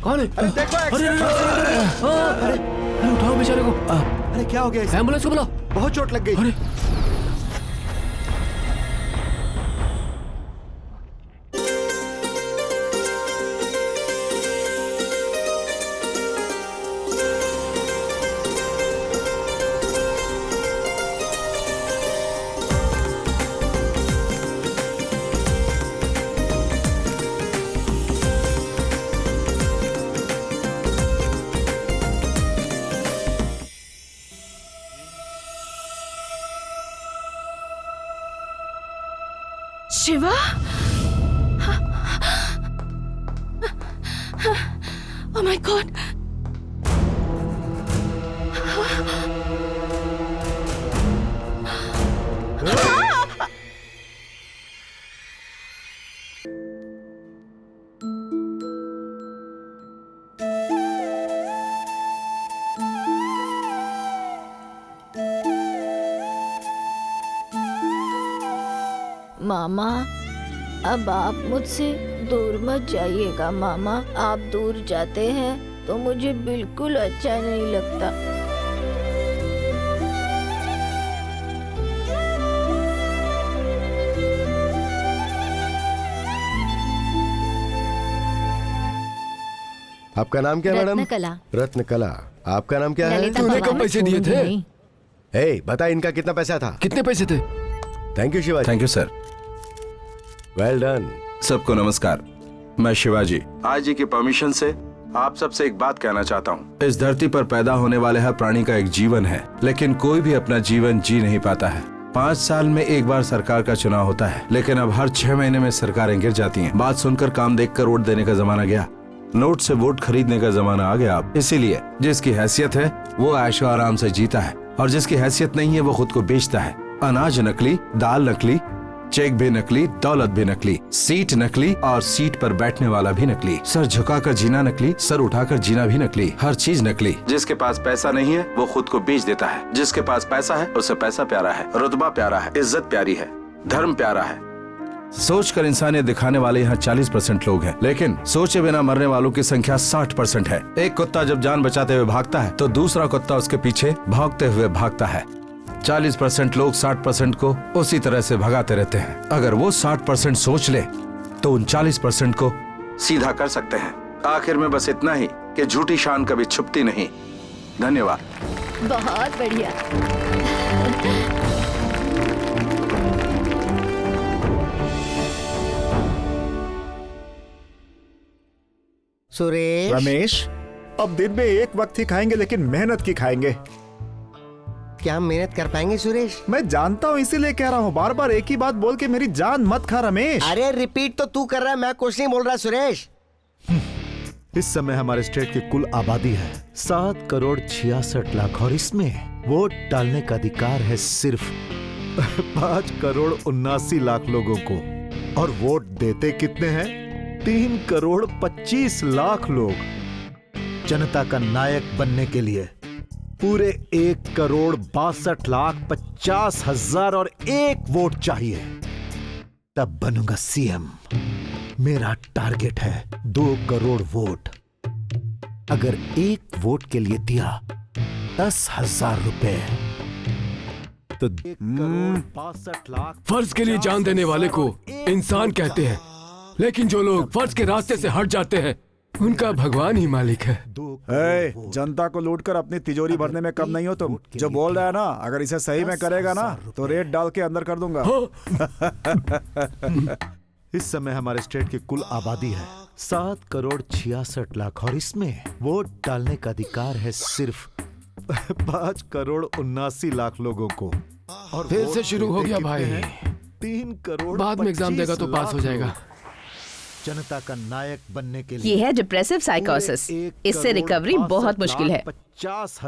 कौन है? अरे देखो, अरे उठाओ बेचारे को। अरे क्या हो गया? एम्बुलेंस को बुलाओ। बहुत चोट लग गई। अरे शिवा, oh my God. मामा, अब आप मुझसे दूर मत जाइएगा मामा। आप दूर जाते हैं तो मुझे बिल्कुल अच्छा नहीं लगता। आपका नाम क्या है मैडम? रत्नकला। रत्नकला। आपका नाम क्या है? ललिता तूने भवानी कब पैसे दिए थे? नहीं। ए, बता इनका कितना पैसा था? कितने पैसे थे? Thank you Shivaji. Thank you sir. Well done. सबको नमस्कार। मैं शिवाजी। आज जी की परमिशन से आप सबसे एक बात कहना चाहता हूँ। इस धरती पर पैदा होने वाले हर प्राणी का एक जीवन है, लेकिन कोई भी अपना जीवन जी नहीं पाता है। 5 साल में एक बार सरकार का चुनाव होता है, लेकिन अब हर 6 महीने में सरकारें गिर जाती हैं। बात सुनकर काम देखकर वोट देने का जमाना गया, नोट से वोट खरीदने का जमाना आ गया। अब इसीलिए जिसकी हैसियत है वो ऐशो आराम से जीता है, और जिसकी हैसियत नहीं है वो खुद को बेचता है। अनाज नकली, दाल नकली, चेक भी नकली, दौलत भी नकली, सीट नकली और सीट पर बैठने वाला भी नकली, सर झुकाकर जीना नकली, सर उठाकर जीना भी नकली, हर चीज नकली। जिसके पास पैसा नहीं है वो खुद को बेच देता है, जिसके पास पैसा है उसे पैसा प्यारा है, रुतबा प्यारा है, इज्जत प्यारी है, धर्म प्यारा है। सोच कर इंसानियत दिखाने वाले यहाँ 40% लोग हैं, लेकिन सोचे बिना मरने वालों की संख्या 60% है। एक कुत्ता जब जान बचाते हुए भागता है तो दूसरा कुत्ता उसके पीछे भागते हुए भागता है। 40% लोग 60% को उसी तरह से भगाते रहते हैं। अगर वो 60% सोच ले तो उन 40% को सीधा कर सकते हैं। आखिर में बस इतना ही कि झूठी शान कभी छुपती नहीं। धन्यवाद। बहुत बढ़िया। सुरेश। रमेश, अब दिन में एक वक्त ही खाएंगे, लेकिन मेहनत की खाएंगे। क्या हम मेहनत कर पाएंगे सुरेश? मैं जानता हूँ, इसीलिए कह रहा हूँ। बार बार एक ही बात बोल के मेरी जान मत खा रमेश। अरे रिपीट तो तू कर रहा है, मैं कुछ नहीं बोल रहा सुरेश। इस समय हमारे स्टेट की कुल आबादी है 7,66,00,000 और इसमें वोट डालने का अधिकार है सिर्फ 5,79,00,000 लोगों को। और वोट देते कितने हैं? 3,25,00,000 लोग। जनता का नायक बनने के लिए पूरे 1,62,50,000 और एक वोट चाहिए, तब बनूंगा सीएम। मेरा टारगेट है 2 करोड़ वोट। अगर एक वोट के लिए दिया 10,000 रुपए तो 1,62,00,000। फर्ज के लिए जान देने वाले को इंसान कहते हैं, लेकिन जो लोग फर्ज के रास्ते से हट जाते हैं उनका भगवान ही मालिक है। जनता को लूटकर अपनी तिजोरी भरने में कम नहीं हो तुम। जो बोल रहा है ना, अगर इसे सही में करेगा ना तो रेट डाल के अंदर कर दूंगा। इस समय हमारे स्टेट की कुल आबादी है 7,66,00,000 और इसमें वोट डालने का अधिकार है सिर्फ 5,79,00,000 लोगों को। और फिर से शुरू हो गया भाई। 3 करोड़ बाद में एग्जाम देगा तो पास हो जाएगा। जनता का नायक बनने के लिए ये है डिप्रेसिव साइकोसिस। इससे रिकवरी बहुत मुश्किल है। 50,000